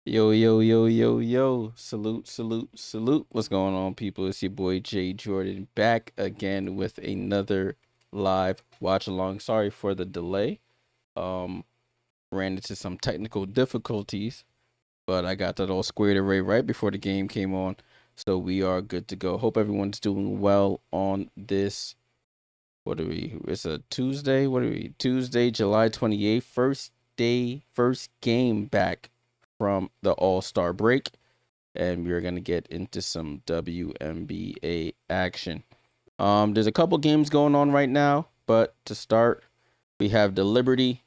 Yo, yo, yo, yo, yo. Salute, salute, salute. What's going on, people? It's your boy Jay.Jordan back again with another live watch along. Sorry for the delay. Um, Ran into some technical difficulties, but I got that all squared away right before the game came on. So we are good to go. Hope everyone's doing well on this. What are we? It's a Tuesday. What are we? Tuesday, July 28th. First day, first game back from the All-Star break, and we're gonna get into some WNBA action. There's a couple games going on right now, but to start, we have the Liberty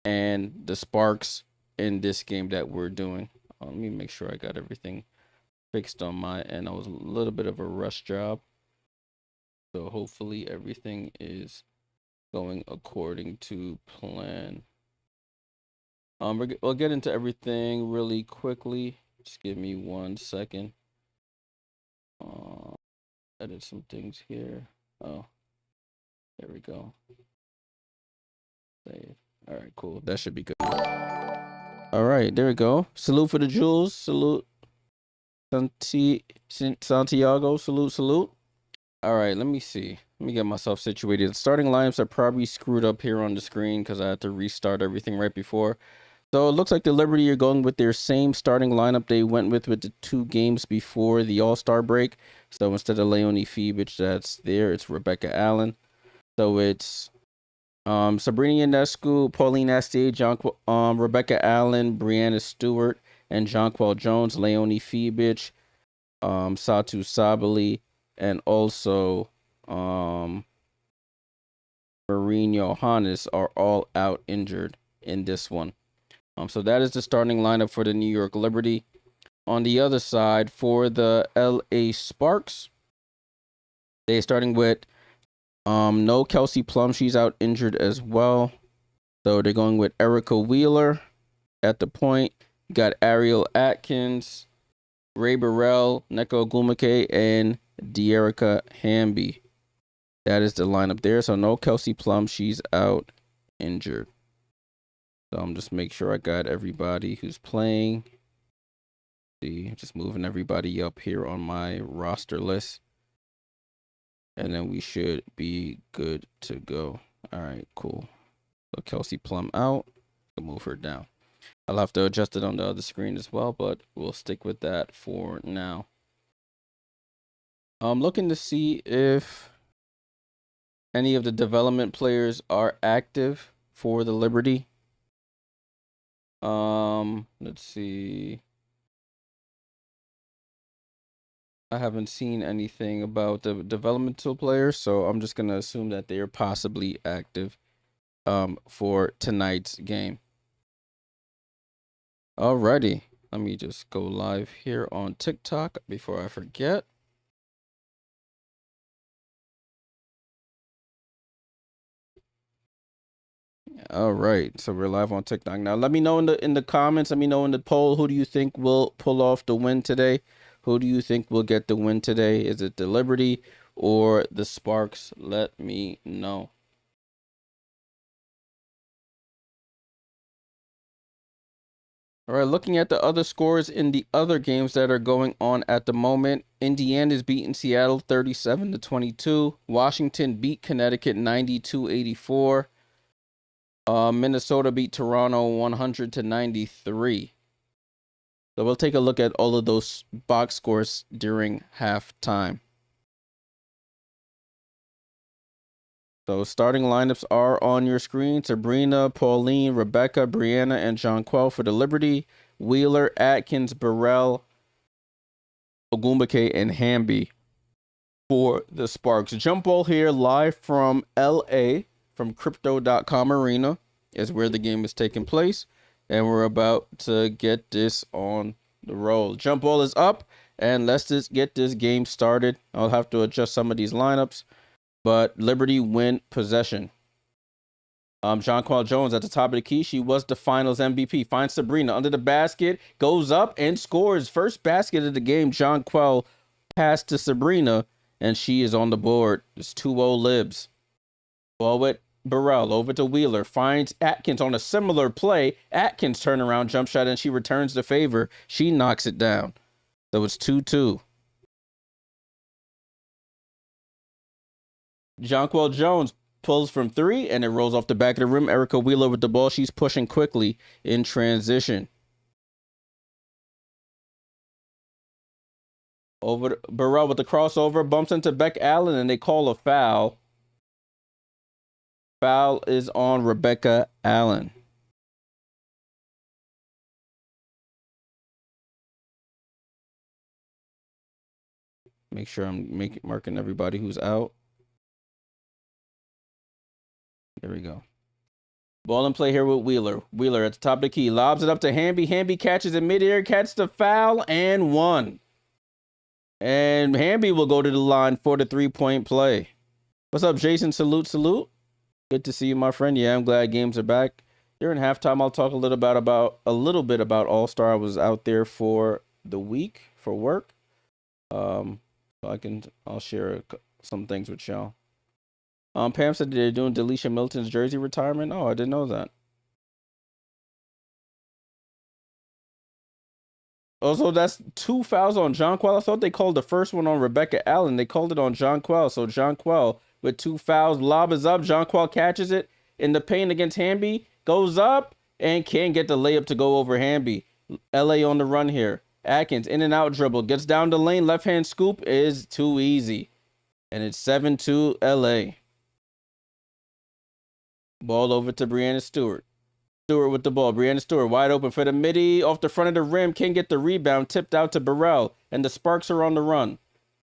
and the Sparks in this game that we're doing. Let me make sure I got everything fixed on my end. I was a little bit of a rush job, so hopefully everything is going according to plan. We'll get into everything really quickly. Just give me 1 second. Edit some things here. Oh, there we go. Save. All right, cool. That should be good. All right, there we go. Salute for the Jewels. Salute Santiago. Salute, salute. All right, let me see. Let me get myself situated. The starting lineups are probably screwed up here on the screen because I had to restart everything right before. So it looks like the Liberty are going with their same starting lineup they went with the 2 games before the All-Star break. So instead of Leonie Fiebich that's there, it's Rebecca Allen. So it's Sabrina Ionescu, Pauline Astier, Rebecca Allen, Brianna Stewart, and Jonquel Jones, Leonie Fiebich, Satu Sabally, and also Marine Johannes are all out injured in this one. So that is the starting lineup for the New York Liberty. On the other side, for the LA Sparks, they're starting with no Kelsey Plum. She's out injured as well. So they're going with Erica Wheeler at the point. You got Ariel Atkins, Ray Burrell, Nneka Ogwumike, and De'Erica Hamby. That is the lineup there. So no Kelsey Plum. She's out injured. So I'm just make sure I got everybody who's playing. See, just moving everybody up here on my roster list. And then we should be good to go. All right, cool. So Kelsey Plum out. I'll move her down. I'll have to adjust it on the other screen as well, but we'll stick with that for now. I'm looking to see if any of the development players are active for the Liberty. Let's see. I haven't seen anything about the developmental players, so I'm just gonna assume that they are possibly active for tonight's game. Alrighty, let me just go live here on TikTok before I forget. All right, so we're live on TikTok now. Let me know in the comments. Let me know in the poll, who do you think will pull off the win today? Who do you think will get the win today? Is it the Liberty or the Sparks? Let me know. All right, looking at the other scores in the other games that are going on at the moment, Indiana is beating Seattle 37-22. Washington beat Connecticut 92-84. Minnesota beat Toronto 100-93. So we'll take a look at all of those box scores during halftime. So starting lineups are on your screen. Sabrina, Pauline, Rebecca, Brianna, and Jonquel for the Liberty. Wheeler, Atkins, Burrell, Ogwumike, and Hamby for the Sparks. Jump ball here live from LA, from Crypto.com Arena is where the game is taking place. And we're about to get this on the roll. Jump ball is up, and let's just get this game started. I'll have to adjust some of these lineups, but Liberty win possession. Jonquel Jones at the top of the key. She was the finals MVP. Finds Sabrina under the basket, goes up and scores. First basket of the game. Jonquel passed to Sabrina, and she is on the board. It's 2-0 Libs. Ball with Burrell over to Wheeler. Finds Atkins on a similar play. Atkins turnaround jump shot, and she returns the favor. She knocks it down. So it's 2-2. Jonquel Jones pulls from 3, and it rolls off the back of the rim. Erica Wheeler with the ball. She's pushing quickly in transition. Over to Burrell with the crossover. Bumps into Beck Allen, and they call a foul. Foul is on Rebecca Allen. Make sure I'm marking everybody who's out. There we go. Ball in play here with Wheeler. Wheeler at the top of the key. Lobs it up to Hamby. Hamby catches in midair, catches the foul, and 1. And Hamby will go to the line for the 3-point play. What's up, Jason? Salute, salute. Good to see you, my friend. Yeah, I'm glad games are back. During halftime, I'll talk a little bit about All-Star. I was out there for the week for work. So I'll share some things with y'all. Pam said they're doing Delisha Milton's jersey retirement. Oh, I didn't know that. Also, that's 2 fouls on Jonquel. I thought they called the first one on Rebecca Allen. They called it on Jonquel. So Jonquel with 2 fouls. Lob is up. Jonquel catches it in the paint against Hamby. Goes up and can't get the layup to go over Hamby. LA on the run here. Atkins in and out dribble. Gets down the lane. Left hand scoop is too easy. And it's 7-2 LA. Ball over to Brianna Stewart. Stewart with the ball. Brianna Stewart wide open for the midi. Off the front of the rim. Can't get the rebound. Tipped out to Burrell. And the Sparks are on the run.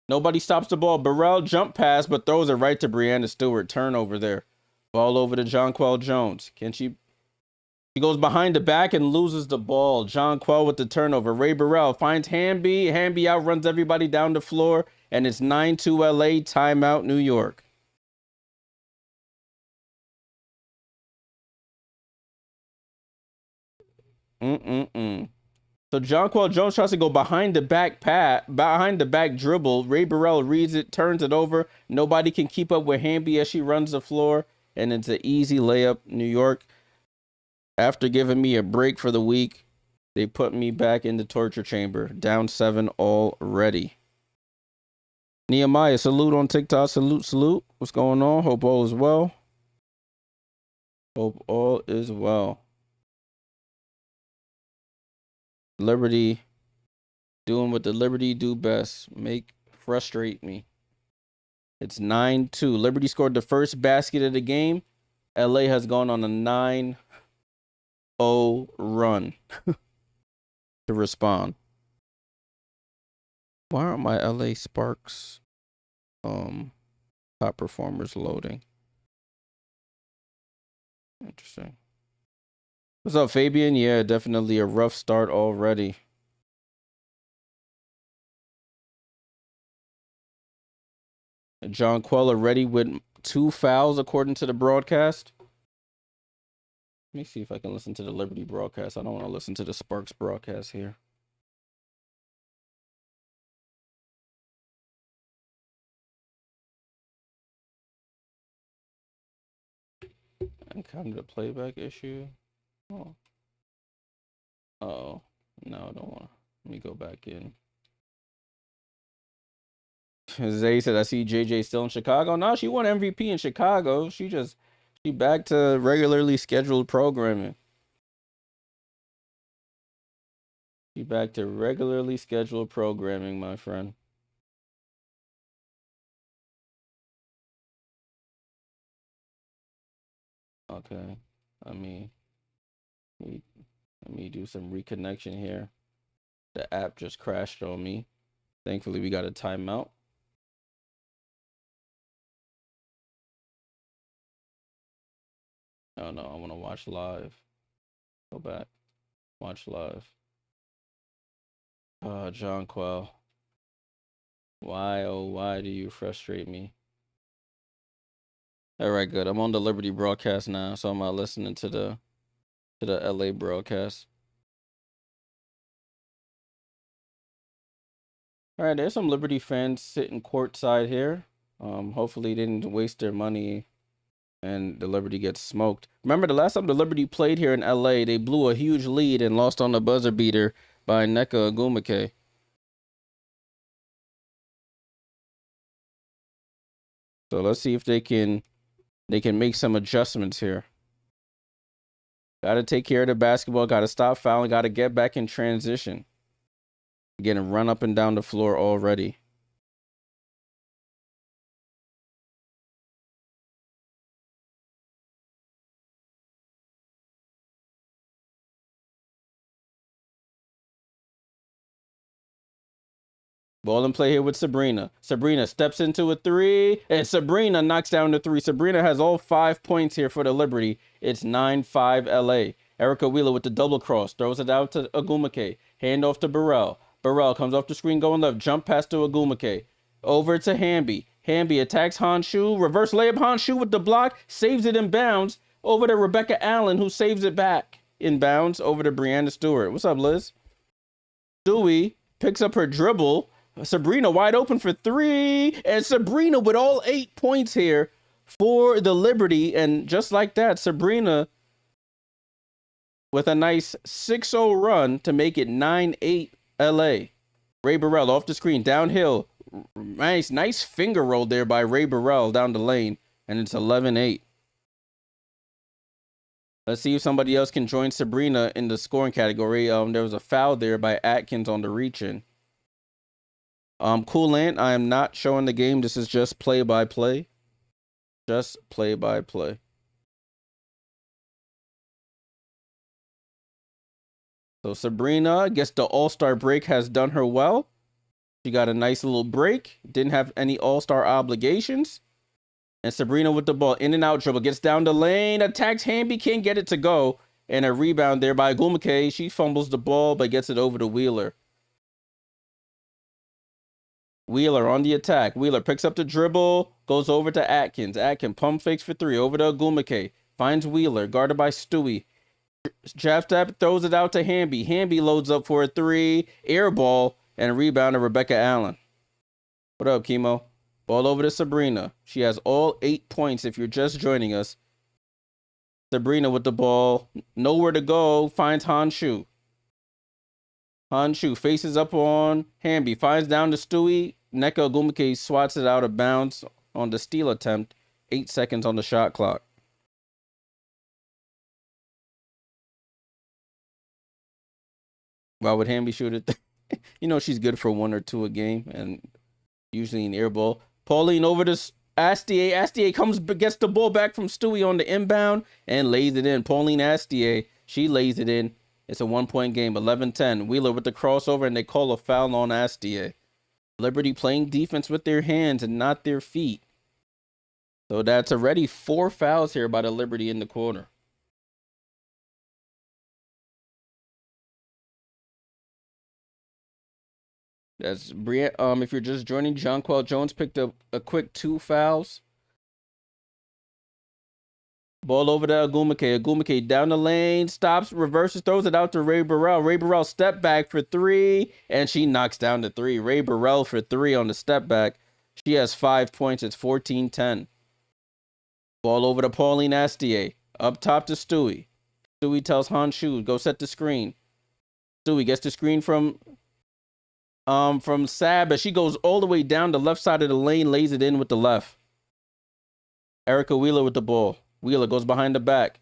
Nobody stops the ball. Burrell jump pass, but throws it right to Brianna Stewart. Turnover there. Ball over to Jonquel Jones. She goes behind the back and loses the ball. Jonquel with the turnover. Ray Burrell finds Hamby. Hamby outruns everybody down the floor. And it's 9-2 LA. Timeout New York. So Jonquel Jones tries to go behind the back dribble. Ray Burrell reads it, turns it over. Nobody can keep up with Hamby as she runs the floor, and it's an easy layup. New York, after giving me a break for the week, they put me back in the torture chamber. Down 7 already. Nehemiah, salute on TikTok. Salute, salute. What's going on? Hope all is well. Hope all is well. Liberty doing what the Liberty do best. Frustrate me. It's 9-2. Liberty scored the first basket of the game. LA has gone on a 9-0 run to respond. Why aren't my LA Sparks top performers loading? Interesting. What's up, Fabian? Yeah, definitely a rough start already. Jonquel already with 2 fouls according to the broadcast. Let me see if I can listen to the Liberty broadcast. I don't want to listen to the Sparks broadcast here. Encountered a playback issue. Oh. Oh, no, I don't want to. Let me go back in. Zay said, I see JJ still in Chicago. No, she won MVP in Chicago. She back to regularly scheduled programming. She back to regularly scheduled programming, my friend. Okay. Let me do some reconnection here. The app just crashed on me. Thankfully, we got a timeout. Oh no, I want to watch live. Go back. Watch live. Jonquel. Why, oh, why do you frustrate me? All right, good. I'm on the Liberty broadcast now, so I'm not listening to the LA broadcast. All right, there's some Liberty fans sitting courtside here. Hopefully they didn't waste their money And the Liberty gets smoked. Remember the last time the Liberty played here in LA, they blew a huge lead and lost on the buzzer beater by Nneka Ogwumike. So let's see if they can make some adjustments here. Got to take care of the basketball. Got to stop fouling. Got to get back in transition. Getting run up and down the floor already. Ball in play here with Sabrina. Sabrina steps into a three, and Sabrina knocks down the three. Sabrina has all 5 points here for the Liberty. It's 9-5 LA. Erica Wheeler with the double cross. Throws it out to Ogwumike. Hand off to Burrell. Burrell comes off the screen going left. Jump pass to Ogwumike. Over to Hamby. Hamby attacks Honshu. Reverse layup. Honshu with the block. Saves it in bounds. Over to Rebecca Allen, who saves it back in bounds. Over to Brianna Stewart. What's up, Liz? Stewie picks up her dribble. Sabrina wide open for three. And Sabrina with all 8 points here for the Liberty. And just like that, Sabrina with a nice 6-0 run to make it 9-8 LA. Ray Burrell off the screen, downhill. Nice finger roll there by Ray Burrell down the lane. And it's 11-8. Let's see if somebody else can join Sabrina in the scoring category. There was a foul there by Atkins on the reach-in. Coolant, I am not showing the game. This is just play-by-play. Just play-by-play. So Sabrina gets the all-star break, has done her well. She got a nice little break. Didn't have any all-star obligations. And Sabrina with the ball, in and out dribble, gets down the lane, attacks Hamby, can't get it to go. And a rebound there by Ogwumike. She fumbles the ball, but gets it over to Wheeler. Wheeler on the attack. Wheeler picks up the dribble, goes over to Atkins. Atkins pump fakes for three, over to Ogwumike. Finds Wheeler, guarded by Stewie. Jab step, throws it out to Hamby. Hamby loads up for a three, air ball, and a rebound to Rebecca Allen. What up, Chemo? Ball over to Sabrina. She has all 8 points if you're just joining us. Sabrina with the ball. Nowhere to go. Finds Honshu. Honshu faces up on Hamby. Finds down to Stewie. Nneka Ogwumike swats it out of bounds on the steal attempt. 8 seconds on the shot clock. Why would Hamby shoot it? You know she's good for 1 or 2 a game, and usually an air ball. Pauline over to Astier. Astier gets the ball back from Stewie on the inbound and lays it in. Pauline Astier, she lays it in. It's a 1-point game, 11-10. Wheeler with the crossover, and they call a foul on Astier. Liberty playing defense with their hands and not their feet. So that's already 4 fouls here by the Liberty in the quarter. That's if you're just joining, Jonquel Jones picked up a quick 2 fouls. Ball over to Ogwumike. Ogwumike down the lane, stops, reverses, throws it out to Ray Burrell. Ray Burrell step back for 3, and she knocks down the 3. Ray Burrell for 3 on the step back. She has 5 points. It's 14-10. Ball over to Pauline Astier. Up top to Stewie. Stewie tells Honshu, go set the screen. Stewie gets the screen from Sab, as she goes all the way down the left side of the lane, lays it in with the left. Erica Wheeler with the ball. Wheeler goes behind the back.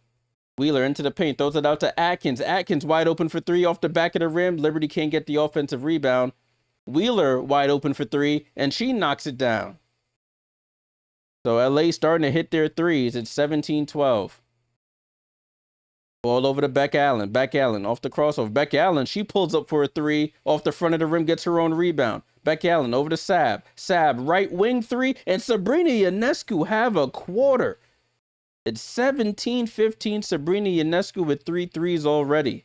Wheeler into the paint, throws it out to Atkins. Atkins wide open for 3 off the back of the rim. Liberty can't get the offensive rebound. Wheeler wide open for 3, and she knocks it down. So LA starting to hit their threes. It's 17-12. Ball over to Beck Allen. Beck Allen off the crossover. Beck Allen, she pulls up for a 3 off the front of the rim, gets her own rebound. Beck Allen over to Sab. Sab, right wing 3, and Sabrina Ionescu have a quarter. It's 17-15. Sabrina Ionescu with 3 threes already.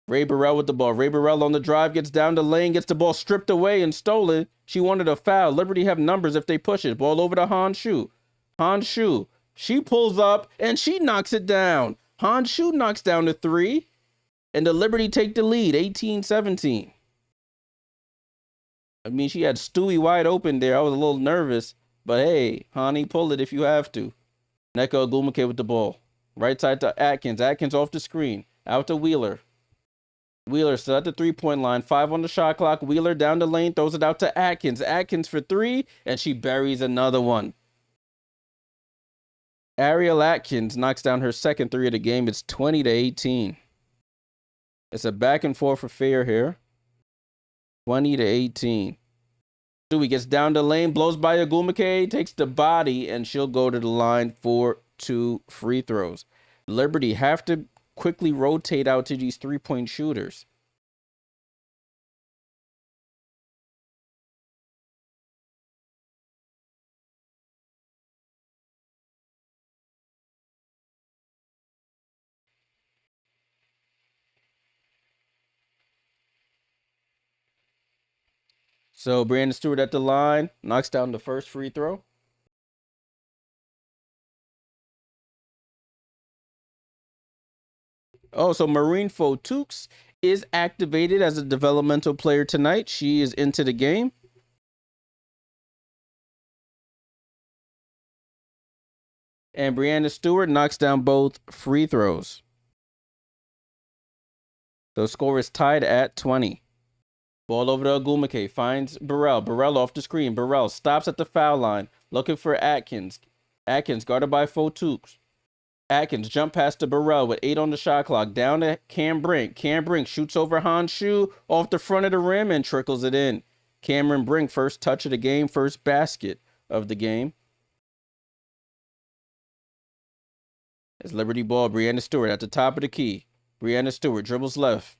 Ray Burrell with the ball. Ray Burrell on the drive, gets down the lane, gets the ball stripped away and stolen. She wanted a foul. Liberty have numbers if they push it. Ball over to Honshu. Honshu, she pulls up and she knocks it down. Honshu knocks down the 3, and the Liberty take the lead, 18-17. I mean, she had Stewie wide open there. I was a little nervous, but hey, honey, pull it if you have to. Nneka Ogwumike with the ball. Right side to Atkins. Atkins off the screen. Out to Wheeler. Wheeler still at the three-point line. 5 on the shot clock. Wheeler down the lane. Throws it out to Atkins. Atkins for 3, and she buries another one. Ariel Atkins knocks down her second 3 of the game. It's 20-18. It's a back and forth affair here. 20-18. Stewie gets down the lane, blows by Ogwumike, takes the body, and she'll go to the line for 2 free throws. Liberty have to quickly rotate out to these 3-point shooters. So Brandon Stewart at the line, knocks down the first free throw. Oh, so Marine Fotukes is activated as a developmental player tonight. She is into the game. And Brianna Stewart knocks down both free throws. The score is tied at 20. Ball over to Ogwumike, finds Burrell. Burrell off the screen. Burrell stops at the foul line, looking for Atkins. Atkins guarded by Fotukes. Atkins jump past to Burrell with 8 on the shot clock. Down to Cam Brink. Cam Brink shoots over Honshu off the front of the rim and trickles it in. Cameron Brink, first touch of the game, first basket of the game. It's Liberty ball. Brianna Stewart at the top of the key. Brianna Stewart dribbles left.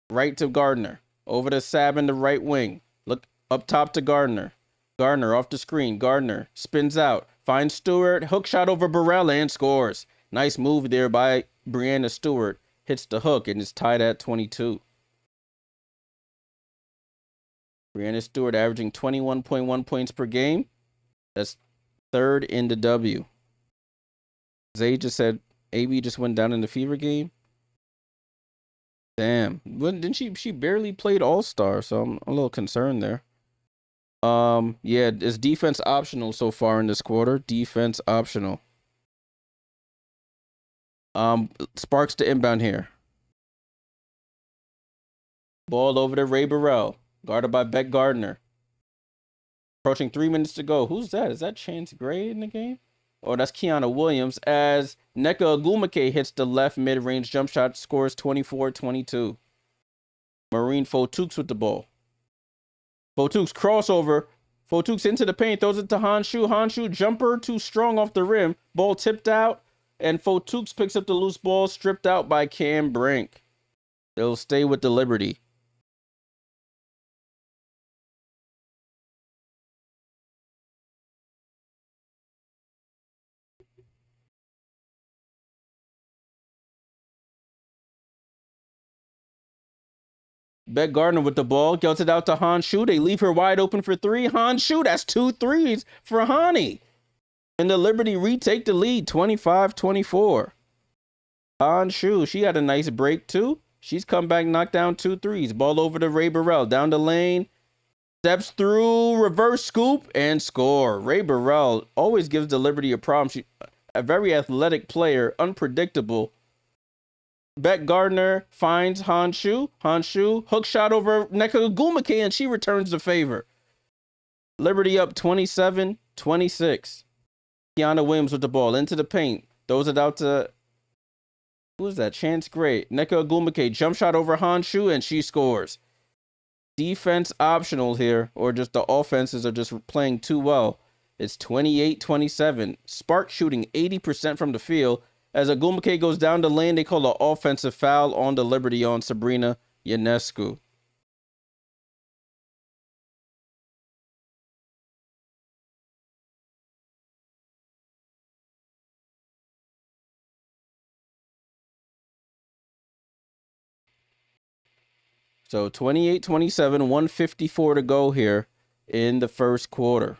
Right to Gardner. Over to Sab in the right wing. Look up top to Gardner. Gardner off the screen. Gardner spins out. Finds Stewart. Hook shot over Burrell and scores. Nice move there by Brianna Stewart. Hits the hook and is tied at 22. Brianna Stewart averaging 21.1 points per game. That's third in the W. Zay just said AB just went down in the fever game. Damn. Didn't she barely played All-Star, so I'm a little concerned there. Yeah, it's defense optional so far in this quarter. Defense optional. Sparks to inbound here. Ball over to Ray Burrell, guarded by Beck Gardner. Approaching 3 minutes to go. Who's that? Is that Chance Gray in the game? Oh, that's Kiana Williams as Nneka Ogwumike hits the left mid-range jump shot, scores 24-22. Marine Fotukes with the ball. Fotukes crossover. Fotukes into the paint, throws it to Honshu. Honshu jumper too strong off the rim. Ball tipped out, and Fotukes picks up the loose ball, stripped out by Cam Brink. They'll stay with the Liberty. Beck Gardner with the ball, gets it out to Honshu. They leave her wide open for 3. Honshu, that's 2 threes for Hani. And the Liberty retake the lead, 25-24. Honshu, she had a nice break too. She's come back, knocked down 2 threes. Ball over to Ray Burrell, down the lane. Steps through, reverse scoop, and score. Ray Burrell always gives the Liberty a problem. She a very athletic player, unpredictable. Beck Gardner finds Honshu. Honshu, hook shot over Nneka Ogwumike, and she returns the favor. Liberty up 27-26. Kiana Williams with the ball into the paint. Throws it out to, who is that? Chance Gray. Nneka Ogwumike, jump shot over Honshu, and she scores. Defense optional here, or just the offenses are just playing too well. It's 28-27. Spark shooting 80% from the field. As Ogwumike goes down the lane, they call an offensive foul on the Liberty on Sabrina Ionescu. So 28-27, 154 to go here in the first quarter.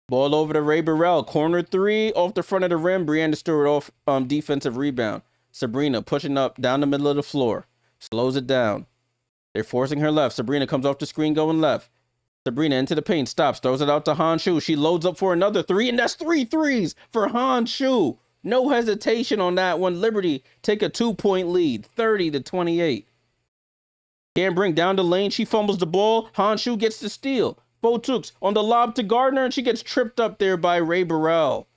Ball over to Ray Burrell. Corner 3 off the front of the rim. Brianna Stewart off defensive rebound. Sabrina pushing up down the middle of the floor. Slows it down. They're forcing her left. Sabrina comes off the screen going left. Sabrina into the paint, stops, throws it out to Honshu. She loads up for another three, and that's 3 threes for Honshu. No hesitation on that one. Liberty take a 2-point lead, 30-28. Can't bring down the lane. She fumbles the ball. Honshu gets the steal. Fotux on the lob to Gardner, and she gets tripped up there by Ray Burrell.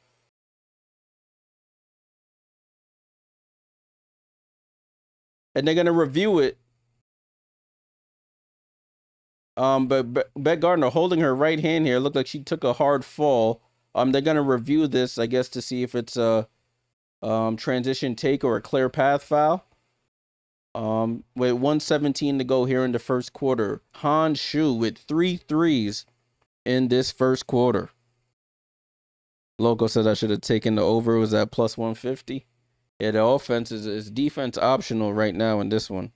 And they're going to review it. But Beck Gardner holding her right hand here. Looked like she took a hard fall. They're gonna review this, I guess, to see if it's a transition take or a clear path foul. With 1:17 to go here in the first quarter, Honshu with 3 threes in this first quarter. Loco said I should have taken the over. It was at plus 150. Yeah, the offense is defense optional right now in this one.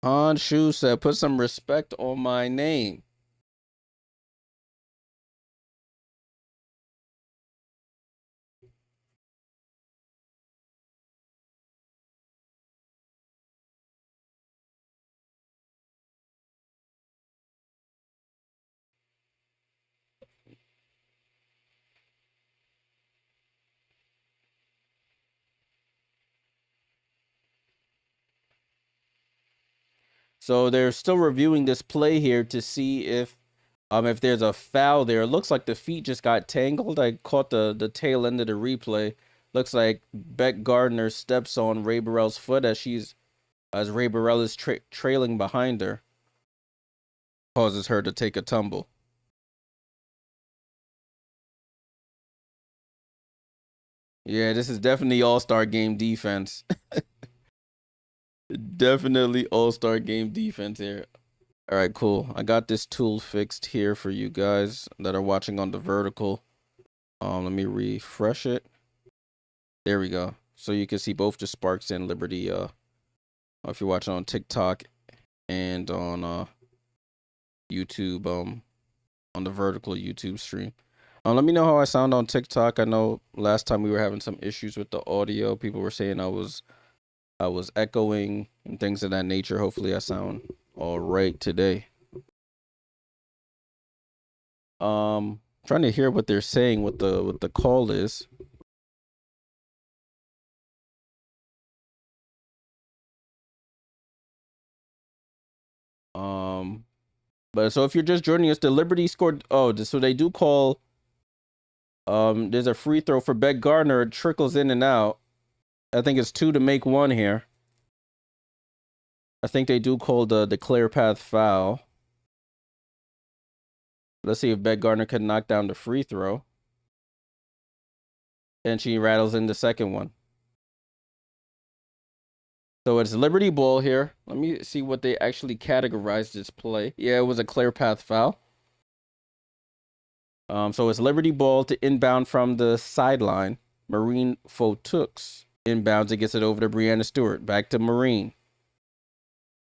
Honshu said, put some respect on my name. So they're still reviewing this play here to see if there's a foul there. It looks like the feet just got tangled. I caught the tail end of the replay. Looks like Beck Gardner steps on Ray Burrell's foot as Ray Burrell is trailing behind her. Causes her to take a tumble. Yeah, this is definitely all-star game defense. Definitely all-star game defense here. All right, cool. I got this tool fixed here for you guys that are watching on the vertical. Let me refresh it. There we go. So you can see both the Sparks and Liberty. If you're watching on TikTok and on YouTube, on the vertical YouTube stream. Let me know how I sound on TikTok. I know last time we were having some issues with the audio. People were saying I was echoing and things of that nature. Hopefully I sound all right today. Trying to hear what they're saying, what the call is. But so if you're just joining us, the Liberty scored. Oh, so they do call. There's a free throw for Beck Gardner. It trickles in and out. I think it's 2 to make 1 here. I think they do call the clear path foul. Let's see if Beck Gardner can knock down the free throw. And she rattles in the second one. So it's Liberty ball here. Let me see what they actually categorized this play. Yeah, it was a clear path foul. So it's Liberty ball to inbound from the sideline. Marine Fotux inbounds. It gets it over to Brianna Stewart. Back to Marine.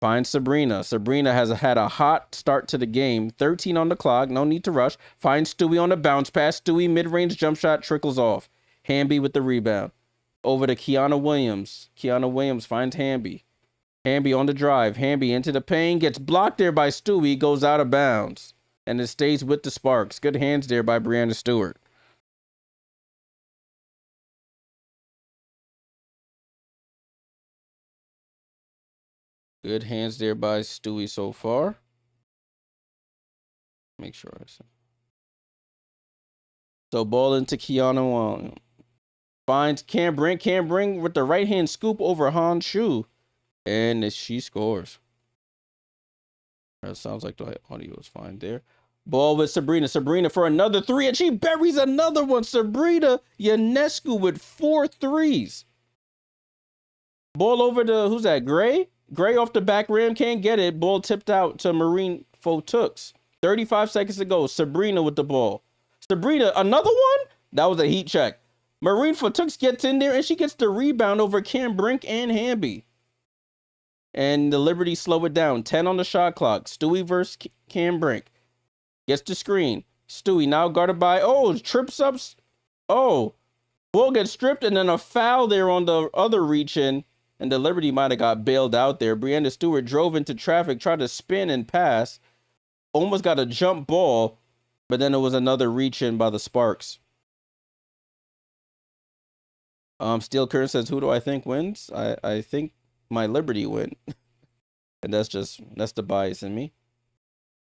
Finds Sabrina. Sabrina has had a hot start to the game. 13 on the clock. No need to rush. Finds Stewie on the bounce pass. Stewie mid-range jump shot trickles off. Hamby with the rebound. Over to Kiana Williams. Kiana Williams finds Hamby. Hamby on the drive. Hamby into the paint. Gets blocked there by Stewie. Goes out of bounds. And it stays with the Sparks. Good hands there by Brianna Stewart. Good hands there by Stewie so far. Make sure I said. So ball into Kiana Williams. Finds Cam Brink. Cam Brink with the right hand scoop over Honshu. And she scores. That sounds like the audio is fine there. Ball with Sabrina. Sabrina for another 3. And she buries another one. Sabrina Ionescu with 4 threes. Ball over to, who's that? Gray? Gray off the back rim. Can't get it. Ball tipped out to Marine Fotux. 35 seconds to go. Sabrina with the ball. Sabrina, another one? That was a heat check. Marine Fotux gets in there and she gets the rebound over Cam Brink and Hamby. And the Liberty slow it down. 10 on the shot clock. Stewie versus Cam Brink. Gets the screen. Stewie now guarded by, trips up. Ball gets stripped and then a foul there on the other reach in. and the Liberty might have got bailed out there. Breanna Stewart drove into traffic, tried to spin and pass, almost got a jump ball, but then it was another reach in by the Sparks. Steel Curtain says, who do I think wins? I think my Liberty win. And that's the bias in me.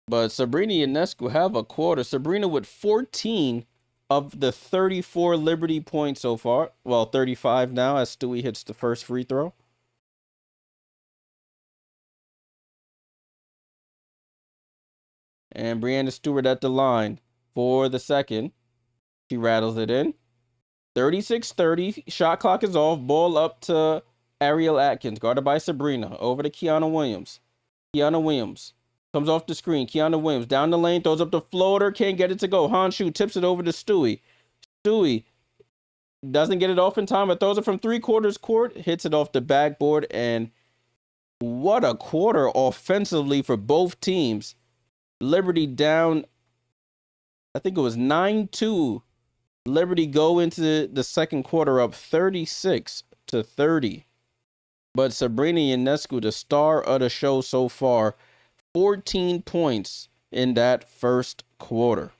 But Sabrina Ionescu have a quarter. Sabrina with 14 of the 34 Liberty points so far. Well, 35 now as Stewie hits the first free throw. And Breanna Stewart at the line for the second. She rattles it in. 36-30. Shot clock is off. Ball up to Ariel Atkins, guarded by Sabrina. Over to Kiana Williams. Kiana Williams comes off the screen. Kiana Williams down the lane, throws up the floater. Can't get it to go. Honshu tips it over to Stewie. Stewie doesn't get it off in time, but throws it from 3/4 court. Hits it off the backboard. And what a quarter offensively for both teams. Liberty down, I think it was 9-2. Liberty go into the second quarter up 36-30. But Sabrina Ionescu, the star of the show so far, 14 points in that first quarter.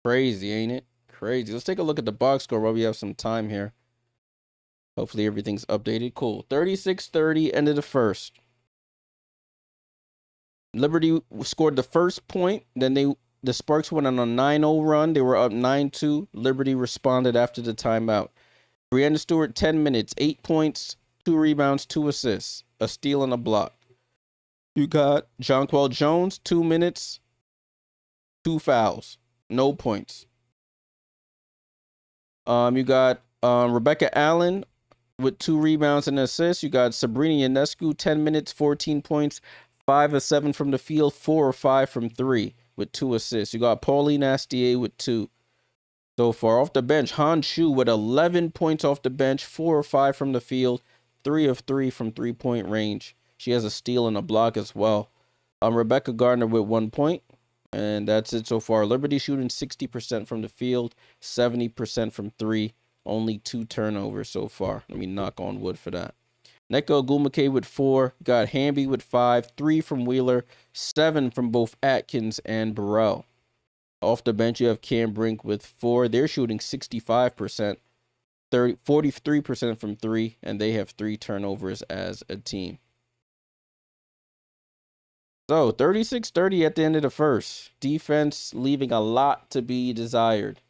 Crazy, ain't it? Crazy. Let's take a look at the box score while we have some time here. Hopefully everything's updated. Cool. 36-30, end of the first. Liberty scored the first point. Then the Sparks went on a 9-0 run. They were up 9-2. Liberty responded after the timeout. Breanna Stewart, 10 minutes, 8 points, 2 rebounds, 2 assists, a steal and a block. You got Jonquel Jones, 2 minutes, 2 fouls, no points. You got Rebecca Allen with 2 rebounds and assists. You got Sabrina Ionescu, 10 minutes, 14 points, 5 of 7 from the field, 4 of 5 from 3 with 2 assists. You got Pauline Astier with 2. So far off the bench, Han Shu with 11 points off the bench, 4 of 5 from the field, 3 of 3 from 3-point range. She has a steal and a block as well. Rebecca Gardner with 1 point, and that's it so far. Liberty shooting 60% from the field, 70% from 3, only 2 turnovers so far. Let me knock on wood for that. Nneka Ogwumike with 4, got Hamby with 5, 3 from Wheeler, 7 from both Atkins and Burrell. Off the bench, you have Cam Brink with 4. They're shooting 65%, 43% from 3, and they have 3 turnovers as a team. So 36-30 at the end of the first. Defense leaving a lot to be desired.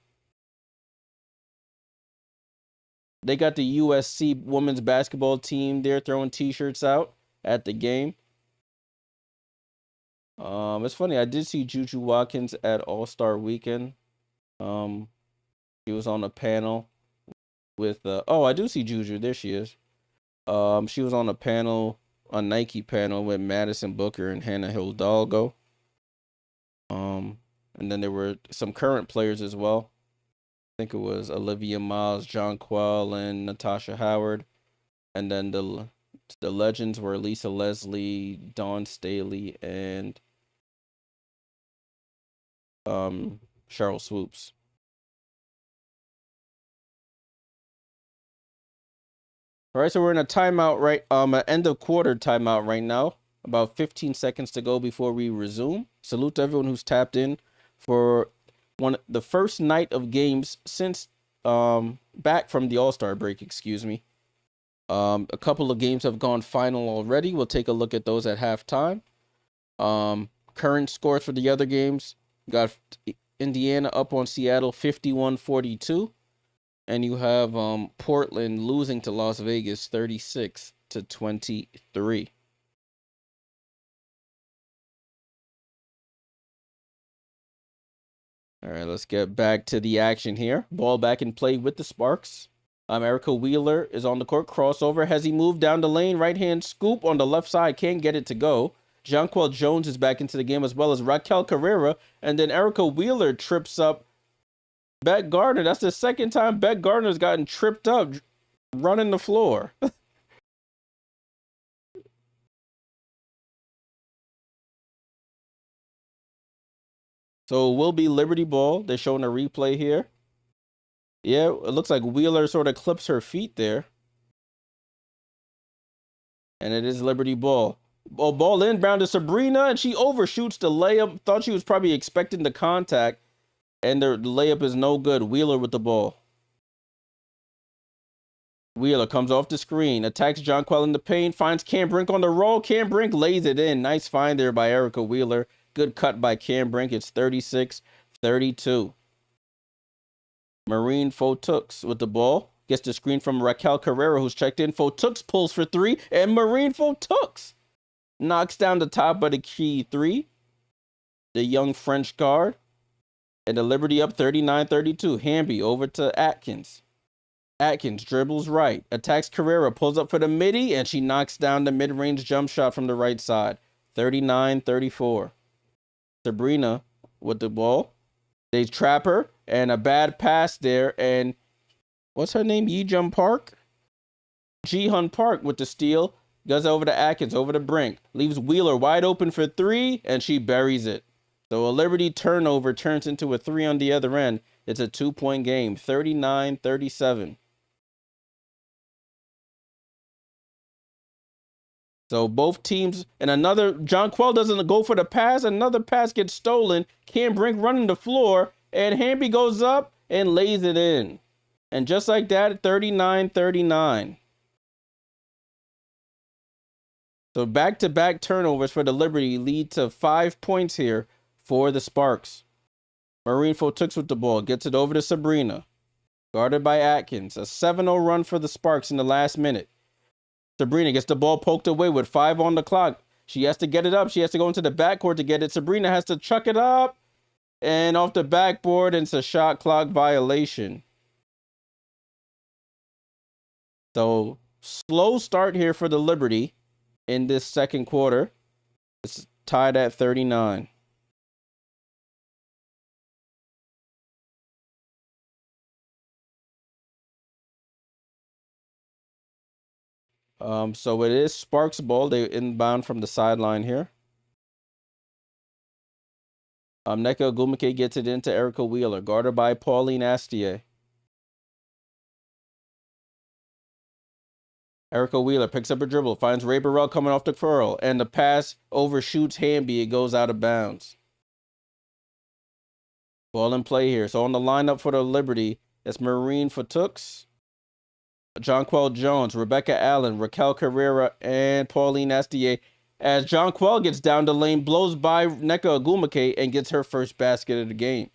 They got the USC women's basketball team there throwing t-shirts out at the game. It's funny, I did see Juju Watkins at All-Star Weekend. She was on a panel with I do see Juju. There she is. She was on a Nike panel with Madison Booker and Hannah Hidalgo. And then there were some current players as well. I think it was Olivia Miles, Jonquel, and Natasha Howard. And then the legends were Lisa Leslie, Dawn Staley, and Cheryl Swoops. All right, so we're in a timeout an end of quarter timeout right now. About 15 seconds to go before we resume. Salute to everyone who's tapped in for the first night of games since back from the All-Star break, excuse me. A couple of games have gone final already. We'll take a look at those at halftime. Current scores for the other games. Got Indiana up on Seattle 51-42. And you have Portland losing to Las Vegas 36-23. All right, let's get back to the action here. Ball back in play with the Sparks. Erica Wheeler is on the court. Crossover. Has he moved down the lane? Right-hand scoop on the left side. Can't get it to go. Jonquel Jones is back into the game as well as Raquel Carrera. And then Erica Wheeler trips up Beck Gardner. That's the second time Beck Gardner's gotten tripped up running the floor. So it will be Liberty ball. They're showing a replay here. Yeah, it looks like Wheeler sort of clips her feet there. And it is Liberty ball. Oh, ball inbound to Sabrina, and she overshoots the layup. Thought she was probably expecting the contact, and the layup is no good. Wheeler with the ball. Wheeler comes off the screen, attacks Jonquel in the paint, finds Cam Brink on the roll. Cam Brink lays it in. Nice find there by Erica Wheeler. Good cut by Cam Brink. It's 36-32. Marine Fotux with the ball. Gets the screen from Raquel Carrera, who's checked in. Fotux pulls for three, and Marine Fotux knocks down the top of the key three. The young French guard. And the Liberty up 39-32. Hamby over to Atkins. Atkins dribbles right, attacks Carrera, pulls up for the midi, and she knocks down the mid-range jump shot from the right side. 39-34. Sabrina with the ball. They trap her, and a bad pass there, and what's her name? Yijun Park? Jihun Park with the steal. Goes over to Atkins, over to Brink. Leaves Wheeler wide open for three, and she buries it. So a Liberty turnover turns into a three on the other end. It's a 2-point game, 39-37. So both teams, and another, Jonquel doesn't go for the pass. Another pass gets stolen. Cam Brink running the floor, and Hamby goes up and lays it in. And just like that, 39-39. So back-to-back turnovers for the Liberty lead to 5 points here for the Sparks. Marine Fotux with the ball, gets it over to Sabrina. Guarded by Atkins. A 7-0 run for the Sparks in the last minute. Sabrina gets the ball poked away with 5 on the clock. She has to get it up. She has to go into the backcourt to get it. Sabrina has to chuck it up. And off the backboard, and it's a shot clock violation. So, slow start here for the Liberty in this second quarter. It's tied at 39. So it is Sparks ball. They inbound from the sideline here. Nneka Ogwumike gets it into Erica Wheeler, guarded by Pauline Astier. Erica Wheeler picks up a dribble, finds Ray Burrell coming off the curl, and the pass overshoots Hamby. It goes out of bounds. Ball in play here. So on the lineup for the Liberty, it's Marine Fotux, Jonquel Jones, Rebecca Allen, Raquel Carrera, and Pauline Astier. As Jonquel gets down the lane, blows by Nneka Ogwumike, and gets her first basket of the game.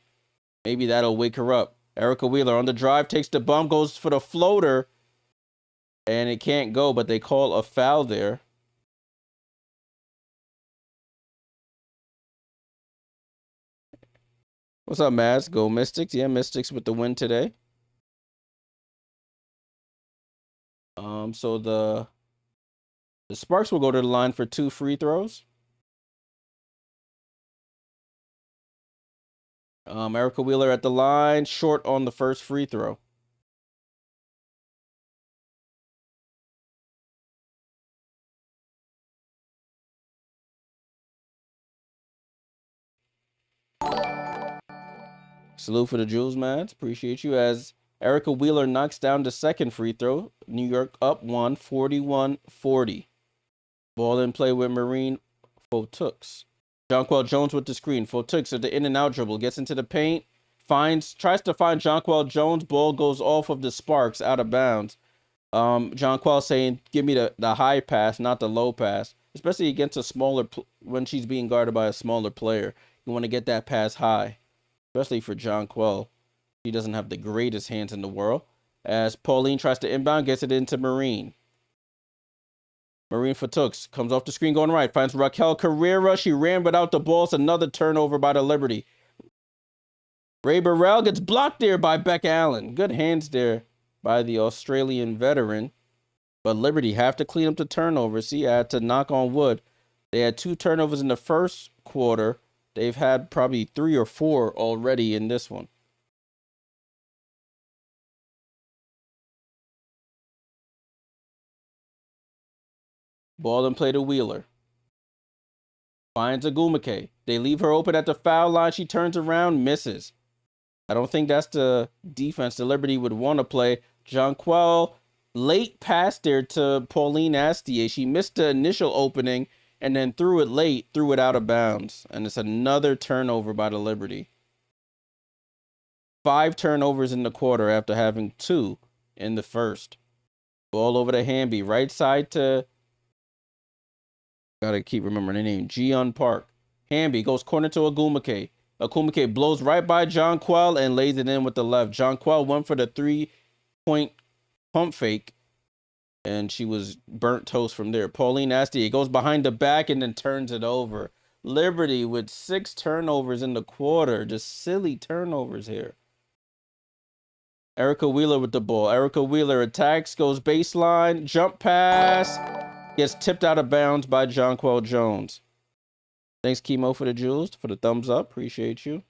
Maybe that'll wake her up. Erica Wheeler on the drive, takes the bump, goes for the floater, and it can't go, but they call a foul there. What's up, Maz? Go Mystics. Yeah, Mystics with the win today. So the Sparks will go to the line for 2 free throws. Erica Wheeler at the line, short on the first free throw. Salute for the Jules, man. Appreciate you. As Erica Wheeler knocks down the second free throw. New York up 1, 41-40. Ball in play with Marine Fotux. Jonquel Jones with the screen. Fotux at the in and out dribble. Gets into the paint. Tries to find Jonquel Jones. Ball goes off of the Sparks, out of bounds. Jonquel saying, give me the high pass, not the low pass. Especially against a smaller, when she's being guarded by a smaller player. You want to get that pass high. Especially for Jonquel. She doesn't have the greatest hands in the world. As Pauline tries to inbound, gets it into Marine. Marine Fotux comes off the screen going right. Finds Raquel Carrera. She ran without the ball. It's another turnover by the Liberty. Ray Burrell gets blocked there by Beck Allen. Good hands there by the Australian veteran. But Liberty have to clean up the turnovers. See, I had to knock on wood. They had 2 turnovers in the first quarter. They've had probably 3 or 4 already in this one. Ball in play to Wheeler. Finds Ogwumike. They leave her open at the foul line. She turns around, misses. I don't think that's the defense the Liberty would want to play. Jonquel late pass there to Pauline Astier. She missed the initial opening and then threw it late, threw it out of bounds. And it's another turnover by the Liberty. 5 turnovers in the quarter after having 2 in the first. Ball over to Hamby. Right side to, gotta keep remembering the name, Gion Park. Hamby goes corner to Ogwumike. Ogwumike blows right by Jonquel and lays it in with the left. Jonquel went for the 3-point pump fake, and she was burnt toast from there. Pauline Astier goes behind the back and then turns it over. Liberty with 6 turnovers in the quarter. Just silly turnovers here. Erica Wheeler with the ball. Erica Wheeler attacks, goes baseline, jump pass, gets tipped out of bounds by Jonquel Jones. Thanks, Chemo, for the jewels, for the thumbs up. Appreciate you.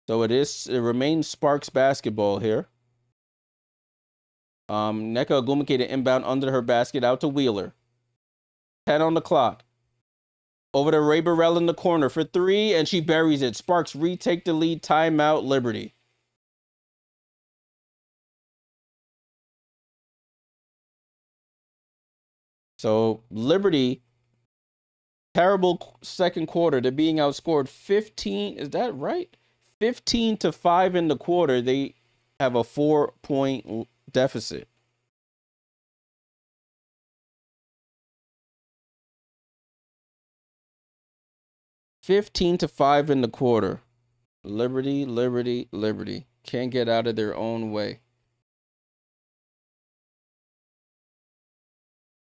So it remains Sparks basketball here. Nneka Ogwumike to inbound under her basket out to Wheeler. 10 on the clock. Over to Ray Burrell in the corner for 3, and she buries it. Sparks retake the lead. Timeout, Liberty. So Liberty, terrible second quarter. They're being outscored 15. Is that right? 15-5 in the quarter. They have a 4-point deficit. $15-5 in the quarter. Liberty, Liberty, Liberty. Can't get out of their own way.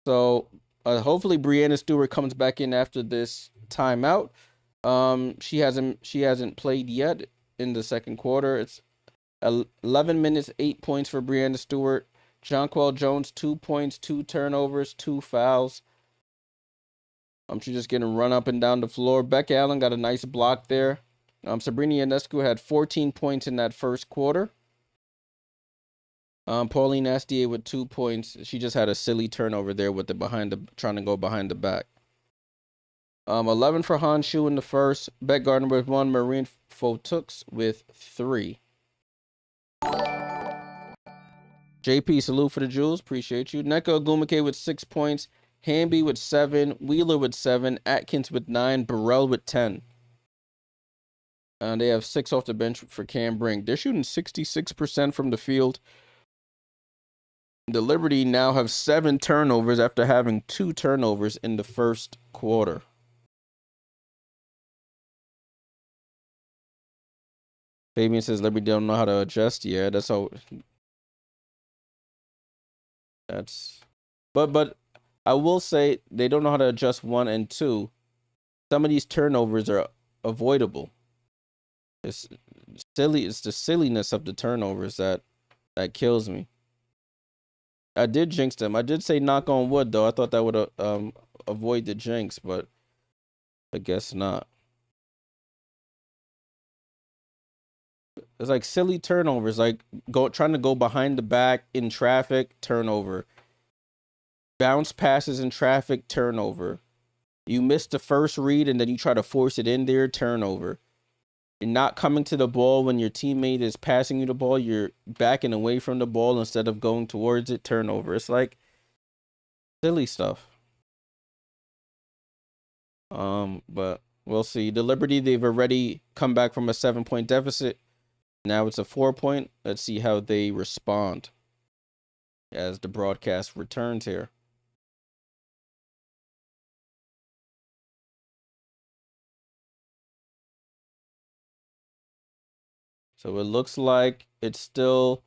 So hopefully Brianna Stewart comes back in after this timeout. She hasn't played yet in the second quarter. It's 11 minutes, 8 points for Brianna Stewart. Jonquel Jones, 2 points, 2 turnovers, 2 fouls. She's just getting run up and down the floor. Beck Allen got a nice block there. Sabrina Ionescu had 14 points in that first quarter. Pauline Astier with 2 points. She just had a silly turnover there with trying to go behind the back. 11 for Han Shu in the first. Beck Gardner with 1. Marine Fotux with 3. JP, salute for the jewels. Appreciate you. Nneka Ogwumike with 6 points. Hamby with 7. Wheeler with 7. Atkins with 9. Burrell with 10. They have 6 off the bench for Cam Brink. They're shooting 66% from the field. The Liberty now have 7 turnovers after having 2 turnovers in the first quarter. Fabian says Liberty don't know how to adjust. Yeah, that's all. But I will say they don't know how to adjust 1 and 2. Some of these turnovers are avoidable. It's silly. It's the silliness of the turnovers that kills me. I did jinx them. I did say knock on wood though. I thought that would avoid the jinx, but I guess not. It's like silly turnovers, like trying to go behind the back in traffic, turnover. Bounce passes in traffic, turnover. You miss the first read and then you try to force it in there, turnover. You're not coming to the ball when your teammate is passing you the ball. You're backing away from the ball instead of going towards it, turnover. It's like silly stuff. But we'll see. The Liberty, they've already come back from a 7-point deficit. Now it's a 4-point. Let's see how they respond as the broadcast returns here. So it looks like it's still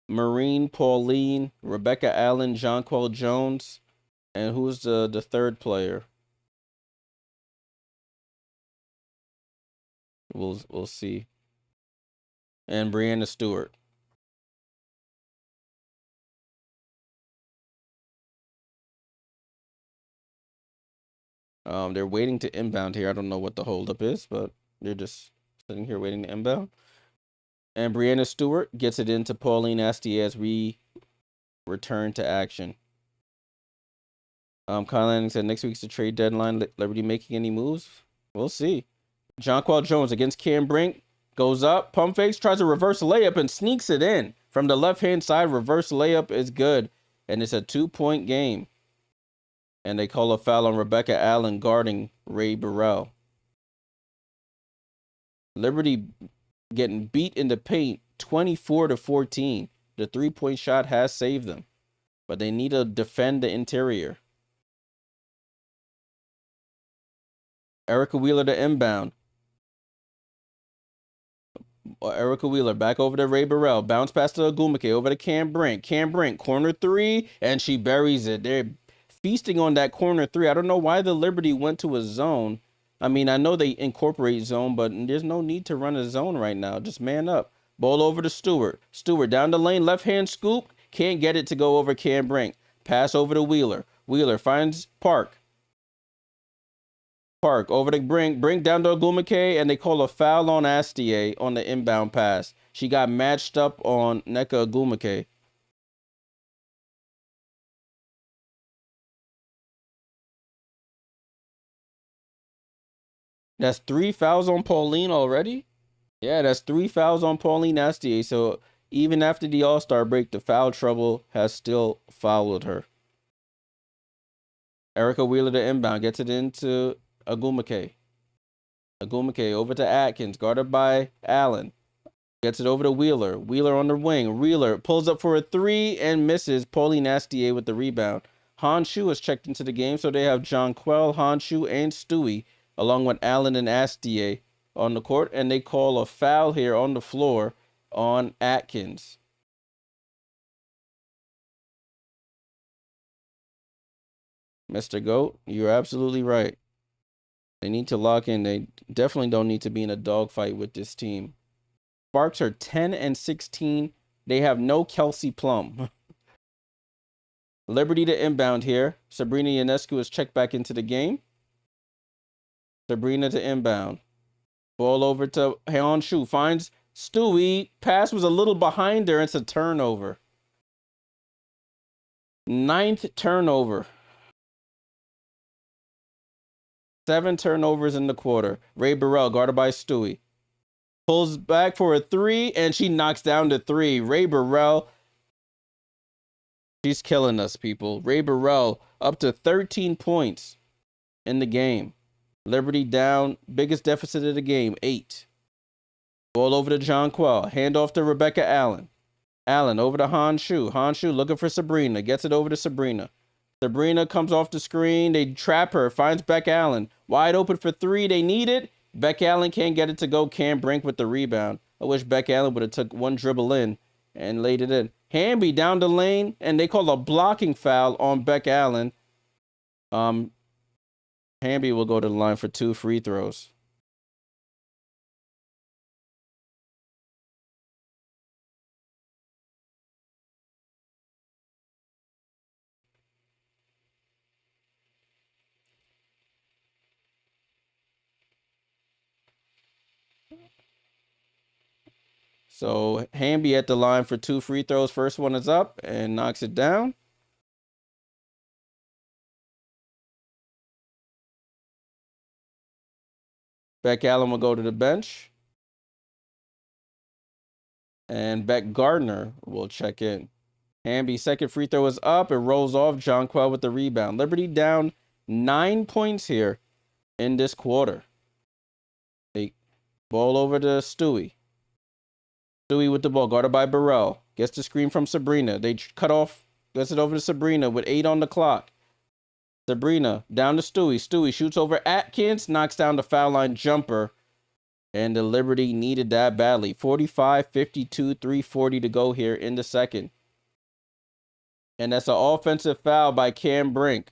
Marine, Pauline, Rebecca Allen, Jonquel Jones, and who's the third player? We'll see. And Brianna Stewart. They're waiting to inbound here. I don't know what the holdup is, but they're just sitting here waiting to inbound. And Brianna Stewart gets it into Pauline Astier as we return to action. Kyle Lanning said next week's the trade deadline. Liberty making any moves? We'll see. Jonquel Jones against Cam Brink. Goes up, pump fakes, tries a reverse layup and sneaks it in. From the left-hand side, reverse layup is good. And it's a 2-point game. And they call a foul on Rebecca Allen guarding Ray Burrell. Liberty getting beat in the paint 24-14. The 3-point shot has saved them. But they need to defend the interior. Erica Wheeler to inbound. Erica Wheeler back over to Ray Burrell. Bounce pass to Ogwumike over to Cam Brink. Cam Brink, corner three, and she buries it. They're feasting on that corner three. I don't know why the Liberty went to a zone. I mean, I know they incorporate zone, but there's no need to run a zone right now. Just man up. Ball over to Stewart. Stewart down the lane, left-hand scoop. Can't get it to go over Cam Brink. Pass over to Wheeler. Wheeler finds Park. Park over to Brink down to Ogwumike, and they call a foul on Astier on the inbound pass. She got matched up on Nneka Ogwumike. That's 3 fouls on Pauline already? Yeah, that's 3 fouls on Pauline Astier. So even after the All-Star break, the foul trouble has still followed her. Erica Wheeler to inbound, gets it into Ogwumike. Ogwumike over to Atkins, guarded by Allen. Gets it over to Wheeler. Wheeler on the wing. Wheeler pulls up for a three and misses. Pauline Astier with the rebound. Honshu is checked into the game, so they have Jonquel, Honshu, and Stewie, along with Allen and Astier on the court, and they call a foul here on the floor on Atkins. Mr. Goat, you're absolutely right. They need to lock in. They definitely don't need to be in a dogfight with this team. Sparks are 10-16. They have no Kelsey Plum. Liberty to inbound here. Sabrina Ionescu is checked back into the game. Sabrina to inbound. Ball over to Honshu. Finds Stewie. Pass was a little behind her. It's a turnover. 9th turnover. 7 turnovers in the quarter. Ray Burrell guarded by Stewie. Pulls back for a three, and she knocks down the three. Ray Burrell, she's killing us, people. Ray Burrell up to 13 points in the game. Liberty down, biggest deficit of the game, 8. Ball over to Jonquel. Hand off to Rebecca Allen. Allen over to Honshu. Honshu looking for Sabrina. Gets it over to Sabrina. Sabrina comes off the screen. They trap her. Finds Beck Allen. Wide open for three. They need it. Beck Allen can't get it to go. Cam Brink with the rebound. I wish Beck Allen would have took one dribble in and laid it in. Hamby down the lane, and they call a blocking foul on Beck Allen. Hamby will go to the line for 2 free throws. So Hamby at the line for 2 free throws. First one is up and knocks it down. Beck Allen will go to the bench. And Beck Gardner will check in. Hamby's second free throw is up. It rolls off. Jonquel with the rebound. Liberty down 9 points here in this quarter. They ball over to Stewie. Stewie with the ball, guarded by Burrell. Gets the screen from Sabrina. They cut off, gets it over to Sabrina with 8 on the clock. Sabrina down to Stewie. Stewie shoots over Atkins, knocks down the foul line jumper. And the Liberty needed that badly. 45-52, 3:40 to go here in the second. And that's an offensive foul by Cam Brink.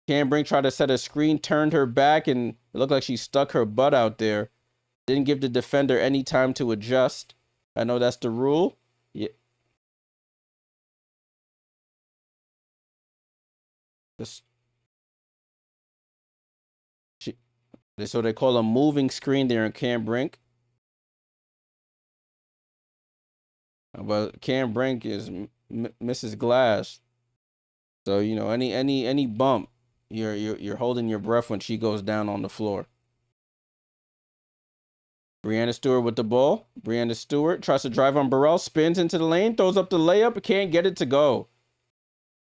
Cam Brink tried to set a screen, turned her back, and it looked like she stuck her butt out there. Didn't give the defender any time to adjust. I know that's the rule. Yeah. So they call a moving screen there in Cam Brink. But Cam Brink is Mrs. Glass. So, you know, any bump You're holding your breath when she goes down on the floor. Brianna Stewart with the ball. Brianna Stewart tries to drive on Burrell, spins into the lane, throws up the layup, can't get it to go.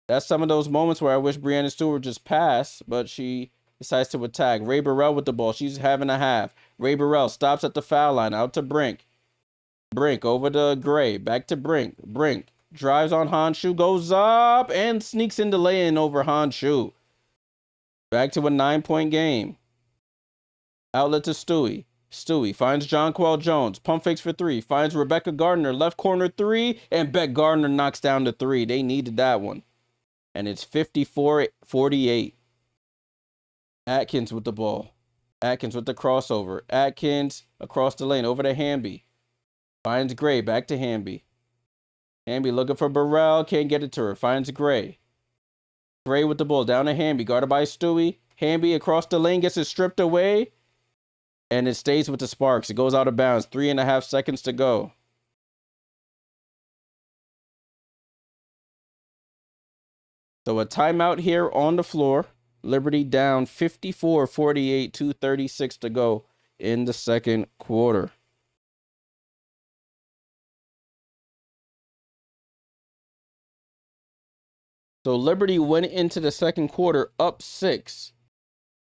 That's some of those moments where I wish Brianna Stewart just passed, but she decides to attack. Ray Burrell with the ball. She's having a half. Ray Burrell stops at the foul line, out to Brink. Brink over to Gray, back to Brink. Brink drives on Honshu, goes up, and sneaks in the lay-in over Honshu. Back to a 9-point game. Outlet to Stewie. Stewie finds Jonquel Jones. Pump fakes for three. Finds Rebecca Gardner. Left corner three. And Beck Gardner knocks down the three. They needed that one. And it's 54-48. Atkins with the ball. Atkins with the crossover. Atkins across the lane over to Hamby. Finds Gray. Back to Hamby. Hamby looking for Burrell. Can't get it to her. Finds Gray. Gray with the ball. Down to Hamby. Guarded by Stewie. Hamby across the lane. Gets it stripped away. And it stays with the Sparks. It goes out of bounds. 3.5 seconds to go. So a timeout here on the floor. Liberty down 54-48, 2:36 to go in the second quarter. So Liberty went into the second quarter up 6.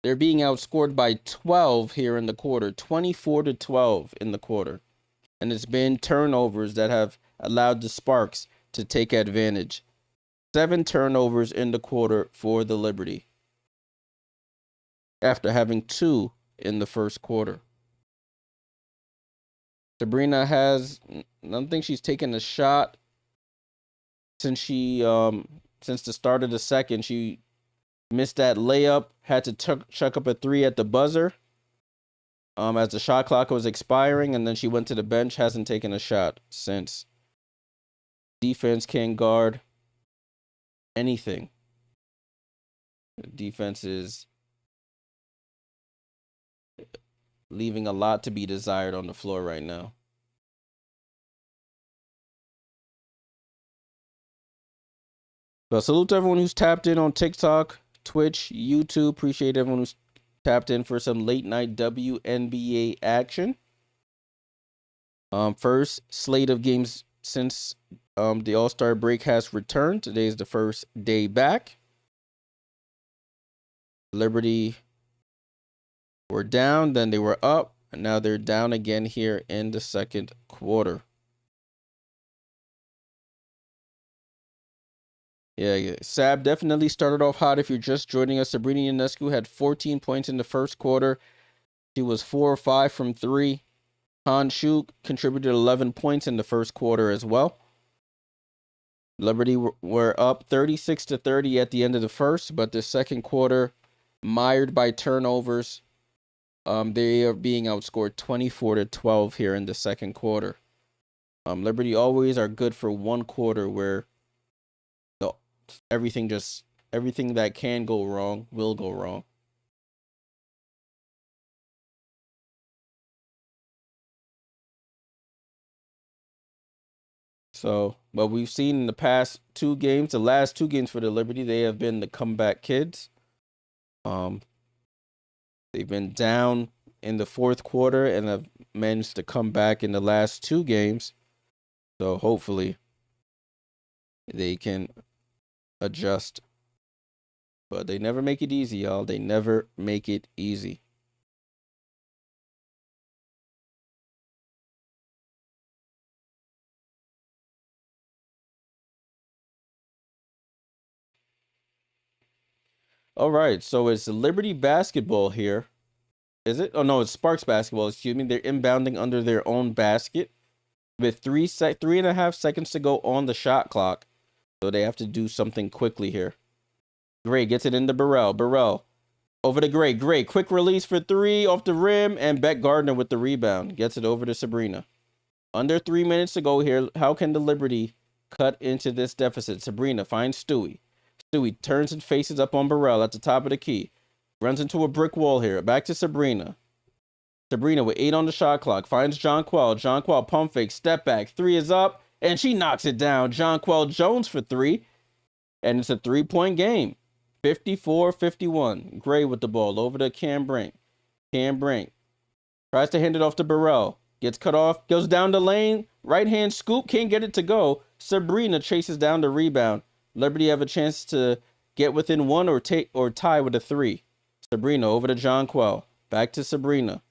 They're being outscored by 12 here in the quarter, 24-12 in the quarter. And it's been turnovers that have allowed the Sparks to take advantage. 7 turnovers in the quarter for the Liberty, after having 2 in the first quarter. Sabrina I don't think she's taken a shot since since the start of the second. She missed that layup, had to chuck up a 3 at the buzzer as the shot clock was expiring, and then she went to the bench, hasn't taken a shot since. Defense can't guard anything. The defense is leaving a lot to be desired on the floor right now. But salute to everyone who's tapped in on TikTok, Twitch, YouTube. Appreciate everyone who's tapped in for some late night WNBA action. First slate of games since the All-Star break has returned. Today is the first day back. Liberty were down, then they were up, and now they're down again here in the second quarter. Yeah. Sab definitely started off hot. If you're just joining us, Sabrina Ionescu had 14 points in the first quarter. She was 4 or 5 from 3. Honshu contributed 11 points in the first quarter as well. Liberty were up 36-30 at the end of the first, but the second quarter, mired by turnovers, they are being outscored 24-12 here in the second quarter. Liberty always are good for one quarter where everything that can go wrong will go wrong. So, but we've seen in the past 2 games, the last 2 games for the Liberty, they have been the comeback kids. They've been down in the fourth quarter and have managed to come back in the last 2 games. So hopefully they can adjust. But they never make it easy, y'all. They never make it easy. All right, so it's Liberty basketball here. Is it? Oh, no, it's Sparks basketball. Excuse me. They're inbounding under their own basket with 3.5 seconds to go on the shot clock. So they have to do something quickly here. Gray gets it into Burrell. Burrell over to Gray. Gray, quick release for 3 off the rim, and Beck Gardner with the rebound. Gets it over to Sabrina. Under 3 minutes to go here. How can the Liberty cut into this deficit? Sabrina finds Stewie. Stewie turns and faces up on Burrell at the top of the key. Runs into a brick wall here. Back to Sabrina. Sabrina with 8 on the shot clock. Finds Jonquel. Jonquel pump fake. Step back. 3 is up. And she knocks it down. Jonquel Jones for 3. And it's a 3-point game. 54-51. Gray with the ball over to Cam Brink. Cam Brink tries to hand it off to Burrell. Gets cut off. Goes down the lane. Right hand scoop. Can't get it to go. Sabrina chases down the rebound. Liberty have a chance to get within one or tie with a 3. Sabrina over to Jonquel. Back to Sabrina.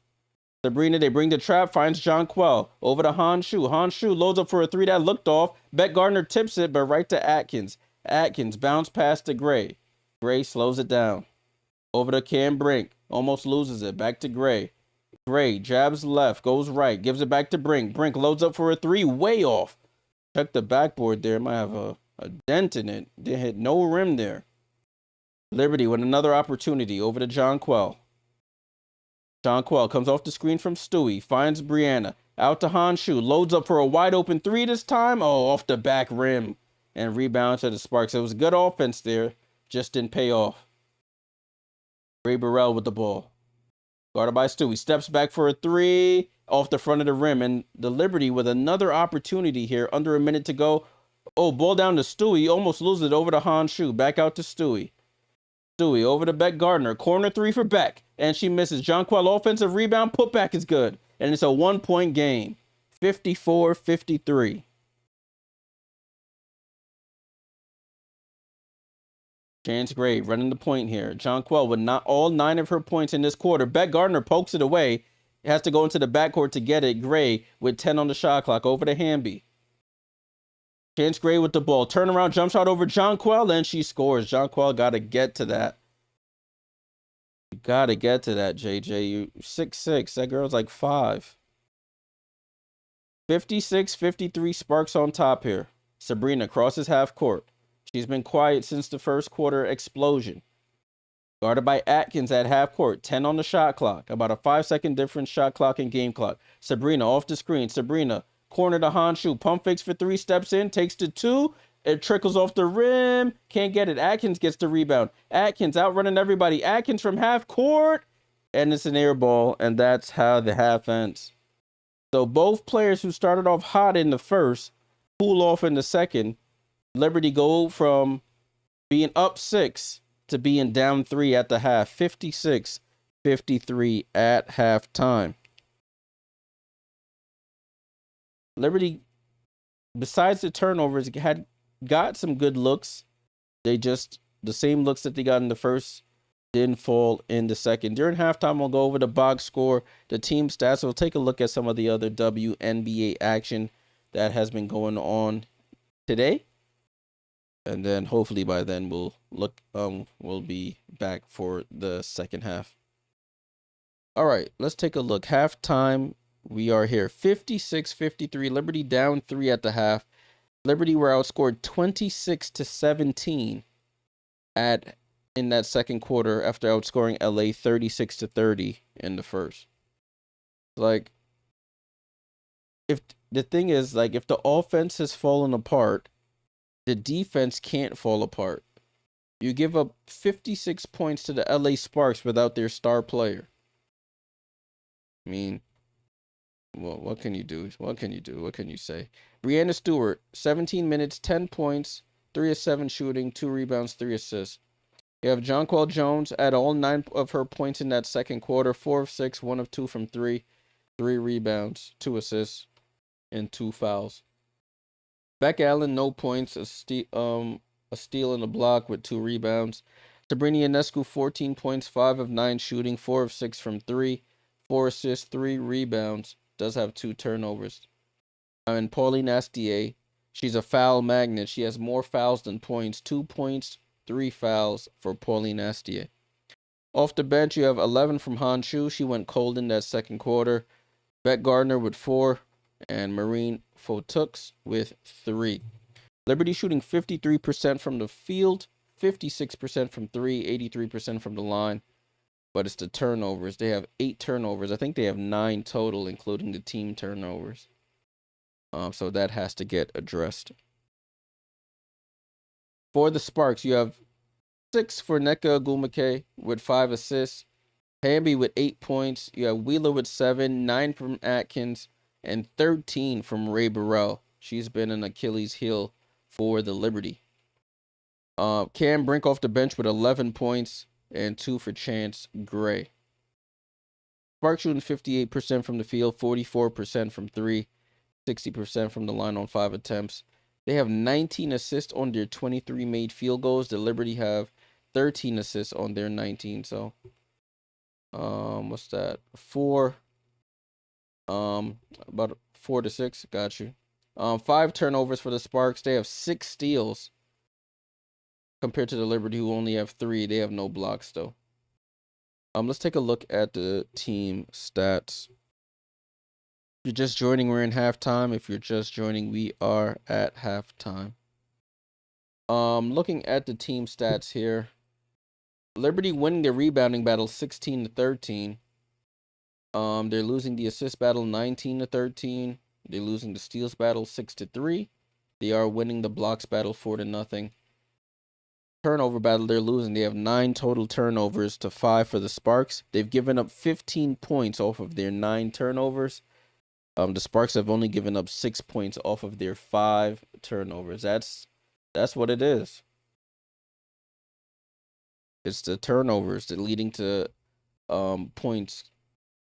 Sabrina, they bring the trap, finds Jonquel. Over to Honshu. Honshu loads up for a 3 that looked off. Beck Gardner tips it, but right to Atkins. Atkins bounce pass to Gray. Gray slows it down. Over to Cam Brink. Almost loses it. Back to Gray. Gray jabs left, goes right, gives it back to Brink. Brink loads up for a 3, way off. Check the backboard there. Might have a dent in it. They hit no rim there. Liberty with another opportunity. Over to Jonquel. Jonquel comes off the screen from Stewie. Finds Brianna. Out to Honshu. Loads up for a wide open 3 this time. Oh, off the back rim. And rebound to the Sparks. It was good offense there. Just didn't pay off. Ray Burrell with the ball. Guarded by Stewie. Steps back for a 3. Off the front of the rim. And the Liberty with another opportunity here. Under a minute to go. Oh, ball down to Stewie. Almost loses it over to Honshu. Back out to Stewie. Stewie over to Beck Gardner. Corner 3 for Beck. And she misses. Jonquel offensive rebound. Putback is good. And it's a 1-point game. 54-53. Chance Gray running the point here. Jonquel with not all 9 of her points in this quarter. Beck Gardner pokes it away. It has to go into the backcourt to get it. Gray with 10 on the shot clock. Over to Hamby. Chance Gray with the ball. Turnaround jump shot over Jonquel, and she scores. Jonquel got to get to that. You got to get to that, JJ. You 6'6". That girl's like 5. 56-53 Sparks on top here. Sabrina crosses half court. She's been quiet since the first quarter explosion. Guarded by Atkins at half court. 10 on the shot clock. About a 5-second difference shot clock and game clock. Sabrina off the screen. Sabrina corner to Honshu. Pump fakes for 3. Steps in. Takes to 2. It trickles off the rim. Can't get it. Atkins gets the rebound. Atkins outrunning everybody. Atkins from half court. And it's an air ball. And that's how the half ends. So both players who started off hot in the first cool off in the second. Liberty go from being up 6 to being down 3 at the half. 56-53 at halftime. Liberty, besides the turnovers, had got some good looks. They just, the same looks that they got in the first, didn't fall in the second. During halftime, we'll go over the box score, the team stats. We'll take a look at some of the other WNBA action that has been going on today. And then hopefully by then we'll be back for the second half. All right, let's take a look. Halftime, we are here. 56-53. Liberty down 3 at the half. Liberty were outscored 26-17 in that second quarter after outscoring LA 36-30 in the first. Like, if the thing is, like, if the offense has fallen apart, the defense can't fall apart. You give up 56 points to the LA Sparks without their star player. I mean, well, what can you do? What can you do? What can you say? Brianna Stewart, 17 minutes, 10 points, 3 of 7 shooting, 2 rebounds, 3 assists. You have Jonquel Jones at all 9 of her points in that second quarter, 4 of 6, 1 of 2 from 3, 3 rebounds, 2 assists, and 2 fouls. Beck Allen, no points, a steal and a block with 2 rebounds. Sabrina Ionescu, 14 points, 5 of 9 shooting, 4 of 6 from 3, 4 assists, 3 rebounds. Does have 2 turnovers. And Pauline Astier, she's a foul magnet. She has more fouls than points. 2 points, 3 fouls for Pauline Astier. Off the bench, you have 11 from Honshu. She went cold in that second quarter. Beck Gardner with 4. And Marine Fotux with 3. Liberty shooting 53% from the field, 56% from 3, 83% from the line. But it's the turnovers. They have 8 turnovers. I think they have 9 total, including the team turnovers. So that has to get addressed. For the Sparks, you have 6 for Nneka Ogwumike with 5 assists. Hamby with 8 points. You have Wheeler with 7, 9 from Atkins, and 13 from Ray Burrell. She's been an Achilles heel for the Liberty. Cam Brink off the bench with 11 points and 2 for Chance Gray. Sparks shooting 58% from the field, 44% from 3, 60% from the line on 5 attempts. They have 19 assists on their 23 made field goals. The Liberty have 13 assists on their 19. So, what's that? 4, about 4 to 6. Got you. 5 turnovers for the Sparks. They have 6 steals compared to the Liberty, who only have 3. They have no blocks though. Let's take a look at the team stats. If you're just joining, we're in halftime. If you're just joining, we are at halftime. Looking at the team stats here, Liberty winning the rebounding battle 16 to 13. They're losing the assist battle 19 to 13. They're losing the steals battle 6 to 3. They are winning the blocks battle 4 to nothing. Turnover battle, they're losing. They have 9 total turnovers to 5 for the Sparks. They've given up 15 points off of their 9 turnovers. The Sparks have only given up 6 points off of their 5 turnovers. That's what it is. It's the turnovers that leading to points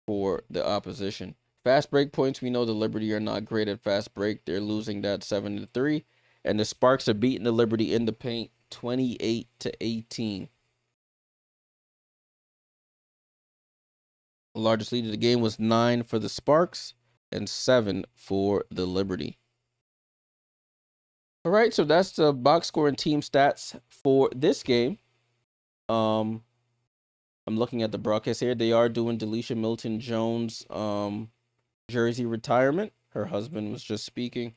for the opposition. Fast break points, we know the Liberty are not great at fast break. They're losing that 7 to 3. And the Sparks are beating the Liberty in the paint 28 to 18. The largest lead of the game was 9 for the Sparks and 7 for the Liberty. All right, so that's the box score and team stats for this game. I'm looking at the broadcast here. They are doing Delisha Milton Jones jersey retirement. Her husband was just speaking.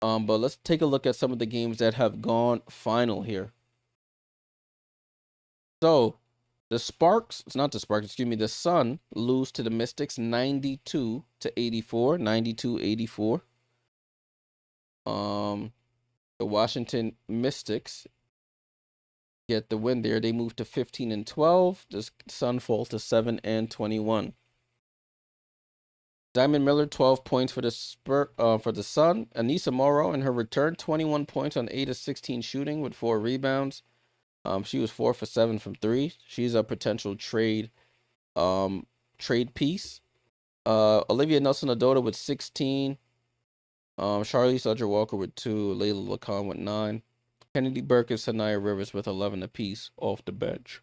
But let's take a look at some of the games that have gone final here. So the Sparks, it's not the Sparks, excuse me, the Sun lose to the Mystics 92 to 84, 92-84. The Washington Mystics get the win there. They move to 15 and 12. The Sun falls to 7 and 21. Diamond Miller, 12 points for the Sun. Anissa Morrow in her return, 21 points on 8 of 16 shooting with 4 rebounds. She was 4 for 7 from 3. She's a potential trade piece. Olivia Nelson-Ododa with 16. Charlize Udger-Walker with 2. Layla Lacan with 9. Kennedy Burke and Sanaya Rivers with 11 apiece off the bench.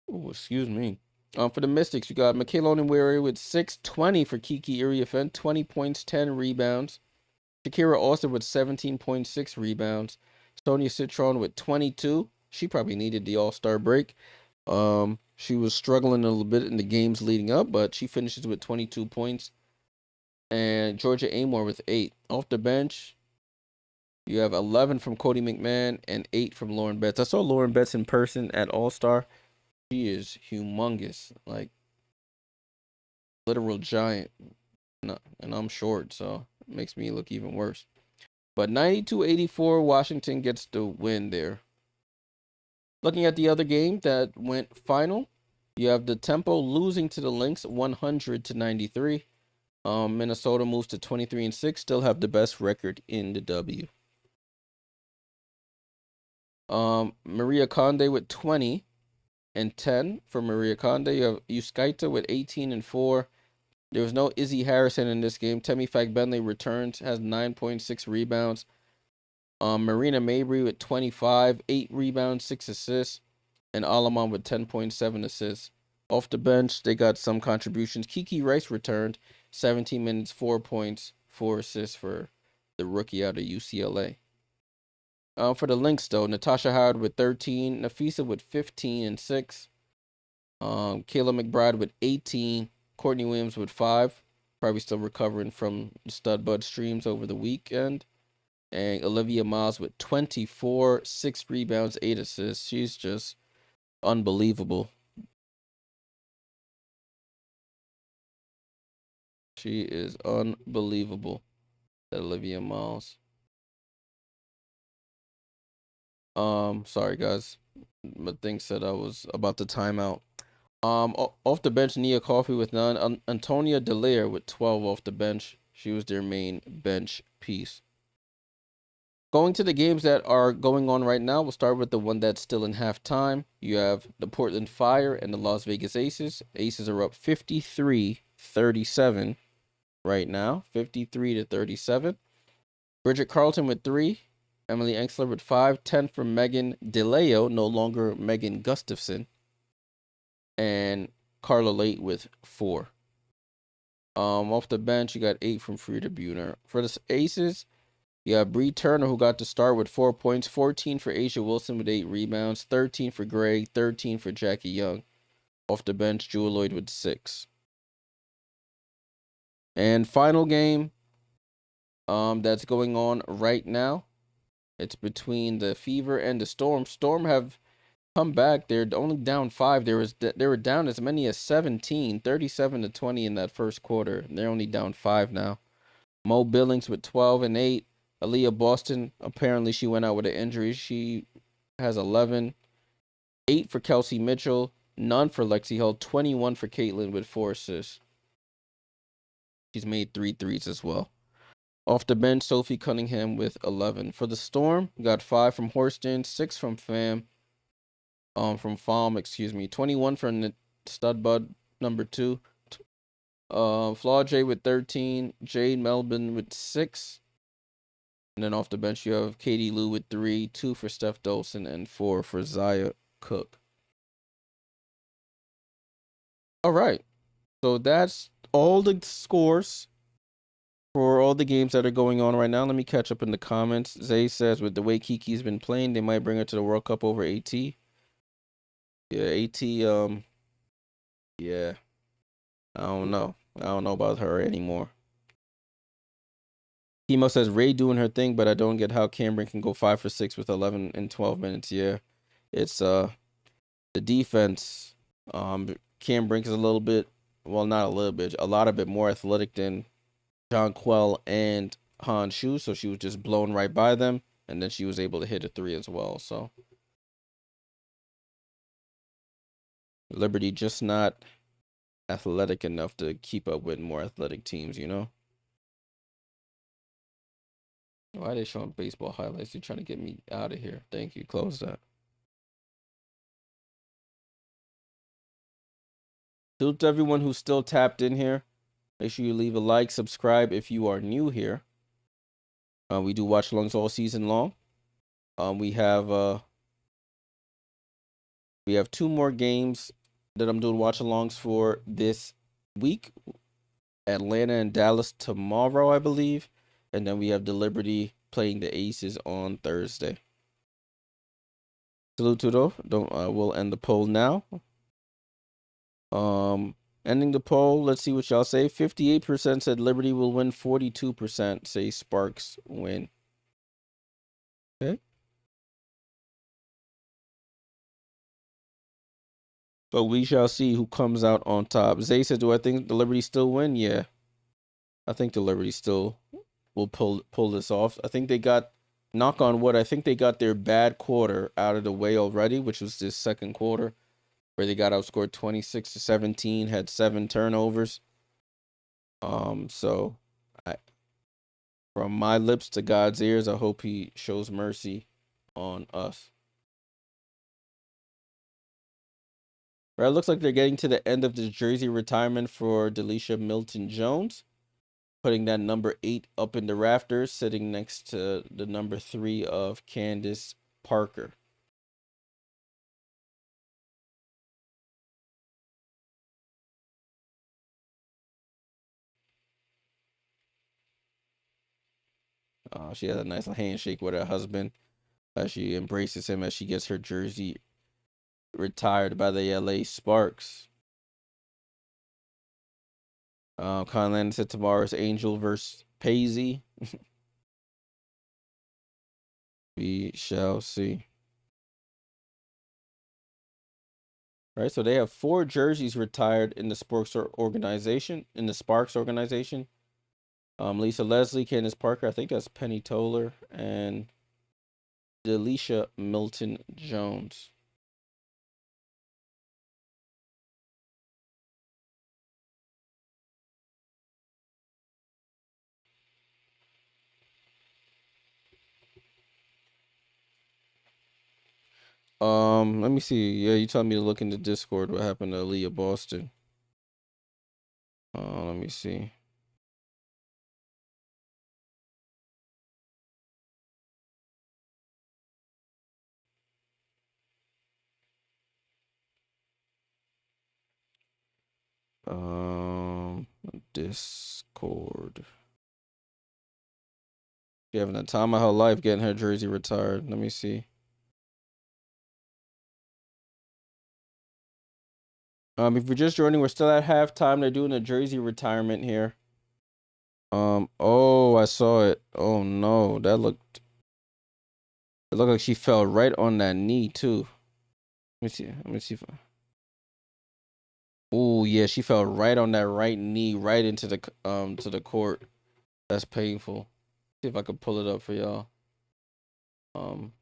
Oh, excuse me. For the Mystics, you got Michaela Onyenwere with 6, 20 for Kiki Iriafen, 20 points, 10 rebounds. Shakira Austin with 17.6 rebounds. Sonia Citron with 22. She probably needed the All-Star break. She was struggling a little bit in the games leading up, but she finishes with 22 points. And Georgia Amor with 8. Off the bench, you have 11 from Cody McMahon and 8 from Lauren Betts. I saw Lauren Betts in person at All-Star. She is humongous, like literal giant. And I'm short, so it makes me look even worse. But 92-84, Washington gets the win there. Looking at the other game that went final, you have the Tempo losing to the Lynx 100 to 93. Minnesota moves to 23 and 6, still have the best record in the W. Maria Conde with 20 and 10 for Maria Conde. You have Euskaita with 18 and 4. There was no Izzy Harrison in this game. Temi Fagbenle returns, has 9.6 rebounds. Marina Mabry with 25, 8 rebounds, 6 assists. And Alaman with 10.7 assists. Off the bench, they got some contributions. Kiki Rice returned, 17 minutes, 4 points, 4 assists for the rookie out of UCLA. For the Lynx, though, Natasha Howard with 13, Nafisa with 15 and 6, Kayla McBride with 18, Courtney Williams with 5, probably still recovering from stud bud streams over the weekend, and Olivia Miles with 24, 6 rebounds, 8 assists. She's just unbelievable. She is unbelievable, Olivia Miles. Sorry guys, my thing said I was about to time out. Off the bench, Nia Coffey with 9. Antonia Delaire with 12 off the bench. She was their main bench piece. Going to the games that are going on right now, we'll start with the one that's still in halftime. You have the Portland Fire and the Las Vegas Aces. Aces are up 53-37 right now, 53-37. Bridget Carlton with 3. Emily Enxler with 5. 10 for Megan DeLeo, no longer Megan Gustafson. And Carla Late with 4. Off the bench, you got 8 from Frida Buhner. For the Aces, you have Bree Turner, who got to start with 4 points, 14 for Asia Wilson with 8 rebounds, 13 for Gray, 13 for Jackie Young. Off the bench, Jewel Lloyd with 6. And final game that's going on right now. It's between the Fever and the Storm. Storm have come back. They're only down 5. They were down as many as 17, 37-20 in that first quarter. They're only down 5 now. Mo Billings with 12 and 8. Aaliyah Boston, apparently she went out with an injury. She has 11. 8 for Kelsey Mitchell. None for Lexi Hull. 21 for Caitlin with 4 assists. She's made 3 threes as well. Off the bench, Sophie Cunningham with 11. For the Storm, got 5 from Horston, 6 from Fam. From Fam, 21 from Studbud, number 2. Flaw J with 13. Jade Melbourne with 6. And then off the bench, you have Katie Lou with 3, 2 for Steph Dolson, and 4 for Zaya Cook. All right. So that's all the scores for all the games that are going on right now. Let me catch up in the comments. Zay says, with the way Kiki's been playing, they might bring her to the World Cup over AT. Yeah, AT, yeah. I don't know. I don't know about her anymore. Chemo says, Ray doing her thing, but I don't get how Cameron can go 5 for 6 with 11 and 12 minutes. Yeah. It's, the defense. Cam Brink is a little bit, well, not a little bit, a lot of bit more athletic than John Quell and Han Shu, so she was just blown right by them, and then she was able to hit a 3 as well. So Liberty just not athletic enough to keep up with more athletic teams, you know? Why are they showing baseball highlights? They're trying to get me out of here. Thank you. Close that. Salute to everyone who's still tapped in here. Make sure you leave a like, subscribe if you are new here. We do watch alongs all season long. We have 2 more games that I'm doing watch alongs for this week. Atlanta and Dallas tomorrow, I believe. And then we have the Liberty playing the Aces on Thursday. Salute to those. We'll end the poll now. Ending the poll. Let's see what y'all say. 58% said Liberty will win. 42% say Sparks win. Okay. So we shall see who comes out on top. Zay said, do I think the Liberty still win? Yeah. I think the Liberty still will pull this off. I think they got, knock on wood, I think they got their bad quarter out of the way already, which was this second quarter, where they got outscored 26-17, had 7 turnovers. So from my lips to God's ears, I hope he shows mercy on us. Right, it looks like they're getting to the end of the jersey retirement for Delisha Milton-Jones, putting that number 8 up in the rafters, sitting next to the number 3 of Candace Parker. She has a nice handshake with her husband as she embraces him as she gets her jersey retired by the LA Sparks. Conlan said tomorrow's Angel versus Paisley. We shall see. Right, so they have 4 jerseys retired in the Sparks organization. Lisa Leslie, Candace Parker, I think that's Penny Toller, and Delisha Milton-Jones. Let me see. Yeah, you told me to look into Discord. What happened to Aaliyah Boston? Let me see. Um, Discord. She having the time of her life getting her jersey retired. Let me see. If you're just joining, we're still at halftime. They're doing a jersey retirement here. Oh, I saw it. Oh no, it looked like she fell right on that knee too. Let me see. Let me see if. Oh yeah, she fell right on that right knee, right into the to the court. That's painful. See if I could pull it up for y'all. Um,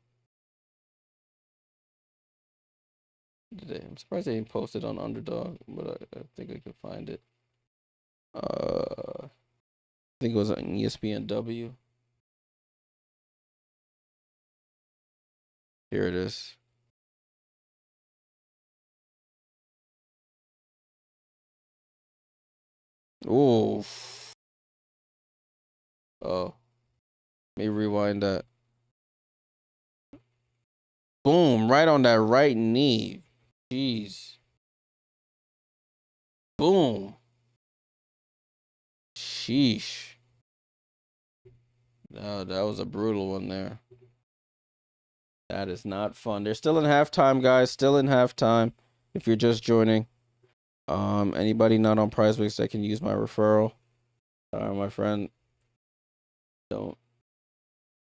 I'm surprised they didn't post it on Underdog, but I think I could find it. I think it was on ESPNW. Here it is. Ooh. Oh, let me rewind that. Boom, right on that right knee. Jeez. Boom. Sheesh. That was a brutal one there. That is not fun. They're still in halftime, guys. Still in halftime. If you're just joining. Anybody not on PrizePicks that can use my referral. My friend, don't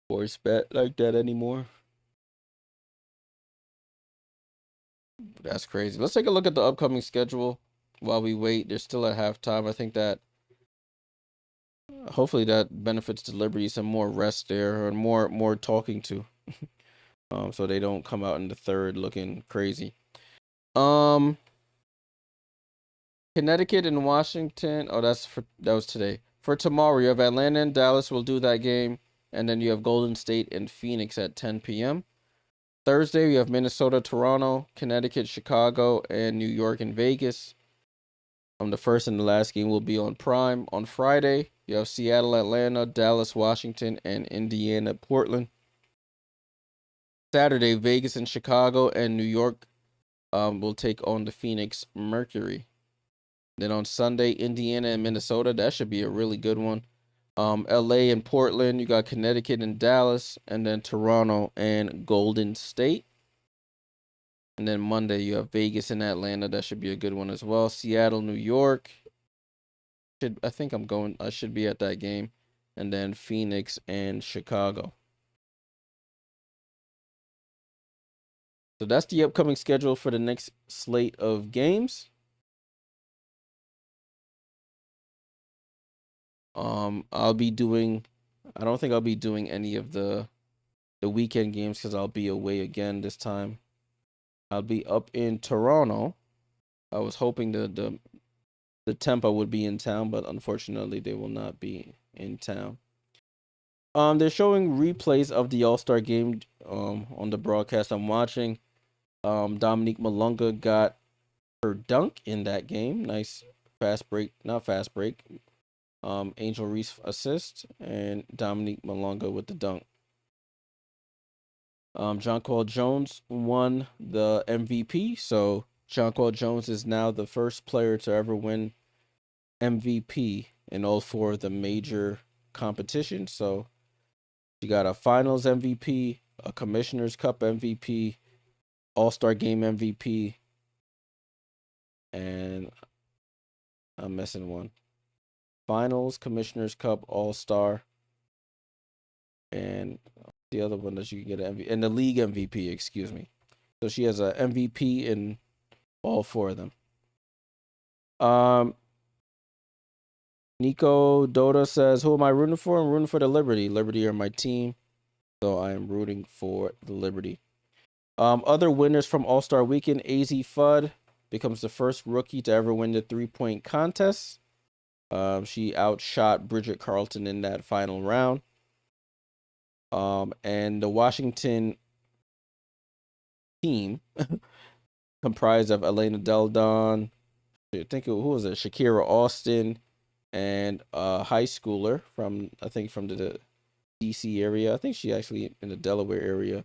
force bet like that anymore. That's crazy. Let's take a look at the upcoming schedule while we wait. They're still at halftime. I think that hopefully that benefits the Liberty some more rest there, or more talking to. So they don't come out in the third looking crazy. Um, Connecticut and Washington. Oh, that was today. For tomorrow, you have Atlanta and Dallas. Will do that game, and then you have Golden State and Phoenix at 10 p.m. Thursday, you have Minnesota, Toronto, Connecticut, Chicago, and New York and Vegas. The first and the last game will be on Prime. On Friday, you have Seattle, Atlanta, Dallas, Washington, and Indiana, Portland. Saturday, Vegas and Chicago and New York will take on the Phoenix Mercury. Then on Sunday, Indiana and Minnesota. That should be a really good one. LA and Portland. You got Connecticut and Dallas, and then Toronto and Golden State. And then Monday, you have Vegas and Atlanta. That should be a good one as well. Seattle, New York. I should be at that game. And then Phoenix and Chicago. So that's the upcoming schedule for the next slate of games. I'll be doing I don't think I'll be doing any of the weekend games because I'll be away again this time. I'll be up in Toronto. I was hoping the Tempo would be in town, but unfortunately they will not be in town. They're showing replays of the All-Star game on the broadcast I'm watching. Dominique Malunga got her dunk in that game. Nice fast break, not fast break. Angel Reese assist and Dominique Malunga with the dunk. Jonquel Jones won the MVP, so Jonquel Jones is now the first player to ever win MVP in all four of the major competitions. So you got a Finals MVP, a Commissioner's Cup MVP, All-Star Game MVP, and I'm missing one. Finals, Commissioner's Cup, All-Star, and the other one that you can get an MVP, and the league MVP, excuse me. So she has a MVP in all four of them. Nico Doda says, "Who am I rooting for? I'm rooting for the Liberty. Liberty are my team, so I am rooting for the Liberty." Other winners from All-Star Weekend: AZ Fudd becomes the first rookie to ever win the three-point contest. She outshot Bridget Carlton in that final round. And the Washington team comprised of Elena Del Don, I think who was it? Shakira Austin, and a high schooler from I think from the DC area. I think she actually in the Delaware area.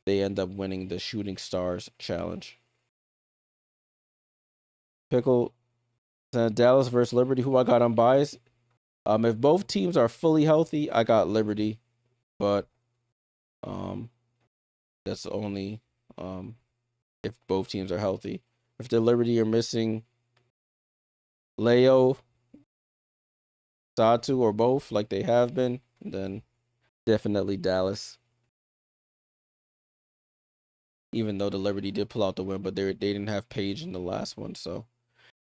They end up winning the Shooting Stars Challenge. Pickle Dallas versus Liberty. Who I got unbiased? If both teams are fully healthy, I got Liberty, but um, that's only if both teams are healthy. If the Liberty are missing Leo, Satu, or both, like they have been, then definitely Dallas. Even though the Liberty did pull out the win, but they didn't have Page in the last one, so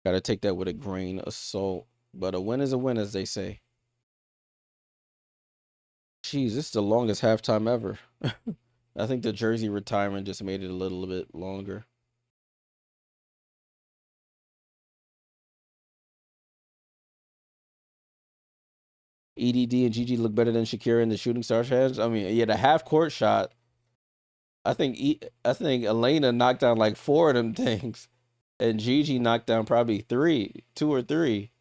gotta take that with a grain of salt. But a win is a win, as they say. Jeez, this is the longest halftime ever. I think the jersey retirement just made it a little bit longer. EDD and Gigi look better than Shakira in the Shooting Star Challenge. I mean, yeah, the half court shot. I think Elena knocked down like four of them things, and Gigi knocked down probably two or three.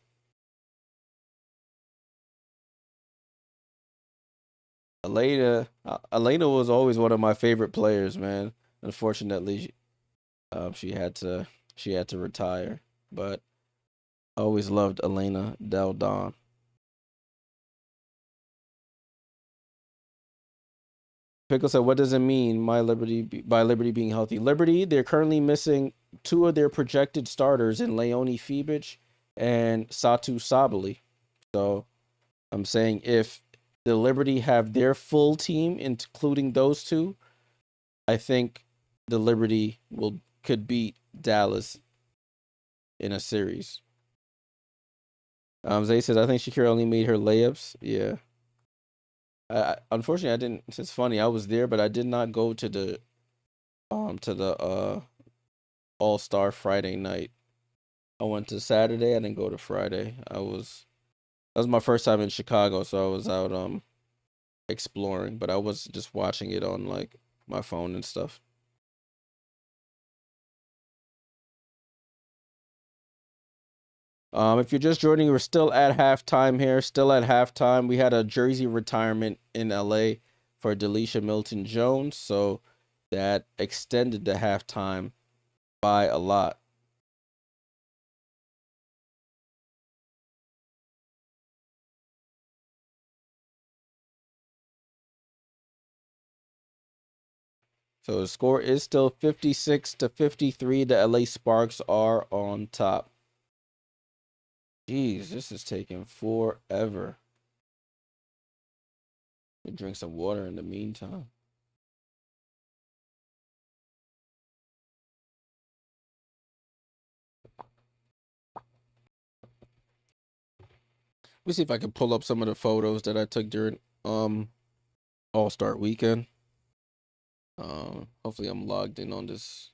Elena was always one of my favorite players, man. Unfortunately, she had to retire, but I always loved Elena Del Don. Pickle said, "What does it mean? By Liberty being healthy? Liberty, they're currently missing two of their projected starters in Leone Fiebich and Satu Sabally. So I'm saying if the Liberty have their full team, including those two, I think the Liberty could beat Dallas in a series." Zay says, "I think Shakira only made her layups." Yeah. Unfortunately I didn't. It's funny. I was there, but I did not go to the All-Star Friday night. I went to Saturday. I didn't go to Friday. That was my first time in Chicago, so I was out exploring, but I was just watching it on like my phone and stuff. If you're just joining, we're still at halftime here. Still at halftime. We had a jersey retirement in LA for Delisha Milton Jones, so that extended the halftime by a lot. So the score is still 56-53. The LA Sparks are on top. Jeez, this is taking forever. We drink some water in the meantime. Let me see if I can pull up some of the photos that I took during All-Star weekend. Hopefully I'm logged in on this.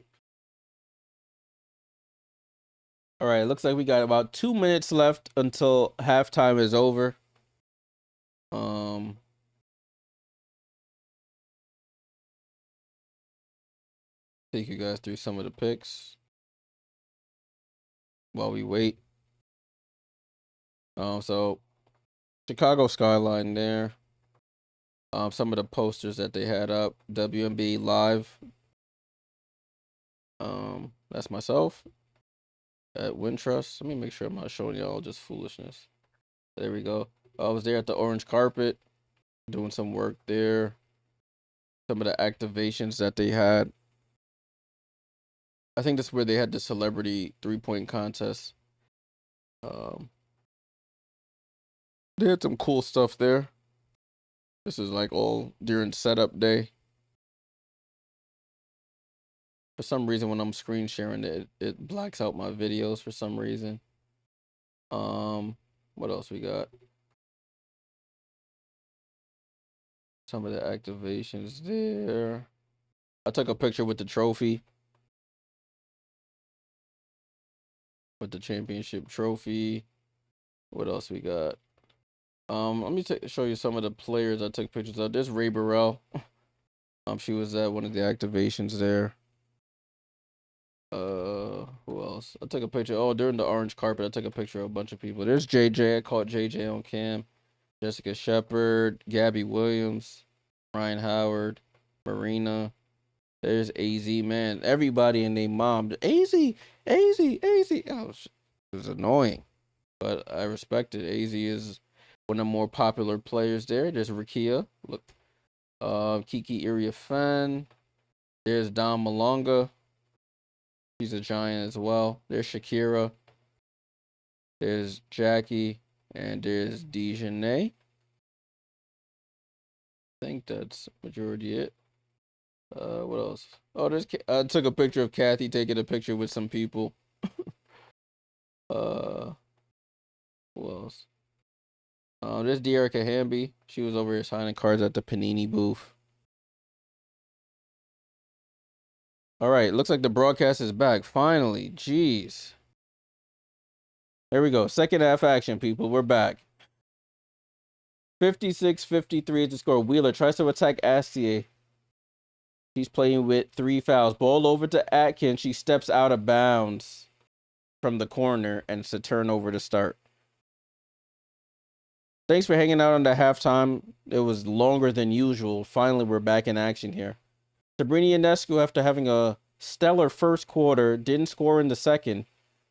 All right, looks like we got about 2 minutes left until halftime is over. Take you guys through some of the picks while we wait. So Chicago skyline there. Some of the posters that they had up. WNBA live. That's myself at Wintrust. Let me make sure I'm not showing y'all just foolishness. There we go. I was there at the orange carpet doing some work there. Some of the activations that they had. I think that's where they had the celebrity 3-point contest. They had some cool stuff there. This is like all during setup day. For some reason, when I'm screen sharing it blacks out my videos for some reason. What else we got? Some of the activations there. I took a picture with the trophy. With the championship trophy. What else we got? Let me show you some of the players I took pictures of. There's Ray Burrell. She was at one of the activations there. else? I took a picture. Oh, during the orange carpet, I took a picture of a bunch of people. There's JJ. I caught JJ on cam. Jessica Shepard, Gabby Williams, Ryan Howard, Marina. There's AZ, man. Everybody and their mom. AZ, AZ, AZ. Oh, it was annoying, but I respect it. AZ is one of the more popular players there. There's Rakia. Look, Kiki Iriafen. There's Dom Malonga. She's a giant as well. There's Shakira. There's Jackie. And there's Dejanay. I think that's majority it. What else? Oh, I took a picture of Kathy taking a picture with some people. Who else? There's Dearica Hamby. She was over here signing cards at the Panini booth. All right, looks like the broadcast is back finally. Jeez. There we go. Second half action, people. We're back. 56-53 is the score. Wheeler tries to attack Astier. She's playing with 3 fouls. Ball over to Atkins. She steps out of bounds from the corner, and it's a turnover to start. Thanks for hanging out on the halftime. It was longer than usual. Finally, we're back in action here. Sabrina Ionescu, after having a stellar first quarter, didn't score in the second.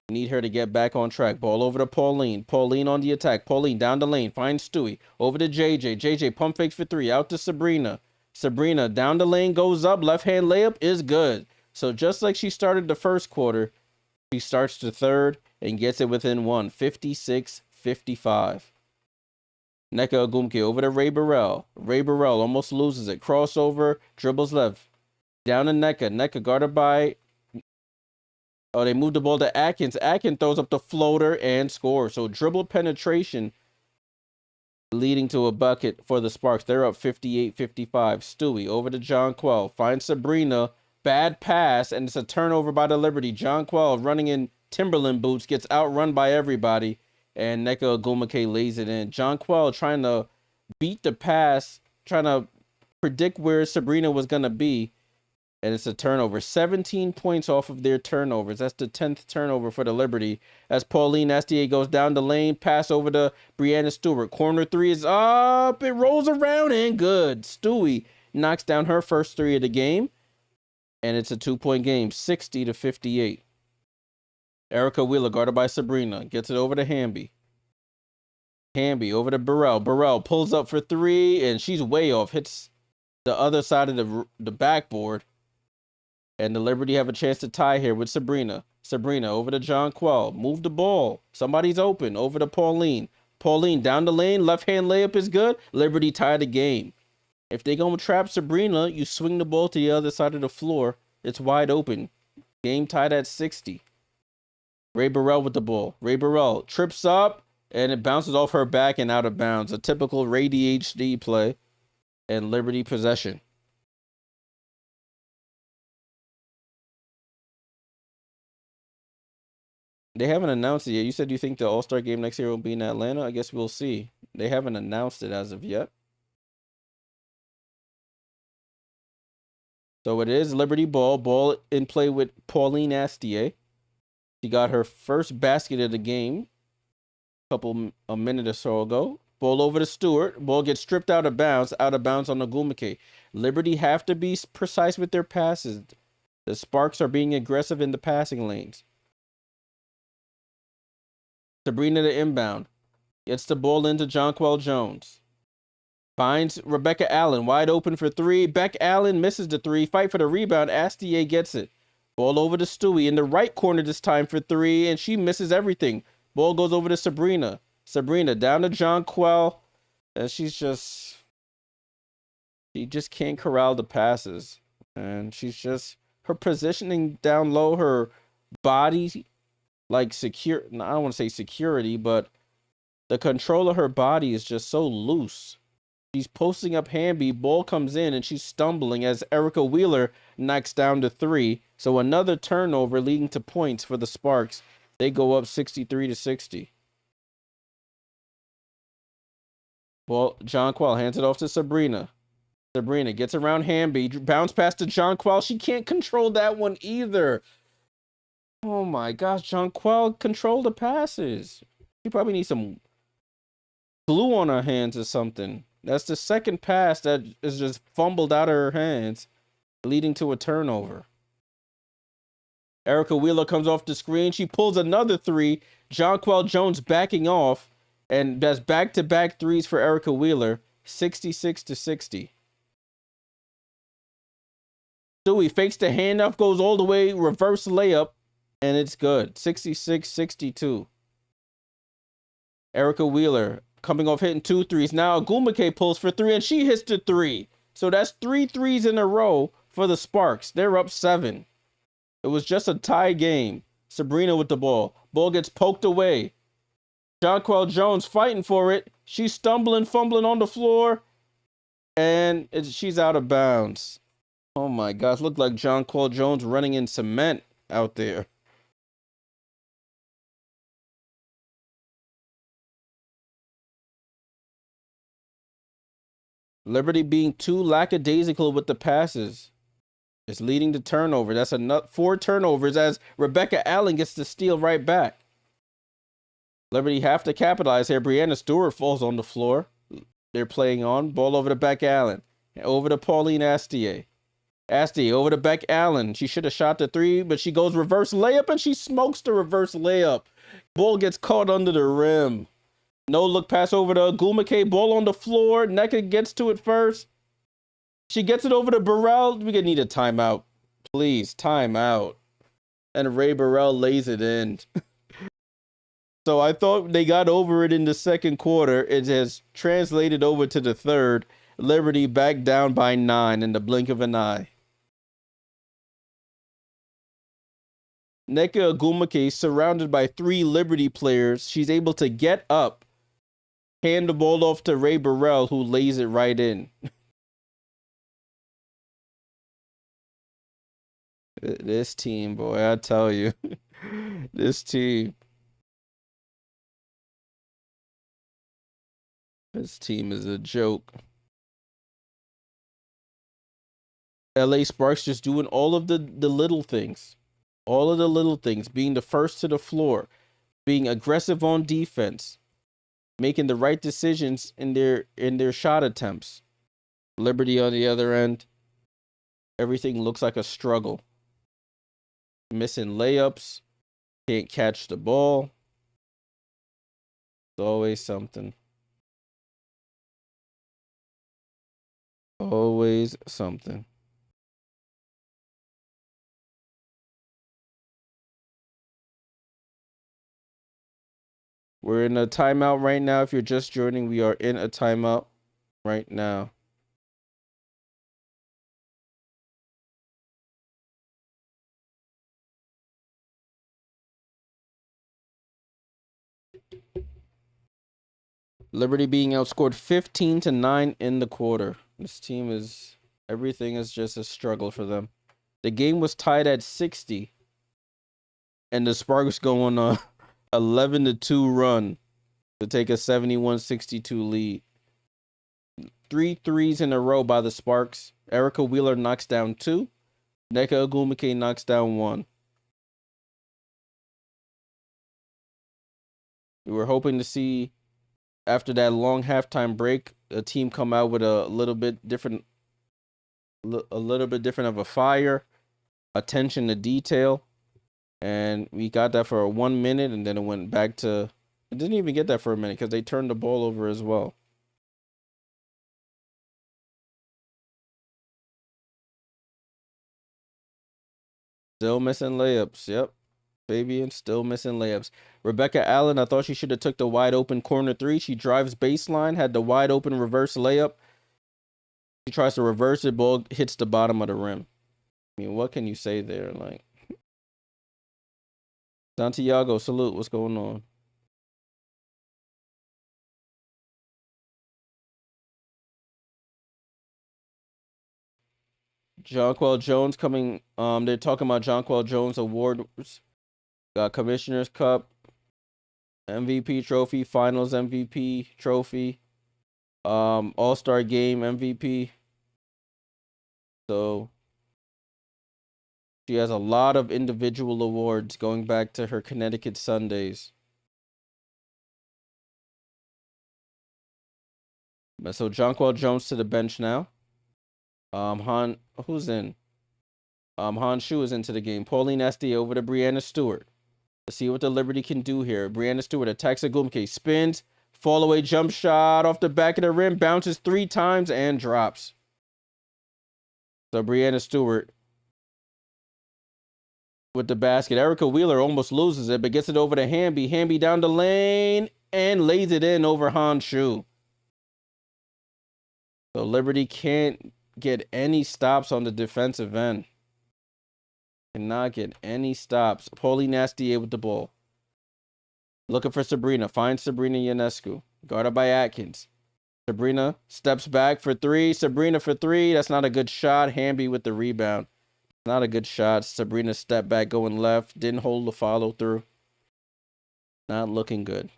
Need her to get back on track. Ball over to Pauline. Pauline on the attack. Pauline down the lane. Finds Stewie. Over to JJ. JJ pump fakes for 3. Out to Sabrina. Sabrina down the lane, goes up. Left hand layup is good. So just like she started the first quarter, she starts the third and gets it within 1. 56-55. Nneka Ogwumike over to Ray Burrell. Ray Burrell almost loses it. Crossover. Dribbles left. Down to Nneka. Nneka guarded by... Oh, they moved the ball to Atkins. Atkins throws up the floater and scores. So dribble penetration leading to a bucket for the Sparks. They're up 58-55. Stewie over to John Quell. Finds Sabrina. Bad pass, and it's a turnover by the Liberty. John Quell running in Timberland boots gets outrun by everybody, and Nneka Ogwumike lays it in. John Quell trying to beat the pass, trying to predict where Sabrina was going to be. And it's a turnover. 17 points off of their turnovers. That's the 10th turnover for the Liberty. As Pauline Astier goes down the lane. Pass over to Brianna Stewart. Corner 3 is up. It rolls around and good. Stewie knocks down her first 3 of the game. And it's a 2-point game. 60-58. Erica Wheeler guarded by Sabrina. Gets it over to Hamby. Hamby over to Burrell. Burrell pulls up for 3. And she's way off. Hits the other side of the backboard. And the Liberty have a chance to tie here with Sabrina. Sabrina over to John Quell. Move the ball. Somebody's open. Over to Pauline. Pauline down the lane. Left hand layup is good. Liberty tie the game. If they gonna trap Sabrina, you swing the ball to the other side of the floor. It's wide open. Game tied at 60. Ray Burrell with the ball. Ray Burrell trips up and it bounces off her back and out of bounds. A typical Ray DHD play and Liberty possession. They haven't announced it yet. You said you think the All-Star game next year will be in Atlanta? I guess we'll see. They haven't announced it as of yet. So it is Liberty ball. Ball in play with Pauline Astier. She got her first basket of the game a minute or so ago. Ball over to Stewart. Ball gets stripped out of bounds on Ogwumike. Liberty have to be precise with their passes. The Sparks are being aggressive in the passing lanes. Sabrina the inbound. Gets the ball into Jonquel Jones. Finds Rebecca Allen wide open for 3. Beck Allen misses the 3. Fight for the rebound. Astier gets it. Ball over to Stewie in the right corner this time for 3, and she misses everything. Ball goes over to Sabrina. Sabrina down to Jonquel, and she just can't corral the passes. And her positioning down low, her body, like I don't want to say security, but the control of her body is just so loose. She's posting up Hamby. Ball comes in and she's stumbling as Erica Wheeler knocks down to 3. So another turnover leading to points for the Sparks. They go up 63-60. Well, Jonquel hands it off to Sabrina. Sabrina gets around Hamby. Bounce pass to Jonquel. She can't control that one either. Oh my gosh, Jonquel, control the passes. She probably needs some glue on her hands or something. That's the second pass that is just fumbled out of her hands, leading to a turnover. Erica Wheeler comes off the screen. She pulls another three. Jonquel Jones backing off. And that's back-to-back threes for Erica Wheeler. 66-60. Stewie fakes the handoff, goes all the way, reverse layup, and it's good. 66-62. Erica Wheeler coming off hitting 2 threes. Now Ogwumike pulls for 3, and she hits the 3. So that's 3 threes in a row for the Sparks. They're up 7. It was just a tie game. Sabrina with the ball. Ball gets poked away. Jonquel Jones fighting for it. She's stumbling, fumbling on the floor, and she's out of bounds. Oh my gosh, looked like Jonquel Jones running in cement out there. Liberty being too lackadaisical with the passes is leading to turnover. That's 4 turnovers as Rebecca Allen gets the steal right back. Liberty have to capitalize here. Brianna Stewart falls on the floor. They're playing on. Ball over to Beck Allen. Over to Pauline Astier. Astier over to Beck Allen. She should have shot the 3, but she goes reverse layup, and she smokes the reverse layup. Ball gets caught under the rim. No look pass over to Ogwumike. Ball on the floor. Nneka gets to it first. She gets it over to Burrell. We're going to need a timeout. Please, timeout. And Ray Burrell lays it in. So I thought they got over it in the second quarter. It has translated over to the third. Liberty back down by 9 in the blink of an eye. Nneka Ogwumike surrounded by 3 Liberty players. She's able to get up, hand the ball off to Ray Burrell, who lays it right in. This team, boy, I tell you. This team. This team is a joke. LA Sparks just doing all of the little things. All of the little things. Being the first to the floor. Being aggressive on defense. Making the right decisions in their shot attempts. Liberty on the other end. Everything looks like a struggle. Missing layups. Can't catch the ball. It's always something. Always something. We're in a timeout right now. If you're just joining, we are in a timeout right now. Liberty being outscored 15-9 in the quarter. This team is, everything is just a struggle for them. The game was tied at 60, and the Sparks go on a 11-2 run to take a 71-62 lead. 3 threes in a row by the Sparks. Erica Wheeler knocks down 2. Nneka Ogwumike knocks down 1. We were hoping to see, after that long halftime break, a team come out with a little bit different of a fire, attention to detail, and we got that for 1 minute, and then it went back to, it didn't even get that for a minute because they turned the ball over as well. Still missing layups. Yep. Fabian still missing layups. Rebecca Allen, I thought she should have took the wide open corner 3. She drives baseline, had the wide open reverse layup. She tries to reverse it, ball hits the bottom of the rim. I mean, what can you say there? Like, Santiago, salute. What's going on? Jonquel Jones coming. They're talking about Jonquel Jones awards. Got Commissioner's Cup, MVP trophy, Finals MVP trophy, All-Star Game MVP. So, She has a lot of individual awards going back to her Connecticut Sundays. So Jonquel Jones to the bench now. Who's in? Han Shu is into the game. Pauline Esty over to Brianna Stewart. Let's see what the Liberty can do here. Brianna Stewart attacks Ogwumike, spins, fall away jump shot off the back of the rim, bounces 3 times and drops. So Brianna Stewart with the basket. Erica Wheeler almost loses it, but gets it over to Hamby. Hamby down the lane and lays it in over Han Shu. So Liberty can't get any stops on the defensive end. Cannot get any stops. Paulie Nasty with the ball. Looking for Sabrina. Finds Sabrina Ionescu. Guarded by Atkins. Sabrina steps back for 3. Sabrina for 3. That's not a good shot. Hamby with the rebound. Not a good shot. Sabrina step back going left. Didn't hold the follow through. Not looking good.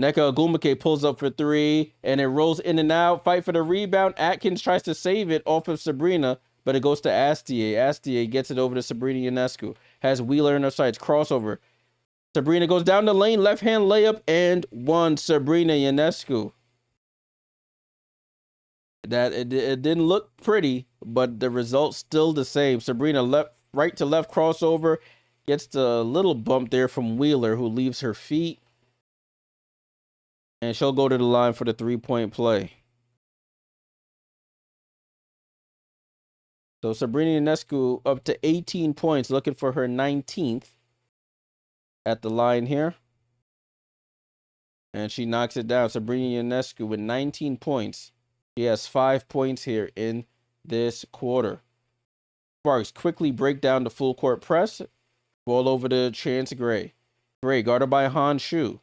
Nneka Ogwumike pulls up for 3. And it rolls in and out. Fight for the rebound. Atkins tries to save it off of Sabrina. But it goes to Astier. Astier gets it over to Sabrina Ionescu. Has Wheeler in her sights. Crossover. Sabrina goes down the lane. Left hand layup and 1. Sabrina Ionescu. That it didn't look pretty, but the result's still the same. Sabrina right to left crossover. Gets the little bump there from Wheeler, who leaves her feet. And she'll go to the line for the 3-point play. So Sabrina Ionescu up to 18 points, looking for her 19th at the line here. And she knocks it down. Sabrina Ionescu with 19 points. She has 5 points here in this quarter. Sparks quickly break down the full court press. Ball over to Chance Gray. Gray guarded by Han Shu.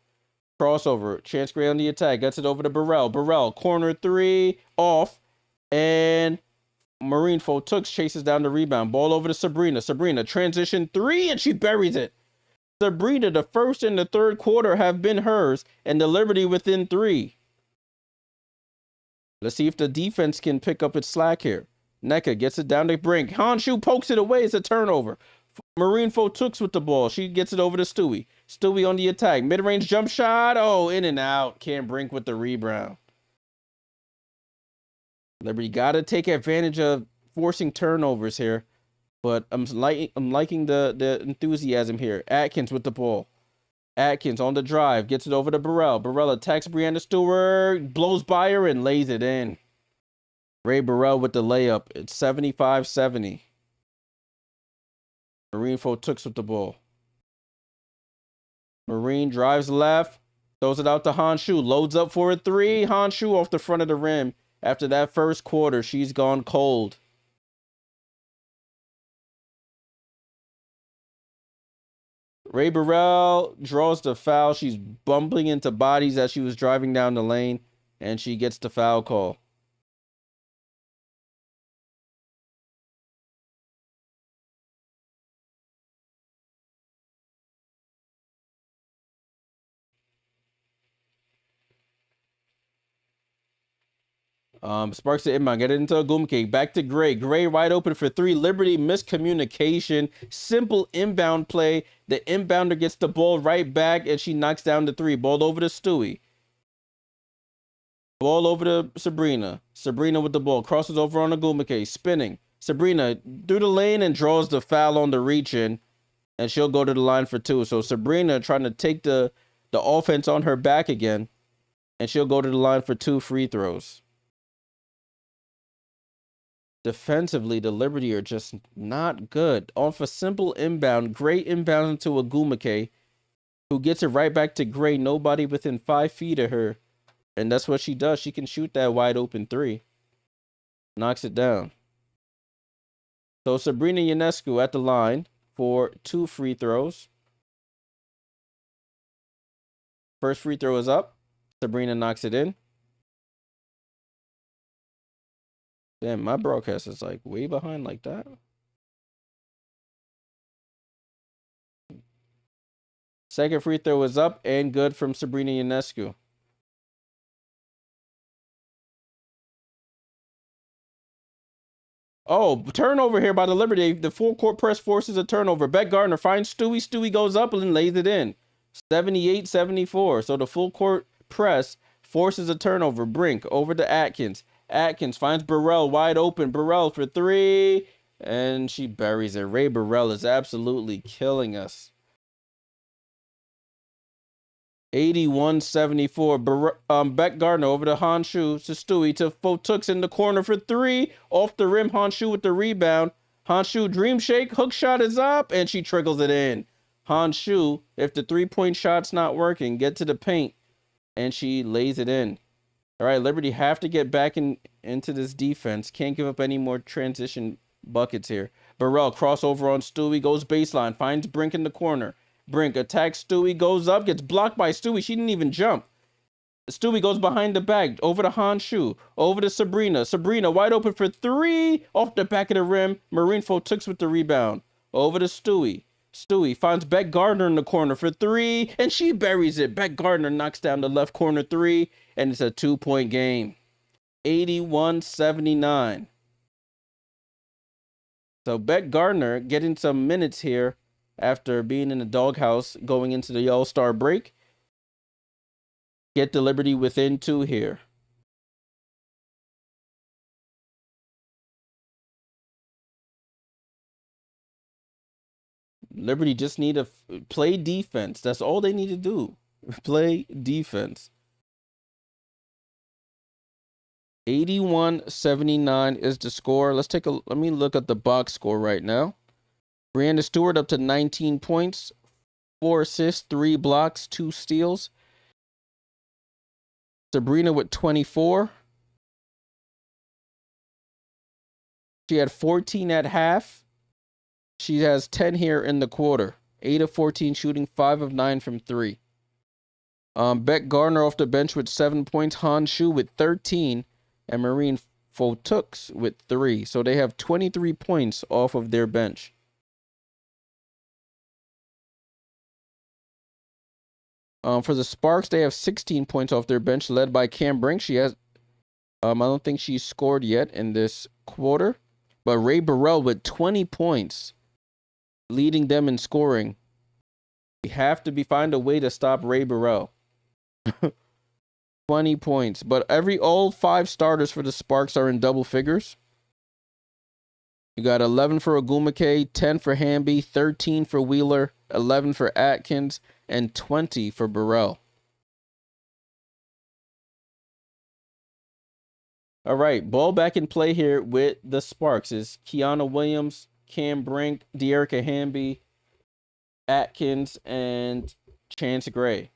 Crossover. Chance Gray on the attack. Gets it over to Burrell. Burrell, corner 3, off. And Marine Fotux chases down the rebound. Ball over to Sabrina. Sabrina, transition 3, and she buries it. Sabrina, the first and the third quarter have been hers, and the Liberty within 3. Let's see if the defense can pick up its slack here. Nneka gets it down the brink. Han Shu pokes it away. It's a turnover. Marine Fotux with the ball. She gets it over to Stewie. Stewie on the attack. Mid-range jump shot. Oh, in and out. Can't Brink with the rebound. Liberty got to take advantage of forcing turnovers here. But I'm liking the enthusiasm here. Atkins with the ball. Atkins on the drive. Gets it over to Burrell. Burrell attacks Brianna Stewart. Blows by her and lays it in. Ray Burrell with the layup. It's 75-70. Marine Fotux with the ball. Marine drives left. Throws it out to Han Shu. Loads up for a 3. Han Shu off the front of the rim. After that first quarter, she's gone cold. Ray Burrell draws the foul. She's bumping into bodies as she was driving down the lane, and she gets the foul call. Sparks to inbound. Get it into Ogwumike. Back to Gray. Gray wide open for 3. Liberty miscommunication. Simple inbound play. The inbounder gets the ball right back, and she knocks down the 3. Ball over to Stewie. Ball over to Sabrina. Sabrina with the ball. Crosses over on Ogwumike. Spinning. Sabrina through the lane and draws the foul on the reach-in, and she'll go to the line for 2. So Sabrina trying to take the offense on her back again, and she'll go to the line for 2 free throws. Defensively, the Liberty are just not good. Off a simple inbound, great inbound into Ogwumike, who gets it right back to Gray. Nobody within 5 feet of her. And that's what she does. She can shoot that wide open 3. Knocks it down. So Sabrina Ionescu at the line for 2 free throws. First free throw is up. Sabrina knocks it in. Damn, my broadcast is like way behind like that. Second free throw is up and good from Sabrina Ionescu. Oh, turnover here by the Liberty. The full court press forces a turnover. Beck Gardner finds Stewie. Stewie goes up and lays it in. 78-74. So the full court press forces a turnover. Brink over to Atkins. Atkins finds Burrell wide open. Burrell for three. And she buries it. Ray Burrell is absolutely killing us. 81-74. Beck Gardner over to Honshu to Stewie to Fotooks in the corner for three. Off the rim, Honshu with the rebound. Honshu dream shake. Hook shot is up and she trickles it in. Honshu, if the 3-point shot's not working, get to the paint and she lays it in. All right, Liberty have to get back into this defense. Can't give up any more transition buckets here. Burrell crossover on Stewie, goes baseline, finds Brink in the corner. Brink attacks Stewie, goes up, gets blocked by Stewie. She didn't even jump. Stewie goes behind the back, over to Honshu, over to Sabrina. Sabrina wide open for three, off the back of the rim. Marine Fotooks with the rebound. Over to Stewie. Stewie finds Beck Gardner in the corner for three, and she buries it. Beck Gardner knocks down the left corner three, and it's a 2-point game. 81-79. So Beck Gardner getting some minutes here after being in the doghouse going into the All-Star break. Get the Liberty within 2 here. Liberty just need to play defense. That's all they need to do. Play defense. 81-79 is the score. Let me look at the box score right now. Breanna Stewart up to 19 points, 4 assists, 3 blocks, 2 steals. Sabrina with 24. She had 14 at half. She has 10 here in the quarter. 8 of 14 shooting, 5 of 9 from 3. Beck Gardner off the bench with 7 points. Honshu with 13. And Marine Fotooks with 3. So they have 23 points off of their bench. For the Sparks, they have 16 points off their bench, led by Cam Brink. She has, I don't think she's scored yet in this quarter. But Ray Burrell with 20 points, leading them in scoring. We have to find a way to stop Ray Burrell. 20 points. But all 5 starters for the Sparks are in double figures. You got 11 for Ogwumike, 10 for Hamby, 13 for Wheeler, 11 for Atkins, and 20 for Burrell. All right, ball back in play here with the Sparks is Kiana Williams, Cam Brink, De'Erica Hamby, Atkins, and Chance Gray.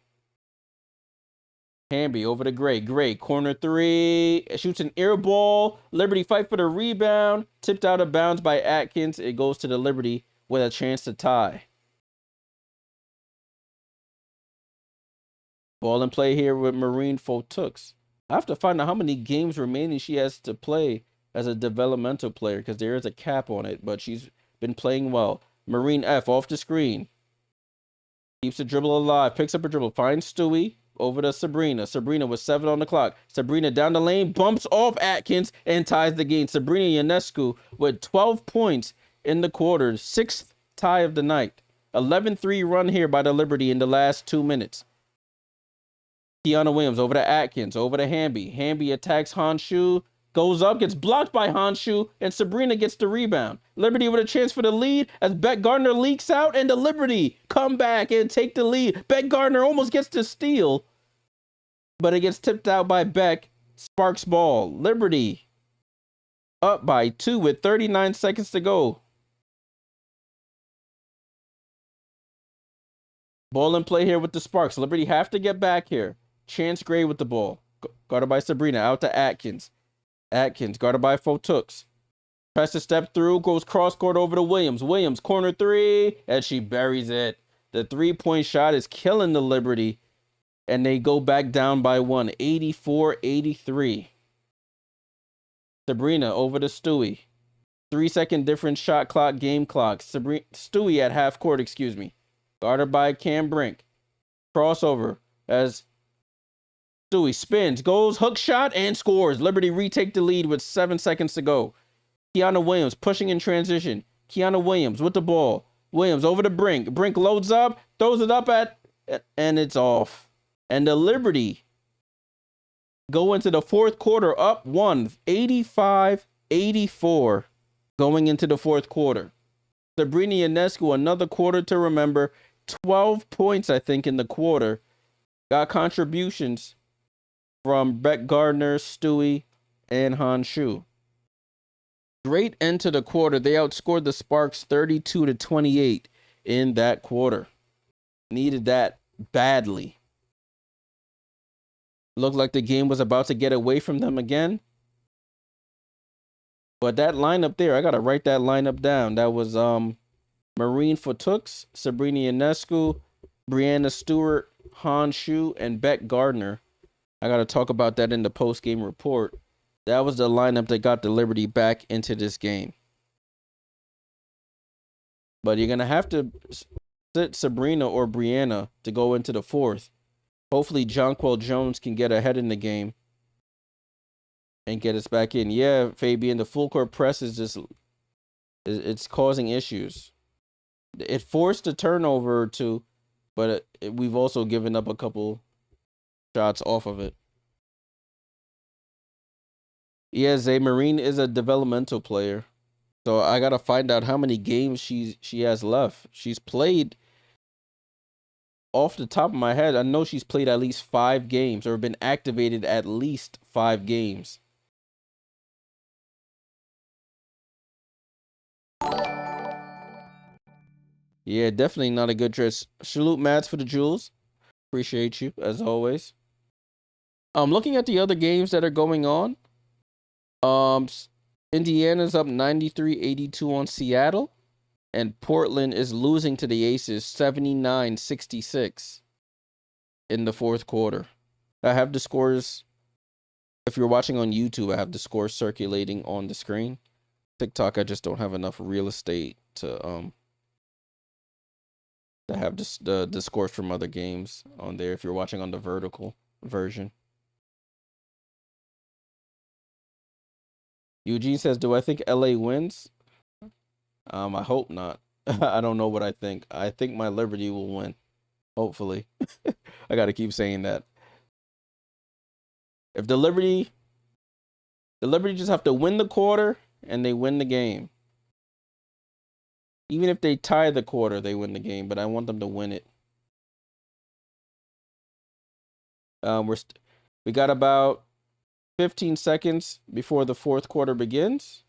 Hamby over to Gray. Gray, corner 3, shoots an air ball. Liberty fight for the rebound. Tipped out of bounds by Atkins. It goes to the Liberty with a chance to tie. Ball in play here with Marine Fotooks. I have to find out how many games remaining she has to play as a developmental player because there is a cap on it, but she's been playing well. Marine F off the screen. Keeps the dribble alive. Picks up a dribble. Finds Stewie. Over to Sabrina. Sabrina with 7 on the clock. Sabrina down the lane. Bumps off Atkins and ties the game. Sabrina Ionescu with 12 points in the quarter. 6th tie of the night. 11-3 run here by the Liberty in the last 2 minutes. Kiana Williams over to Atkins. Over to Hamby. Hamby attacks Honshu. Goes up, gets blocked by Honshu, and Sabrina gets the rebound. Liberty with a chance for the lead as Beck Gardner leaks out, and the Liberty come back and take the lead. Beck Gardner almost gets to steal, but it gets tipped out by Beck. Sparks ball. Liberty up by 2 with 39 seconds to go. Ball in play here with the Sparks. Liberty have to get back here. Chance Gray with the ball. Guarded by Sabrina. Out to Atkins. Atkins, guarded by Fotooks. Tries to step through, goes cross court over to Williams. Williams, corner 3, and she buries it. The 3-point shot is killing the Liberty, and they go back down by 1, 84-83. Sabrina over to Stewie. 3-second difference shot clock, game clock. Stewie at half court, excuse me. Guarded by Cam Brink. Crossover as Stewie spins, goes, hook shot, and scores. Liberty retake the lead with 7 seconds to go. Kiana Williams pushing in transition. Kiana Williams with the ball. Williams over the Brink. Brink loads up, throws it up and it's off. And the Liberty go into the fourth quarter up 85-84 going into the fourth quarter. Sabrina Ionescu, another quarter to remember. 12 points, I think, in the quarter. Got contributions from Beck Gardner, Stewie, and Han Shu. Great end to the quarter. They outscored the Sparks 32-28 in that quarter. Needed that badly. Looked like the game was about to get away from them again. But that lineup there, I got to write that lineup down. That was Marine Fatooks, Sabrina Ionescu, Brianna Stewart, Han Shu, and Beck Gardner. I got to talk about that in the post-game report. That was the lineup that got the Liberty back into this game. But you're going to have to sit Sabrina or Brianna to go into the fourth. Hopefully Jonquel Jones can get ahead in the game and get us back in. Yeah, Fabian, the full court press is just, it's causing issues. It forced a turnover or two, but we've also given up a couple shots off of it. Yeah, Zay Marine is a developmental player. So I got to find out how many games she has left. She's played, off the top of my head, I know she's played at least 5 games or been activated at least 5 games. Yeah, definitely not a good dress. Salute Mads for the jewels. Appreciate you, as always. Looking at the other games that are going on. Indiana's up 93-82 on Seattle. And Portland is losing to the Aces 79-66 in the fourth quarter. I have the scores. If you're watching on YouTube, I have the scores circulating on the screen. TikTok, I just don't have enough real estate to have the scores from other games on there if you're watching on the vertical version. Eugene says, do I think LA wins? I hope not. I don't know what I think. I think my Liberty will win. Hopefully. I got to keep saying that. If the Liberty just have to win the quarter and they win the game. Even if they tie the quarter, they win the game, but I want them to win it. We got about 15 seconds before the fourth quarter begins.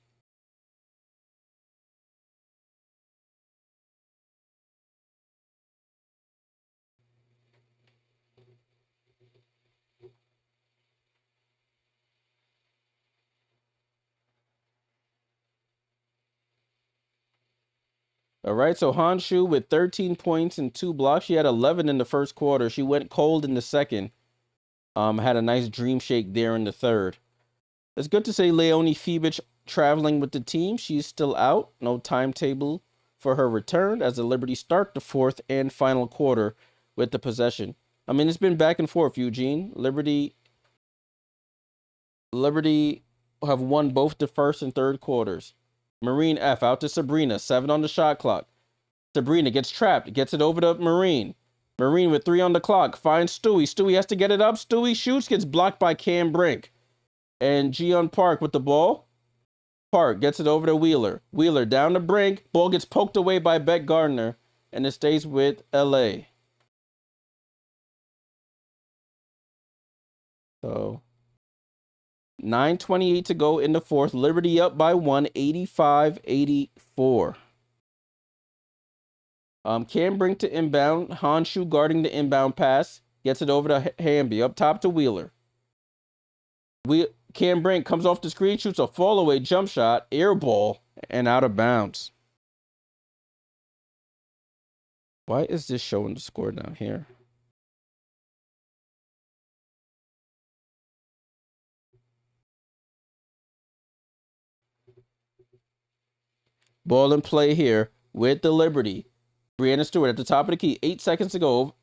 All right, so Han Shu with 13 points and 2 blocks. She had 11 in the first quarter. She went cold in the second. Had a nice dream shake there in the third. It's good to say Leonie Fiebich traveling with the team. She's still out. No timetable for her return as the Liberty start the fourth and final quarter with the possession. I mean, it's been back and forth, Eugene. Liberty have won both the first and third quarters. Marine F out to Sabrina. 7 on the shot clock. Sabrina gets trapped. Gets it over to Marine. Marine with 3 on the clock. Finds Stewie. Stewie has to get it up. Stewie shoots. Gets blocked by Cam Brink. And Gion Park with the ball. Park gets it over to Wheeler. Wheeler down the Brink. Ball gets poked away by Beck Gardner. And it stays with LA. So 9:28 to go in the fourth. Liberty up by 1, 85-84. Cam Brink to inbound. Han Shu guarding the inbound pass. Gets it over to Hamby. Up top to Wheeler. Cam Brink comes off the screen, shoots a fall-away jump shot, air ball, and out of bounds. Why is this showing the score down here? Ball in play here with the Liberty. Brianna Stewart at the top of the key. 8 seconds to go.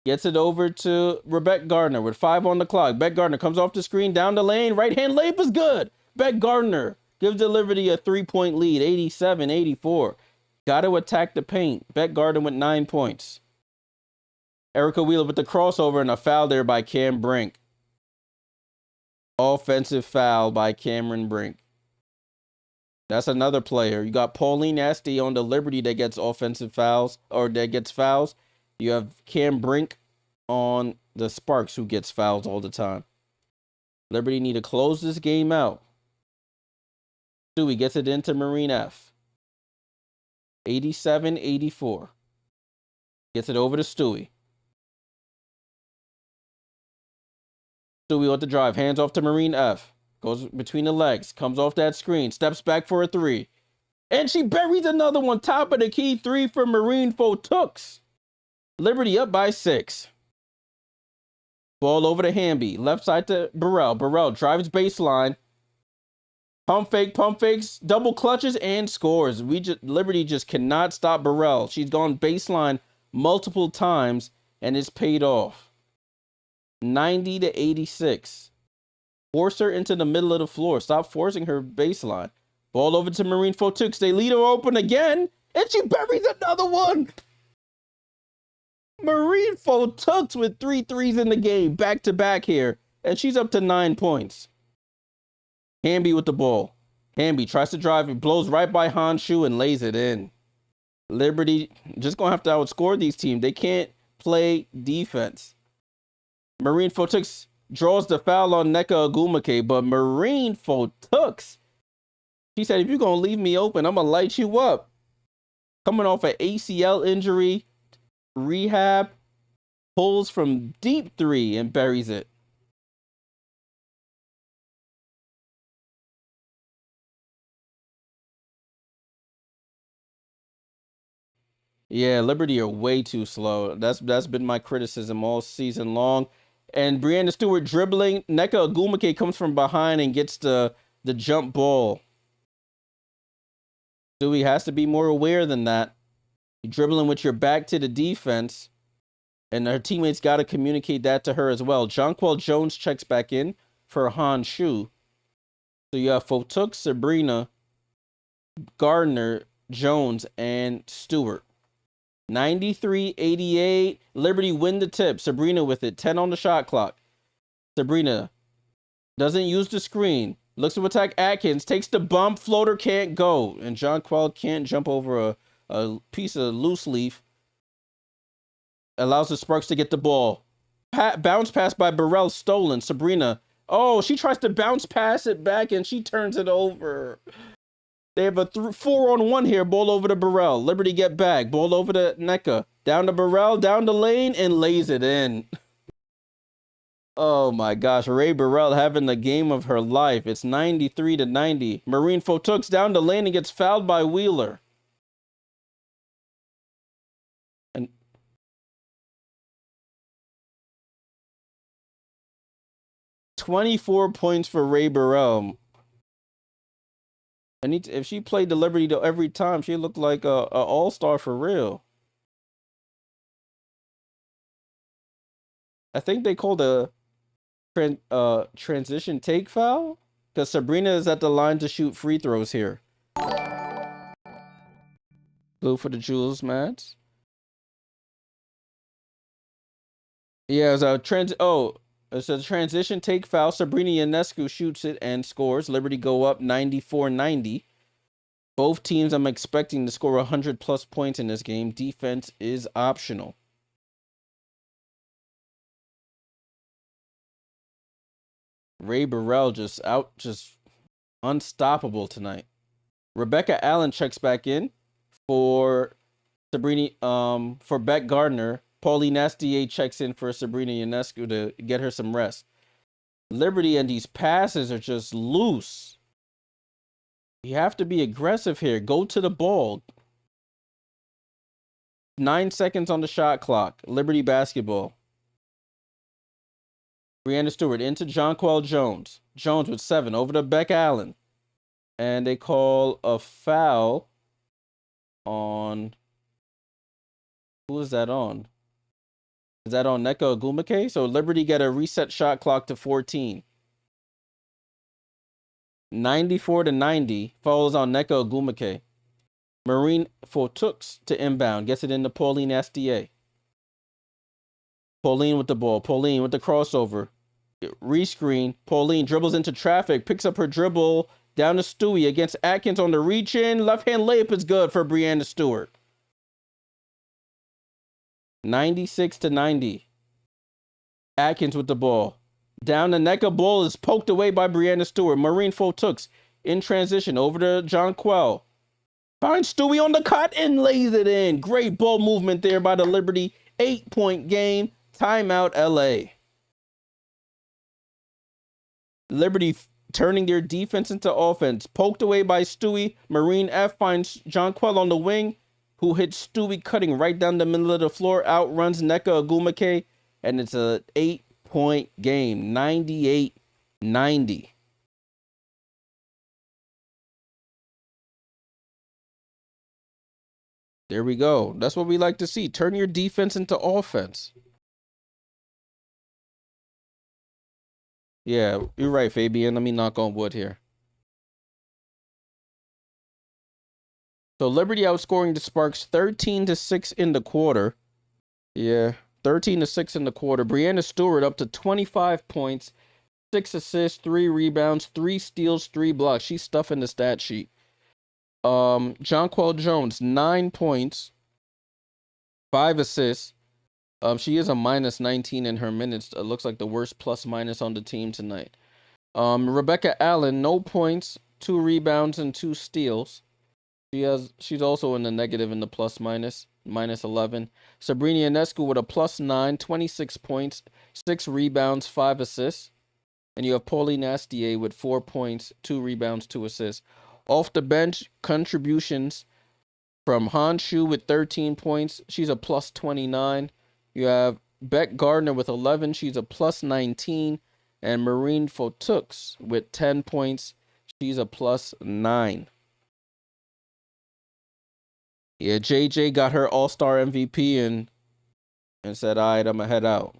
Gets it over to Beck Gardner with 5 on the clock. Beck Gardner comes off the screen down the lane. Right hand layup is good. Beck Gardner Gives the Liberty a 3-point lead, 87-84. Got to attack the paint. Beck Garden with 9 points. Erica Wheeler with the crossover and a foul there by Cam Brink. Offensive foul by Cameron Brink. That's another player. You got Pauline Asti on the Liberty that gets offensive fouls, or that gets fouls. You have Cam Brink on the Sparks, who gets fouls all the time. Liberty need to close this game out. Stewie gets it into Marine F. 87-84. Gets it over to Stewie. Stewie with the drive. Hands off to Marine F. Goes between the legs. Comes off that screen. Steps back for a three. And she buries another one. Top of the key three for Marine Fotooks. Liberty up by 6. Ball over to Hamby. Left side to Burrell. Burrell drives baseline. Pump fakes, double clutches, and scores. Liberty just cannot stop Burrell. She's gone baseline multiple times, and it's paid off. 90-86. Force her into the middle of the floor. Stop forcing her baseline. Ball over to Marine Fotooks. They lead her open again, and she buries another one. Marine Fotooks with 3 threes in the game, back to back here, and she's up to 9 points. Hamby with the ball. Hamby tries to drive. It blows right by Honshu and lays it in. Liberty just going to have to outscore these teams. They can't play defense. Marine Fotooks draws the foul on Nneka Ogwumike, but Marine Fotooks, she said, if you're going to leave me open, I'm going to light you up. Coming off an ACL injury, rehab, pulls from deep 3 and buries it. Yeah, Liberty are way too slow. That's been my criticism all season long. And Brianna Stewart dribbling. Nneka Ogwumike comes from behind and gets the jump ball. Stewie has to be more aware than that. You're dribbling with your back to the defense, and her teammates got to communicate that to her as well. Jonquel Jones checks back in for Han Shu. So you have Fotooks, Sabrina, Gardner, Jones, and Stewart. 93-88. Liberty win the tip. Sabrina with it. 10 on the shot clock. Sabrina doesn't use the screen. Looks to attack Atkins. Takes the bump. Floater can't go. And Jonquel can't jump over a piece of loose leaf. Allows the Sparks to get the ball. Bounce pass by Burrell stolen. Sabrina. Oh, she tries to bounce pass it back and she turns it over. They have a 4-on-1 here. Ball over to Burrell. Liberty get back. Ball over to Nneka. Down to Burrell. Down the lane and lays it in. Oh my gosh. Ray Burrell having the game of her life. It's 93-90. Marine Fotooks down the lane and gets fouled by Wheeler. And 24 points for Ray Burrell. If she played the Liberty every time, she looked like a all-star for real. I think they called a transition take foul because Sabrina is at the line to shoot free throws here. Blue for the Jules Mats. Yeah, it's a transition take foul. Sabrina Ionescu shoots it and scores. Liberty go up 94-90. Both teams I'm expecting to score 100+ points in this game. Defense is optional. Ray Burrell just unstoppable tonight. Rebecca Allen checks back in for Sabrina for Beck Gardner. Pauline Astier checks in for Sabrina Ionescu to get her some rest. Liberty and these passes are just loose. You have to be aggressive here. Go to the ball. 9 seconds on the shot clock. Liberty basketball. Brianna Stewart into Jonquel Jones. Jones with 7 over to Beck Allen. And they call a foul on... Who is that on? Is that on Nneka Ogwumike? So Liberty get a reset shot clock to 14. 94-90. Follows on Nneka Ogwumike. Marine Fotux to inbound. Gets it into Pauline SDA. Pauline with the ball. Pauline with the crossover. Rescreen. Pauline dribbles into traffic. Picks up her dribble. Down to Stewie against Atkins on the reach in. Left hand layup is good for Brianna Stewart. 96-90. Atkins with the ball. Down the Nneka, ball is poked away by Brianna Stewart. Marine Fotux in transition over to John Quell. Finds Stewie on the cut and lays it in. Great ball movement there by the Liberty. 8-point game. Timeout LA. Liberty turning their defense into offense. Poked away by Stewie. Marine F finds John Quell on the wing, who hits Stewie cutting right down the middle of the floor. Outruns Nneka Ogwumike. And it's a 8-point game. 98-90. There we go. That's what we like to see. Turn your defense into offense. Yeah, you're right, Fabian. Let me knock on wood here. So Liberty outscoring the Sparks 13-6 in the quarter. Yeah, 13-6 in the quarter. Brianna Stewart up to 25 points, 6 assists, 3 rebounds, 3 steals, 3 blocks. She's stuffing the stat sheet. Jonquel Jones, 9 points, 5 assists. She is a minus 19 in her minutes. It looks like the worst plus minus on the team tonight. Rebecca Allen, no points, 2 rebounds, and 2 steals. She's also in the negative in the plus minus, minus 11. Sabrina Ionescu with a plus 9, 26 points, 6 rebounds, 5 assists. And you have Pauline Astier with 4 points, 2 rebounds, 2 assists. Off the bench, contributions from Han Shu with 13 points. She's a plus 29. You have Beck Gardner with 11. She's a plus 19. And Marine Fotux with 10 points. She's a plus 9. Yeah, JJ got her All-Star MVP and said, all right, I'm going to head out.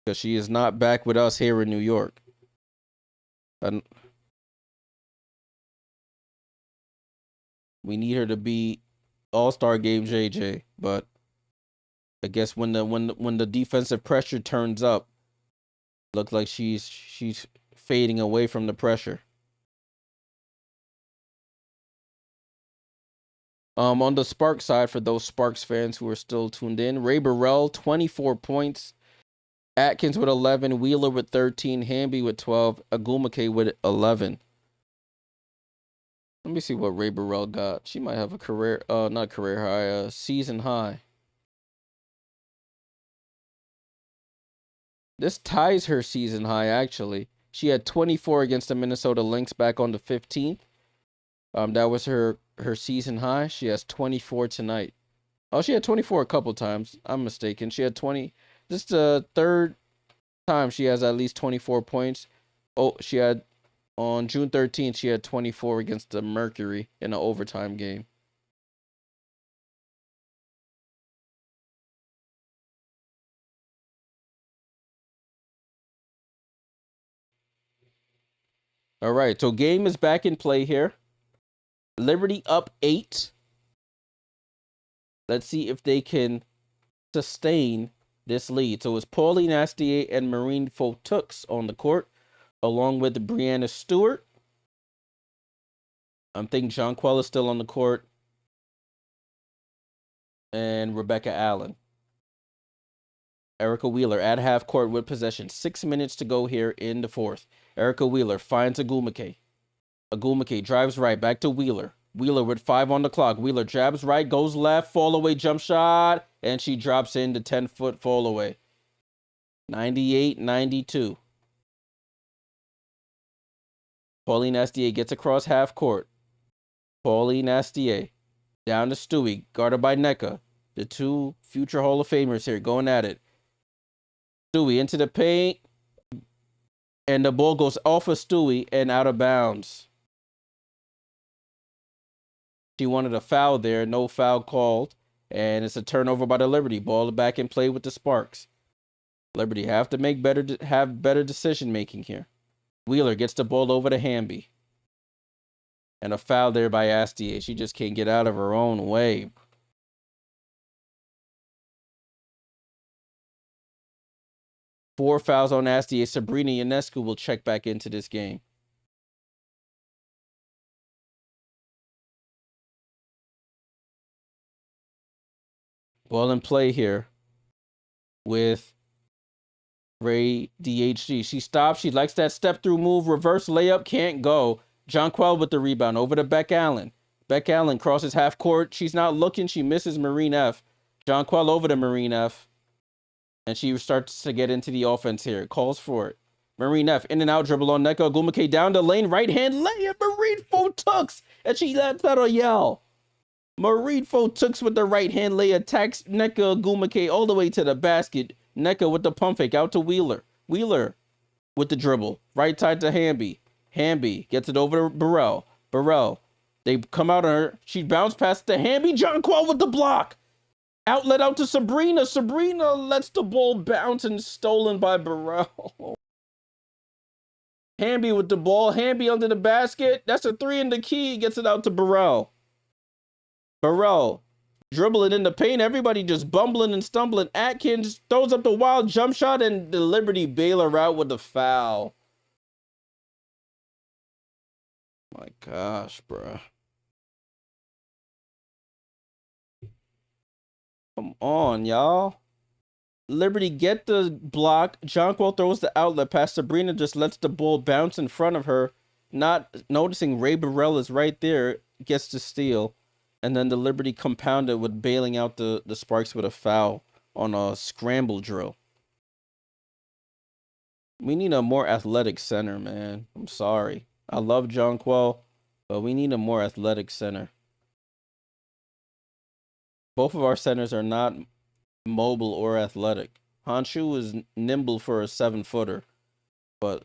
Because she is not back with us here in New York. We need her to be All-Star game JJ. But I guess when the defensive pressure turns up, looks like she's fading away from the pressure. On the Sparks side, for those Sparks fans who are still tuned in, Ray Burrell, 24 points. Atkins with 11. Wheeler with 13. Hamby with 12. Ogwumike with 11. Let me see what Ray Burrell got. She might have a career, not career high, season high. This ties her season high, actually. She had 24 against the Minnesota Lynx back on the 15th. That was her season high. She has 24 tonight. Oh, she had 24 a couple times. I'm mistaken. She had 20. This is the third time she has at least 24 points. Oh, she had on June 13th, she had 24 against the Mercury in an overtime game. All right, so game is back in play here. Liberty up 8. Let's see if they can sustain this lead. So it's Pauline Astier and Marine Fotux on the court, along with Brianna Stewart. I'm thinking Jonquel is still on the court. And Rebecca Allen. Erica Wheeler at half court with possession. 6 minutes to go here in the fourth. Erica Wheeler finds Ogwumike. Ogwumike drives right, back to Wheeler. Wheeler with 5 on the clock. Wheeler jabs right, goes left, fall away, jump shot, and she drops in the 10-foot fall away. 98-92. Pauline Astier gets across half court. Pauline Astier down to Stewie, guarded by Nneka. The two future Hall of Famers here going at it. Stewie into the paint, and the ball goes off of Stewie and out of bounds. She wanted a foul there, no foul called, and it's a turnover by the Liberty. Ball back in play with the Sparks. Liberty have to make better decision making here. Wheeler gets the ball over to Hamby. And a foul there by Astier. She just can't get out of her own way. Four fouls on Astier. Sabrina Ionescu will check back into this game. Ball in play here with Ray DHG. She stops. She likes that step through move. Reverse layup. Can't go. Jonquel with the rebound. Over to Beck Allen. Beck Allen crosses half court. She's not looking. She misses Marine F. Jonquel over to Marine F. And she starts to get into the offense here. Calls for it. Marine F. In and out dribble on Nneka Ogwumike. Down the lane. Right hand layup. Marine Fotux. And she lets out a yell. Marine Fotux with the right hand lay. Attacks Nneka Ogwumike all the way to the basket. Nneka with the pump fake out to Wheeler. Wheeler with the dribble. Right side to Hamby. Hamby gets it over to Burrell. Burrell. They come out on her. She bounced past to Hamby. Jonquel with the block. Outlet out to Sabrina. Sabrina lets the ball bounce and stolen by Burrell. Hamby with the ball. Hamby under the basket. That's a three in the key. Gets it out to Burrell. Burrell dribbling in the paint. Everybody just bumbling and stumbling. Atkins throws up the wild jump shot and the Liberty bailer out with the foul. My gosh, bruh. Come on, y'all. Liberty get the block. Jonquel throws the outlet pass. Sabrina just lets the ball bounce in front of her. Not noticing Ray Burrell is right there. Gets the steal. And then the Liberty compounded with bailing out the Sparks with a foul on a scramble drill. We need a more athletic center, man. I'm sorry. I love Jonquel, but we need a more athletic center. Both of our centers are not mobile or athletic. Honshu is nimble for a 7-footer, but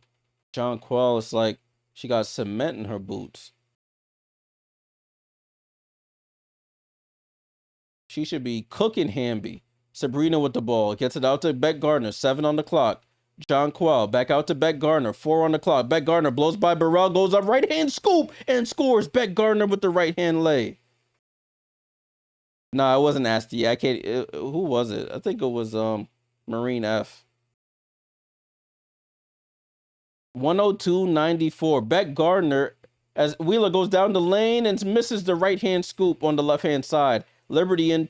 Jonquel is like she got cement in her boots. She should be cooking Hamby. Sabrina with the ball. Gets it out to Beck Gardner. 7 on the clock. Jonquel back out to Beck Gardner. 4 on the clock. Beck Gardner blows by Burrell. Goes up right hand scoop and scores. Beck Gardner with the right hand lay. No, it wasn't Asti. I can't. Who was it? I think it was Marine F. 102-94. Beck Gardner, as Wheeler goes down the lane and misses the right hand scoop on the left hand side. Liberty in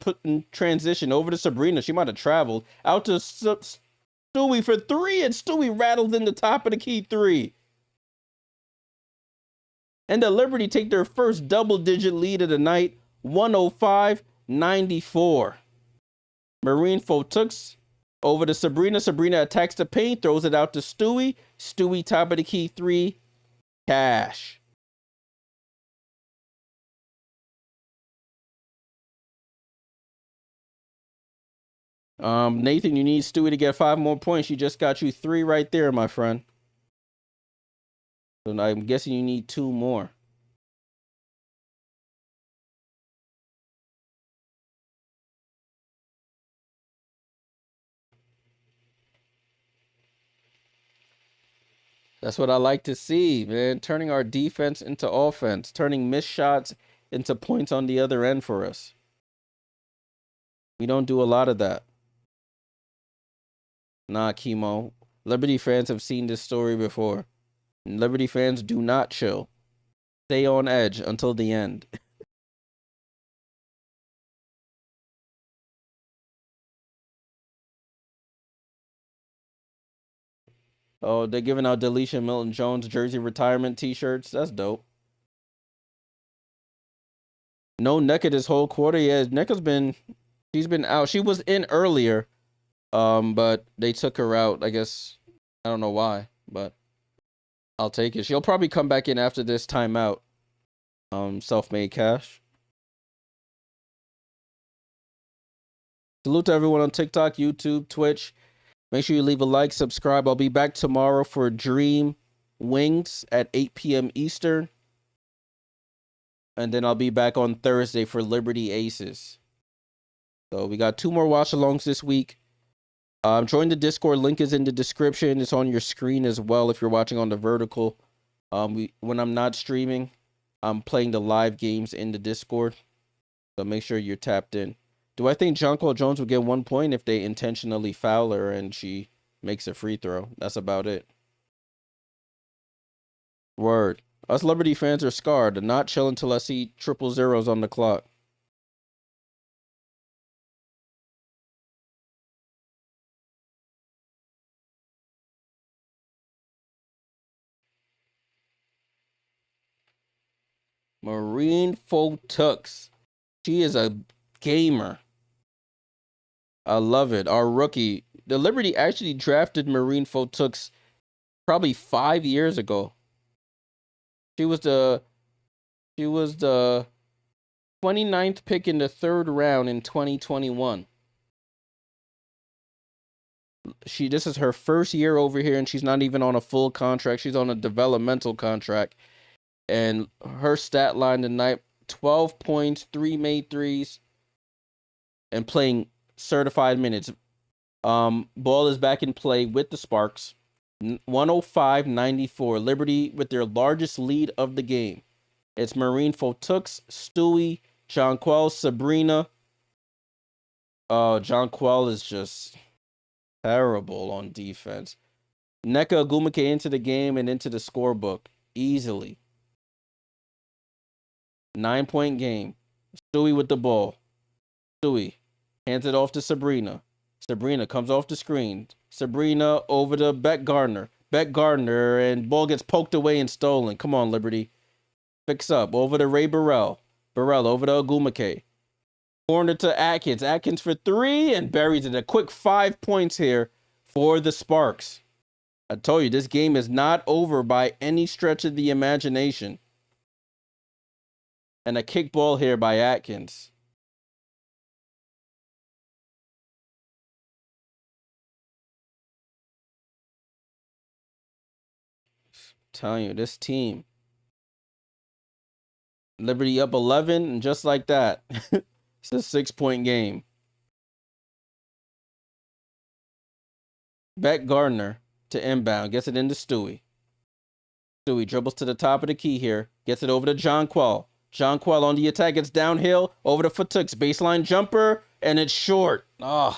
transition over to Sabrina. She might have traveled out to Stewie for 3, and Stewie rattled in the top of the key 3. And the Liberty take their first double-digit lead of the night, 105-94. Marine Fotux over to Sabrina. Sabrina attacks the paint, throws it out to Stewie. Stewie top of the key 3. Cash. Nathan, you need Stewie to get 5 more points. She just got you 3 right there, my friend. So I'm guessing you need 2 more. That's what I like to see, man. Turning our defense into offense. Turning missed shots into points on the other end for us. We don't do a lot of that. Nah, Chemo. Liberty fans have seen this story before. Liberty fans do not chill. Stay on edge until the end. Oh, they're giving out Delisha Milton Jones jersey retirement t-shirts. That's dope. No Nneka this whole quarter. Yeah, she's been out. She was in earlier. But they took her out. I guess I don't know why, but I'll take it. She'll probably come back in after this timeout. Self-made cash. Salute to everyone on TikTok, YouTube, Twitch. Make sure you leave a like, subscribe. I'll be back tomorrow for Dream Wings at 8 p.m. Eastern. And then I'll be back on Thursday for Liberty Aces. So we got 2 more watch-alongs this week. Join the Discord. Link is in the description. It's on your screen as well if you're watching on the vertical. When I'm not streaming, I'm playing the live games in the Discord, so make sure you're tapped in. Do I think Jonquel Jones will get 1 point if they intentionally foul her and she makes a free throw? That's about it. Word. Us Liberty fans are scarred. I'm not chill until I see triple zeros on the clock. Marine Fotux. She is a gamer. I love it. Our rookie. The Liberty actually drafted Marine Fotux probably 5 years ago. She was the 29th pick in the 3rd round in 2021. This is her first year over here, and she's not even on a full contract. She's on a developmental contract. And her stat line tonight: 12 points, 3 made threes, and playing certified minutes. Ball is back in play with the Sparks. 105-94. Liberty with their largest lead of the game. It's Marine Fotux, Stewie, Jonquel, Sabrina. Oh, Jonquel is just terrible on defense. Nneka Ogwumike into the game and into the scorebook easily. 9-point game. Stewie with the ball. Stewie hands it off to Sabrina. Sabrina comes off the screen. Sabrina over to Beck Gardner. Beck Gardner, and ball gets poked away and stolen. Come on, Liberty. Fix up. Over to Ray Burrell. Burrell over to Ogwumike. Corner to Atkins. Atkins for 3 and buries it. A quick 5 points here for the Sparks. I told you, this game is not over by any stretch of the imagination. And a kick ball here by Atkins. Telling you, this team. Liberty up 11, and just like that, it's a 6-point game. Beck Gardner to inbound, gets it into Stewie. Stewie dribbles to the top of the key here, gets it over to Jonquel. Jonquel on the attack, gets downhill, over to Fotux, baseline jumper, and it's short. And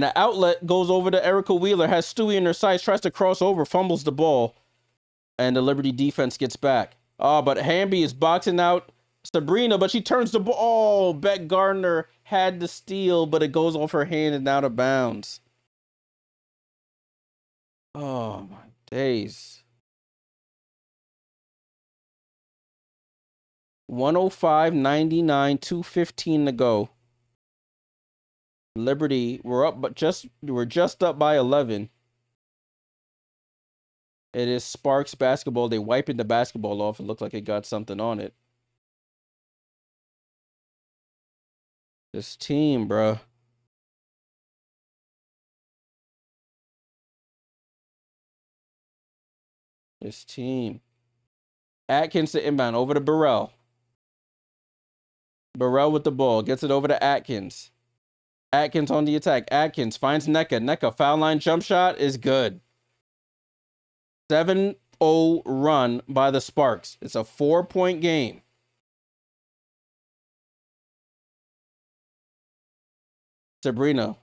an outlet goes over to Erica Wheeler, has Stewie in her sights, tries to cross over, fumbles the ball, and the Liberty defense gets back. But Hamby is boxing out Sabrina, but she turns the ball. Oh, Beck Gardner had the steal, but it goes off her hand and out of bounds. Oh, my days. 105-99, 2:15 to go. Liberty, we're just up by 11. It is Sparks basketball. They wiping the basketball off. It looked like it got something on it. This team, bruh. This team. Atkins to inbound, over to Burrell. Burrell with the ball, gets it over to Atkins. Atkins on the attack. Atkins finds Nneka. Nneka, foul line jump shot is good. 7-0 run by the Sparks. It's a 4-point game. Sabrina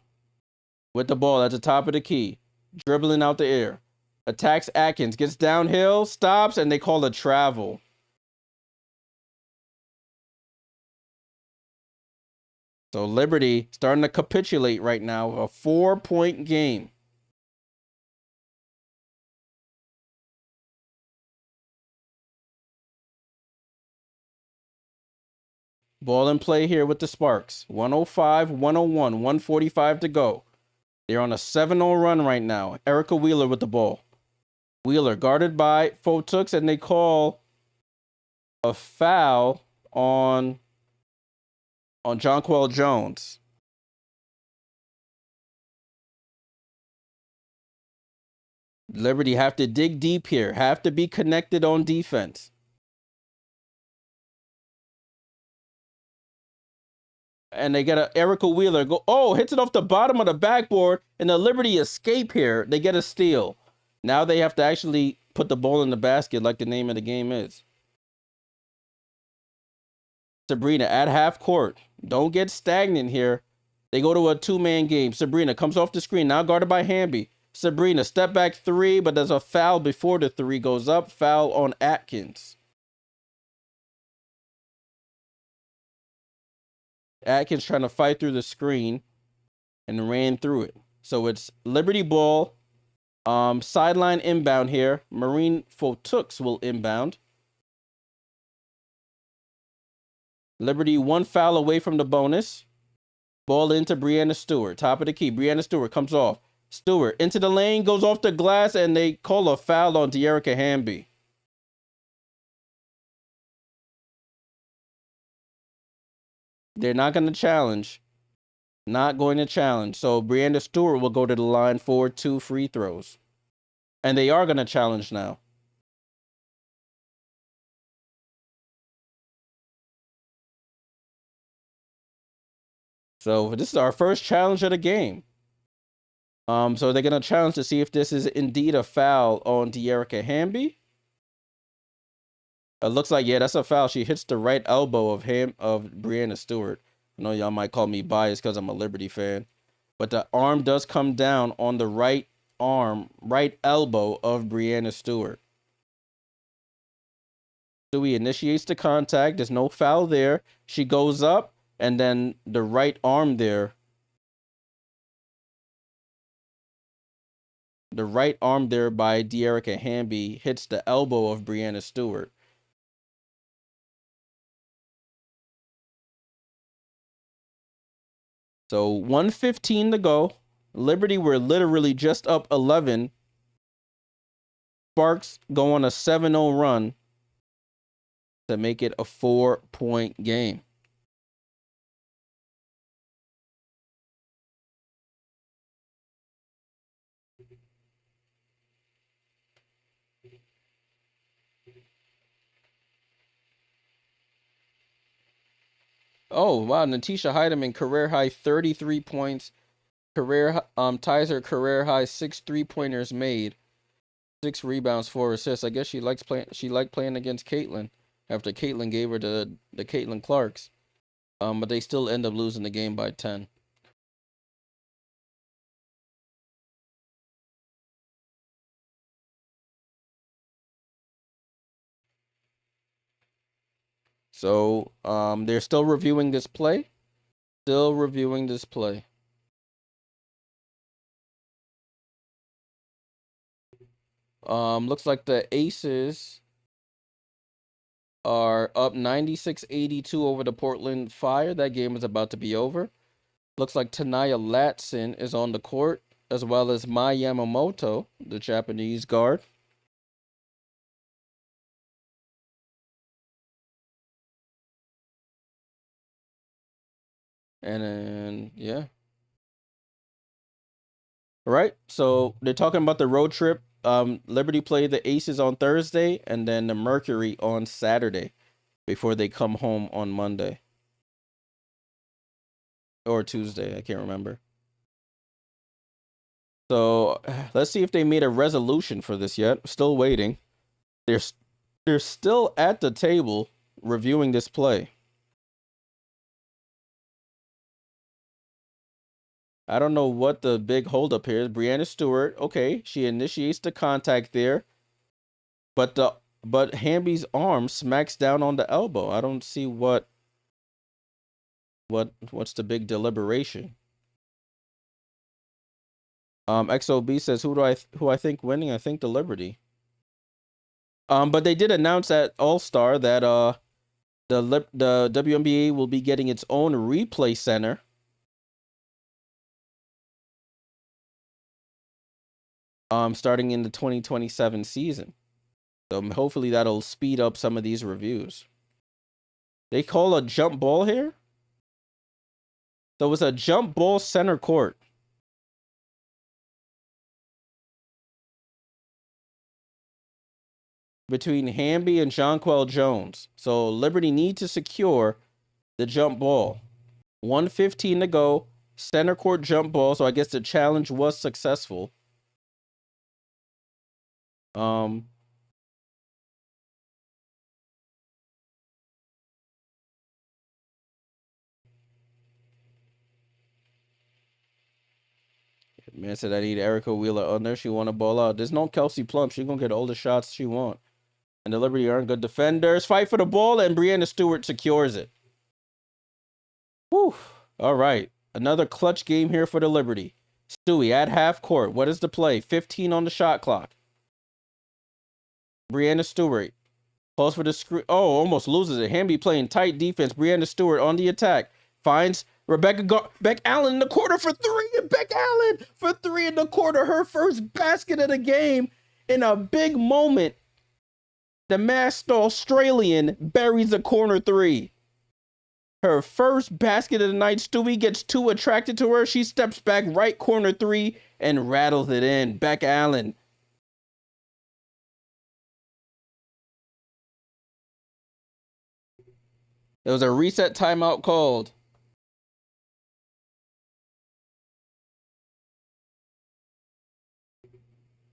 with the ball at the top of the key. Dribbling out the air. Attacks Atkins. Gets downhill. Stops. And they call a travel. So Liberty starting to capitulate right now. A 4-point game. Ball in play here with the Sparks. 105, 101, 145 to go. They're on a 7-0 run right now. Erica Wheeler with the ball. Wheeler guarded by Fotux, and they call a foul on Jonquel Jones. Liberty have to dig deep here. Have to be connected on defense. And they get a Erica Wheeler hits it off the bottom of the backboard, and the Liberty escape here. They get a steal. Now they have to actually put the ball in the basket like the name of the game is. Sabrina at half court. Don't get stagnant here. They go to a two-man game. Sabrina comes off the screen. Now guarded by Hamby. Sabrina, step back three, but there's a foul before the three goes up. Foul on Atkins. Atkins trying to fight through the screen and ran through it. So it's Liberty ball. Sideline inbound here. Marine Fotux will inbound. Liberty one foul away from the bonus. Ball into Brianna Stewart. Top of the key. Brianna Stewart comes off. Stewart into the lane, goes off the glass, and they call a foul on De'Erica Hamby. They're not going to challenge. Not going to challenge. So Brianna Stewart will go to the line for 2 free throws. And they are going to challenge now. So this is our first challenge of the game. So they're going to challenge to see if this is indeed a foul on De'Erica Hamby. It looks like, yeah, that's a foul. She hits the right elbow of Brianna Stewart. I know y'all might call me biased because I'm a Liberty fan. But the arm does come down on the right arm, right elbow of Brianna Stewart. Stewie initiates the contact. There's no foul there. She goes up, and then the right arm there. The right arm there by De'Erica Hamby hits the elbow of Brianna Stewart. So 1:15 to go. Liberty were literally just up 11. Sparks go on a 7-0 run to make it a 4-point game. Oh, wow. Natisha Heidemann, career high 33 points. Ties her career high 6 3-pointers made. 6 rebounds, 4 assists. I guess she liked playing against Caitlin after Caitlin gave her the Caitlin Clarks. But they still end up losing the game by 10. So they're still reviewing this play. Looks like the Aces are up 96-82 over the Portland Fire. That game is about to be over. Looks like Tanaya Latson is on the court, as well as Mai Yamamoto, the Japanese guard. And then, yeah. All right. So they're talking about the road trip. Liberty play the Aces on Thursday and then the Mercury on Saturday before they come home on Monday. Or Tuesday. I can't remember. So let's see if they made a resolution for this yet. Still waiting. They're still at the table reviewing this play. I don't know what the big holdup here is. Brianna Stewart, okay, she initiates the contact there, but Hamby's arm smacks down on the elbow. I don't see what's the big deliberation. XOB says who I think winning? I think the Liberty. But they did announce at All-Star that the WNBA will be getting its own replay center. Starting in the 2027 season. So hopefully that'll speed up some of these reviews. They call a jump ball here? So it's a jump ball center court. Between Hamby and Jonquel Jones. So Liberty need to secure the jump ball. 1:15 to go. Center court jump ball. So I guess the challenge was successful. Um, Man said I need Erica Wheeler on there. She want to ball out. There's no Kelsey Plum. She gonna get all the shots she want. And the Liberty aren't good defenders. Fight for the ball, and Brianna Stewart secures it. Whew. All right. Another clutch game here for the Liberty. Stewie at half court. What is the play? 15 on the shot clock. Brianna Stewart. Pulls for the screen. Oh, almost loses it. Hamby playing tight defense. Brianna Stewart on the attack. Finds Beck Allen in the corner for three. And Beck Allen for three in the corner. Her first basket of the game in a big moment. The masked Australian buries a corner three. Her first basket of the night. Stewie gets too attracted to her. She steps back, right corner three, and rattles it in. Beck Allen. There was a reset timeout called.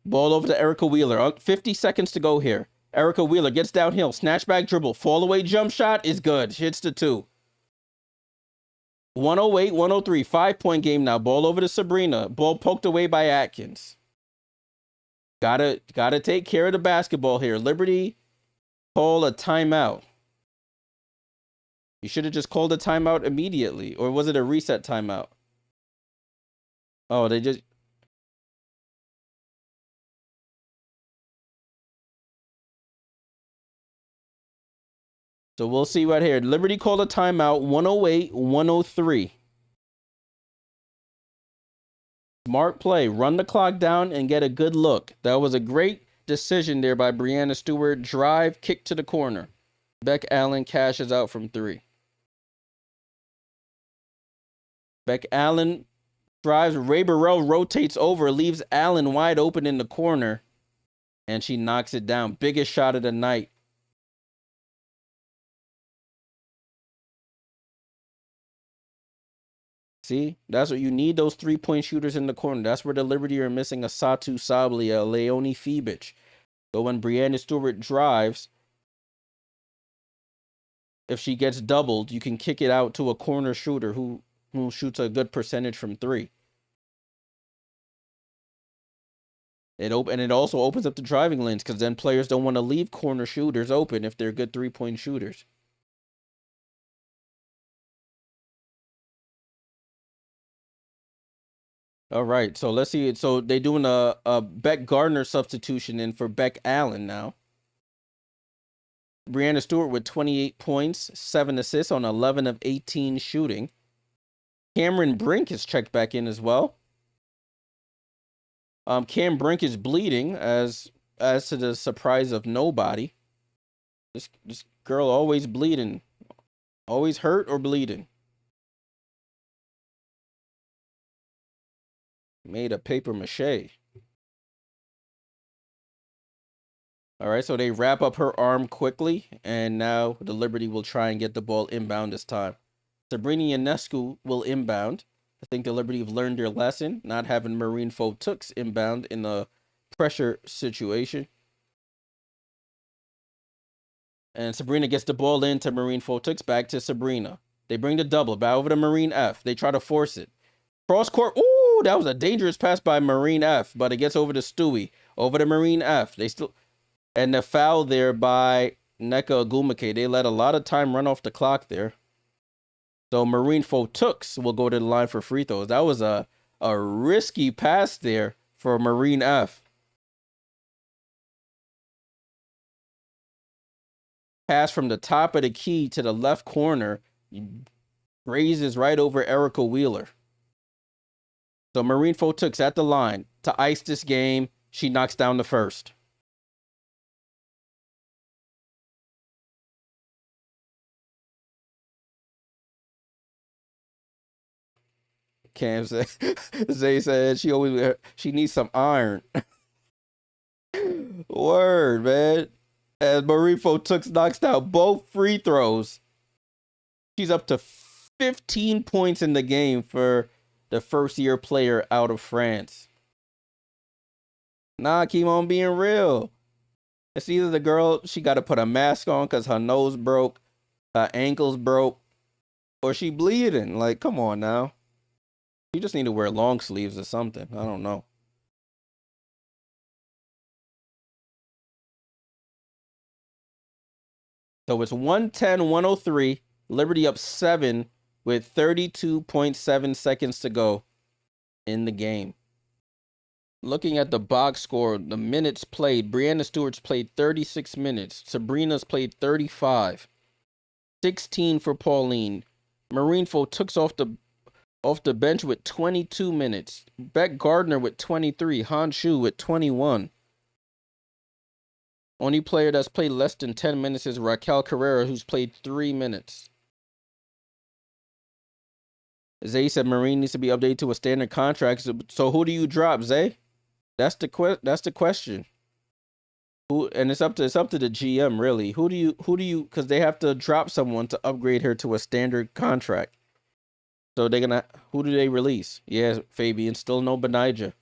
Ball over to Erica Wheeler. 50 seconds to go here. Erica Wheeler gets downhill. Snatch back dribble. Fall away jump shot is good. Hits the two. 108, 103. 5-point game now. Ball over to Sabrina. Ball poked away by Atkins. Gotta take care of the basketball here. Liberty call a timeout. You should have just called a timeout immediately. Or was it a reset timeout? Oh, they just... So we'll see right here. Liberty called a timeout. 108, 103. Smart play. Run the clock down and get a good look. That was a great decision there by Brianna Stewart. Drive, kick to the corner. Beck Allen cashes out from three. Beck Allen drives. Ray Burrell rotates over, leaves Allen wide open in the corner, and she knocks it down. Biggest shot of the night. See, that's what you need, those 3-point shooters in the corner. That's where the Liberty are missing a Satu Sabally, a Leonie Fiebich. But when Brianna Stewart drives, if she gets doubled, you can kick it out to a corner shooter who shoots a good percentage from three. And it also opens up the driving lanes because then players don't want to leave corner shooters open if they're good 3-point shooters. All right, so let's see. So they're doing a Beck Gardner substitution in for Beck Allen now. Brianna Stewart with 28 points, 7 assists on 11 of 18 shooting. Cameron Brink is checked back in as well. Cam Brink is bleeding, as to the surprise of nobody. This girl always bleeding. Always hurt or bleeding. Made of paper mache. All right, so they wrap up her arm quickly, and now the Liberty will try and get the ball inbound this time. Sabrina Ionescu will inbound. I think the Liberty have learned their lesson, not having Marine Fotux inbound in a pressure situation. And Sabrina gets the ball into Marine Fotux, back to Sabrina. They bring the double, back over to Marine F. They try to force it. Cross court, ooh, that was a dangerous pass by Marine F, but it gets over to Stewie. Over to Marine F. They still... And the foul there by Nneka Ogwumike. They let a lot of time run off the clock there. So Marine Fotux will go to the line for free throws. That was a risky pass there for Marine F. Pass from the top of the key to the left corner. Grazes right over Erica Wheeler. So Marine Fotux at the line to ice this game. She knocks down the first. Cam said, Zay said she needs some iron. Word, man. As Marine Fotux knocks down both free throws. She's up to 15 points in the game for the first-year player out of France. Nah, keep on being real. It's either the girl, she got to put a mask on because her nose broke, her ankles broke, or she bleeding. Like, come on now. You just need to wear long sleeves or something. I don't know. So it's 110-103. Liberty up 7 with 32.7 seconds to go in the game. Looking at the box score, the minutes played, Breanna Stewart's played 36 minutes. Sabrina's played 35. 16 for Pauline. Marinefo took off the bench with 22 minutes. Beck Gardner with 23. Han Shu with 21. Only player that's played less than 10 minutes is Raquel Carrera, who's played 3 minutes. Zay said Marine needs to be updated to a standard contract. So who do you drop, Zay? That's the question. Who, and it's up to the GM really. Who do you because they have to drop someone to upgrade her to a standard contract. So they're gonna who do they release? Yeah, Fabian, still no Benija.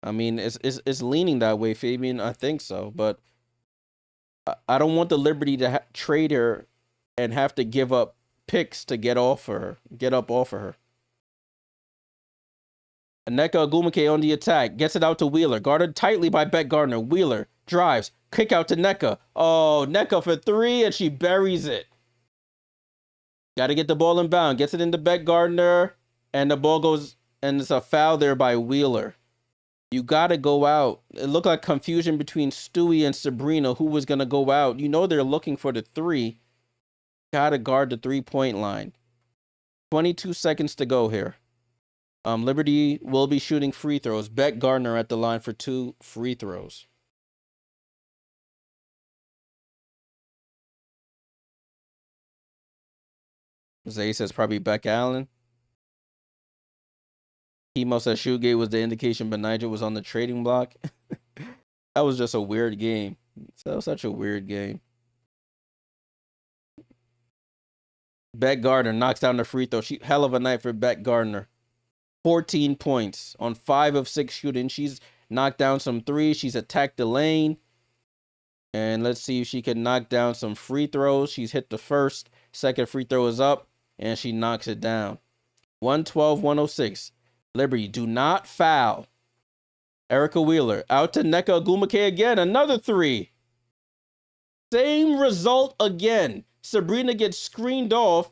I mean, it's leaning that way, Fabian. I think so, but I don't want the Liberty to trade her and have to give up picks to get up off of her. Nneka Ogwumike on the attack, gets it out to Wheeler, guarded tightly by Beck Gardner. Wheeler drives, kick out to Nneka. Oh, Nneka for 3, and she buries it. Got to get the ball inbound, gets it into Beck Gardner, and the ball goes, and it's a foul there by Wheeler. You got to go out. It looked like confusion between Stewie and Sabrina, who was going to go out. You know they're looking for the 3. Got to guard the 3-point line. 22 seconds to go here. Liberty will be shooting free throws. Beck Gardner at the line for 2 free throws. Zay says probably Beck Allen. Hemo says Shoegate was the indication Benija was on the trading block. That was just a weird game. That was such a weird game. Beck Gardner knocks down the free throw. Hell of a night for Beck Gardner. 14 points on 5 of 6 shooting. She's knocked down some 3s. She's attacked the lane. And let's see if she can knock down some free throws. She's hit the first. Second free throw is up. And she knocks it down. 112-106. Liberty, do not foul. Erica Wheeler out to Nneka Ogwumike again. Another 3. Same result again. Sabrina gets screened off.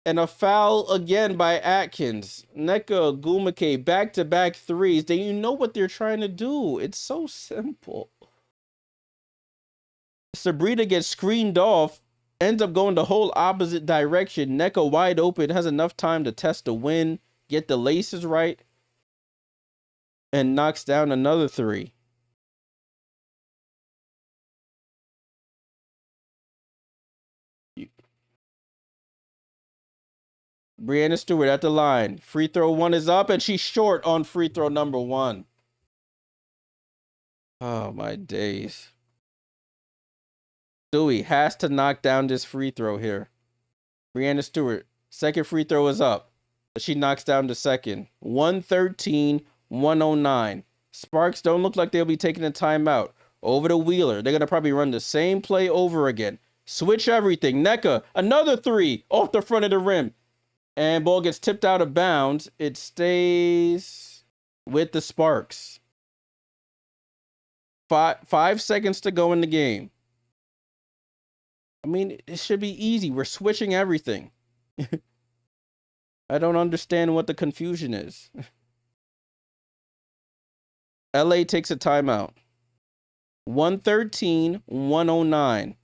And a foul again by Atkins. Nneka Ogwumike back-to-back 3s. Then you know what they're trying to do. It's so simple. Sabrina gets screened off. Ends up going the whole opposite direction. Nneka wide open. Has enough time to test the win. Get the laces right. And knocks down another 3. Breanna Stewart at the line. Free throw 1 is up, and she's short on free throw number 1. Oh, my days. Stewie has to knock down this free throw here. Breanna Stewart, second free throw is up. She knocks down the second. 113-109. Sparks don't look like they'll be taking a timeout. Over to Wheeler. They're going to probably run the same play over again. Switch everything. Nneka, another 3 off the front of the rim. And ball gets tipped out of bounds. It stays with the Sparks. 5 seconds to go in the game. I mean, it should be easy. We're switching everything. I don't understand what the confusion is. LA takes a timeout. 113-109.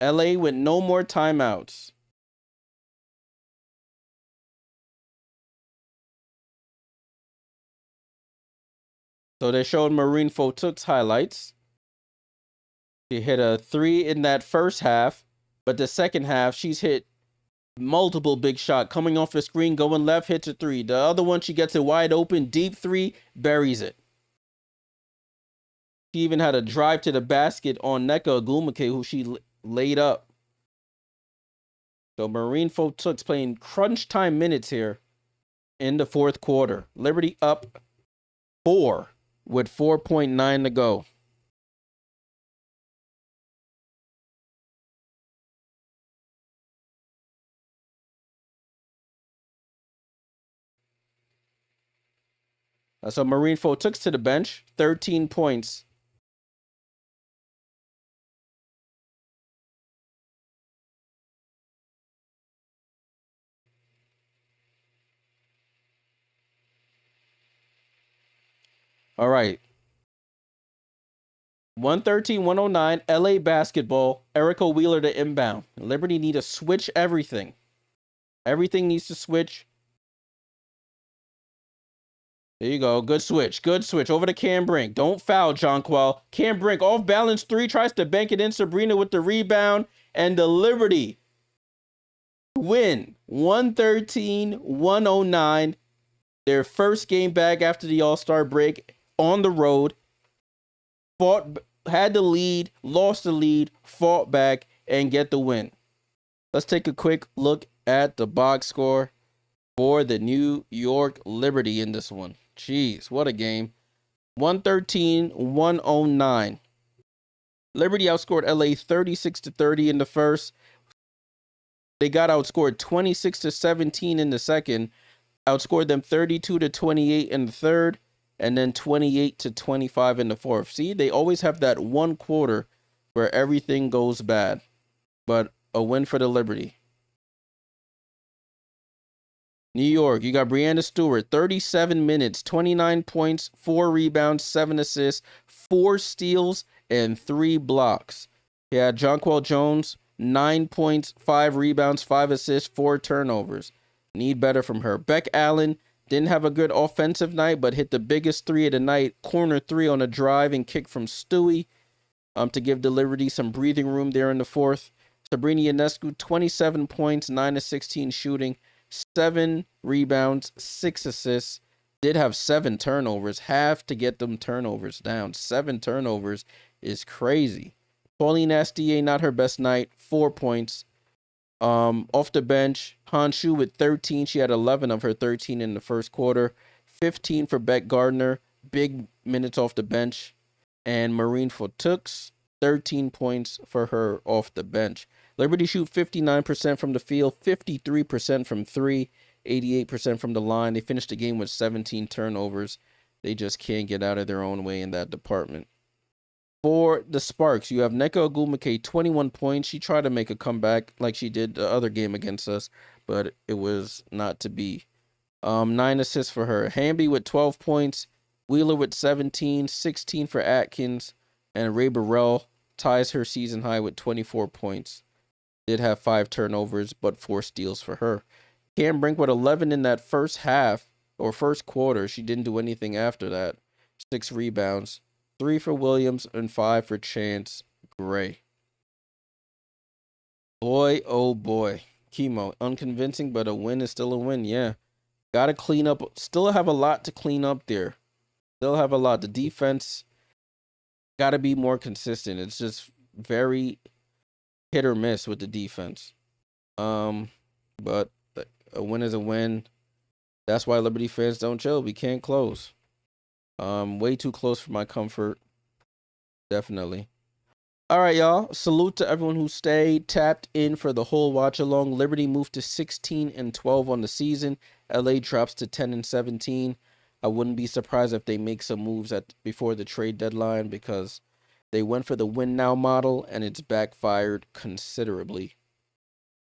LA with no more timeouts. So they showed Marinefo Took's highlights. She hit a 3 in that first half, but the second half, she's hit multiple big shots coming off the screen, going left, hits a 3. The other one, she gets it wide open, deep 3, buries it. She even had a drive to the basket on Nneka Ogwumike, who she laid up. So Marinefo Took's playing crunch time minutes here in the fourth quarter. Liberty up 4 with 4.9 to go. So Marine Fotux to the bench, 13 points. All right. 113-109, LA basketball. Erica Wheeler to inbound. Liberty need to switch everything. Everything needs to switch. There you go. Good switch. Good switch. Over to Cam Brink. Don't foul, Jonquil. Cam Brink off balance three. Tries to bank it in. Sabrina with the rebound. And the Liberty win. 113-109. Their first game back after the All-Star break on the road. Had the lead, lost the lead, fought back, and get the win. Let's take a quick look at the box score for the New York Liberty in this one. Jeez, what a game. 113-109. Liberty outscored LA 36-30 in the first. They got outscored 26-17 in the second. Outscored them 32-28 in the third. And then 28-25 in the fourth. See, they always have that one quarter where everything goes bad. But a win for the Liberty. New York, you got Breanna Stewart, 37 minutes, 29 points, 4 rebounds, 7 assists, 4 steals, and 3 blocks. You had Jonquil Jones, 9 points, 5 rebounds, 5 assists, 4 turnovers. Need better from her. Beck Allen didn't have a good offensive night, but hit the biggest three of the night, corner three on a drive and kick from Stewie to give the Liberty some breathing room there in the fourth. Sabrina Ionescu, 27 points, 9-16 shooting, 7 rebounds, 6 assists. Did have 7 turnovers. Have to get them turnovers down. 7 turnovers is crazy. Pauline Astier, not her best night, 4 points. Off the bench, Hanshu with 13. She had 11 of her 13 in the first quarter. 15 for Beck Gardner. Big minutes off the bench. And Marine Fotux, 13 points for her off the bench. Liberty shoot 59% from the field, 53% from 3, 88% from the line. They finished the game with 17 turnovers. They just can't get out of their own way in that department. For the Sparks, you have Nneka Ogwumike, 21 points. She tried to make a comeback like she did the other game against us, but it was not to be. 9 assists for her. Hamby with 12 points. Wheeler with 17, 16 for Atkins. And Ray Burrell ties her season high with 24 points. Did have 5 turnovers, but 4 steals for her. Cam Brink with 11 in that first half, or first quarter. She didn't do anything after that. 6 rebounds. 3 for Williams and 5 for Chance Gray. Boy, oh boy. Chemo. Unconvincing, but a win is still a win. Yeah. Got to clean up. Still have a lot to clean up there. Still have a lot. The defense got to be more consistent. It's just very hit or miss with the defense. But a win is a win. That's why Liberty fans don't chill. We can't close. Way too close for my comfort. Definitely. All right, y'all. Salute to everyone who stayed tapped in for the whole watch along. Liberty moved to 16-12 on the season. LA drops to 10-17. I wouldn't be surprised if they make some moves before the trade deadline because they went for the win now model and it's backfired considerably.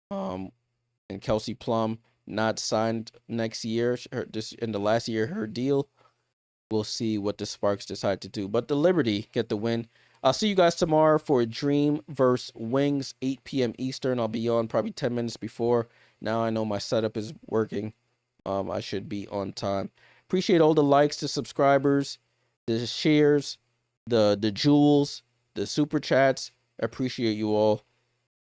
And Kelsey Plum not signed next year. In the last year her deal. We'll see what the Sparks decide to do. But the Liberty get the win. I'll see you guys tomorrow for Dream vs. Wings, 8 p.m. Eastern. I'll be on probably 10 minutes before. Now I know my setup is working. I should be on time. Appreciate all the likes, the subscribers, the shares, the jewels, the super chats. Appreciate you all.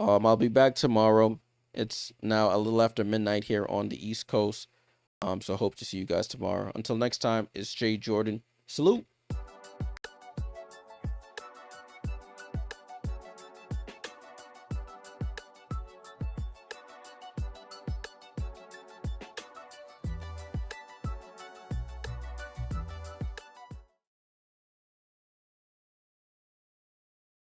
I'll be back tomorrow. It's now a little after midnight here on the East Coast. So hope to see you guys tomorrow. Until next time, it's Jay Jordan. Salute.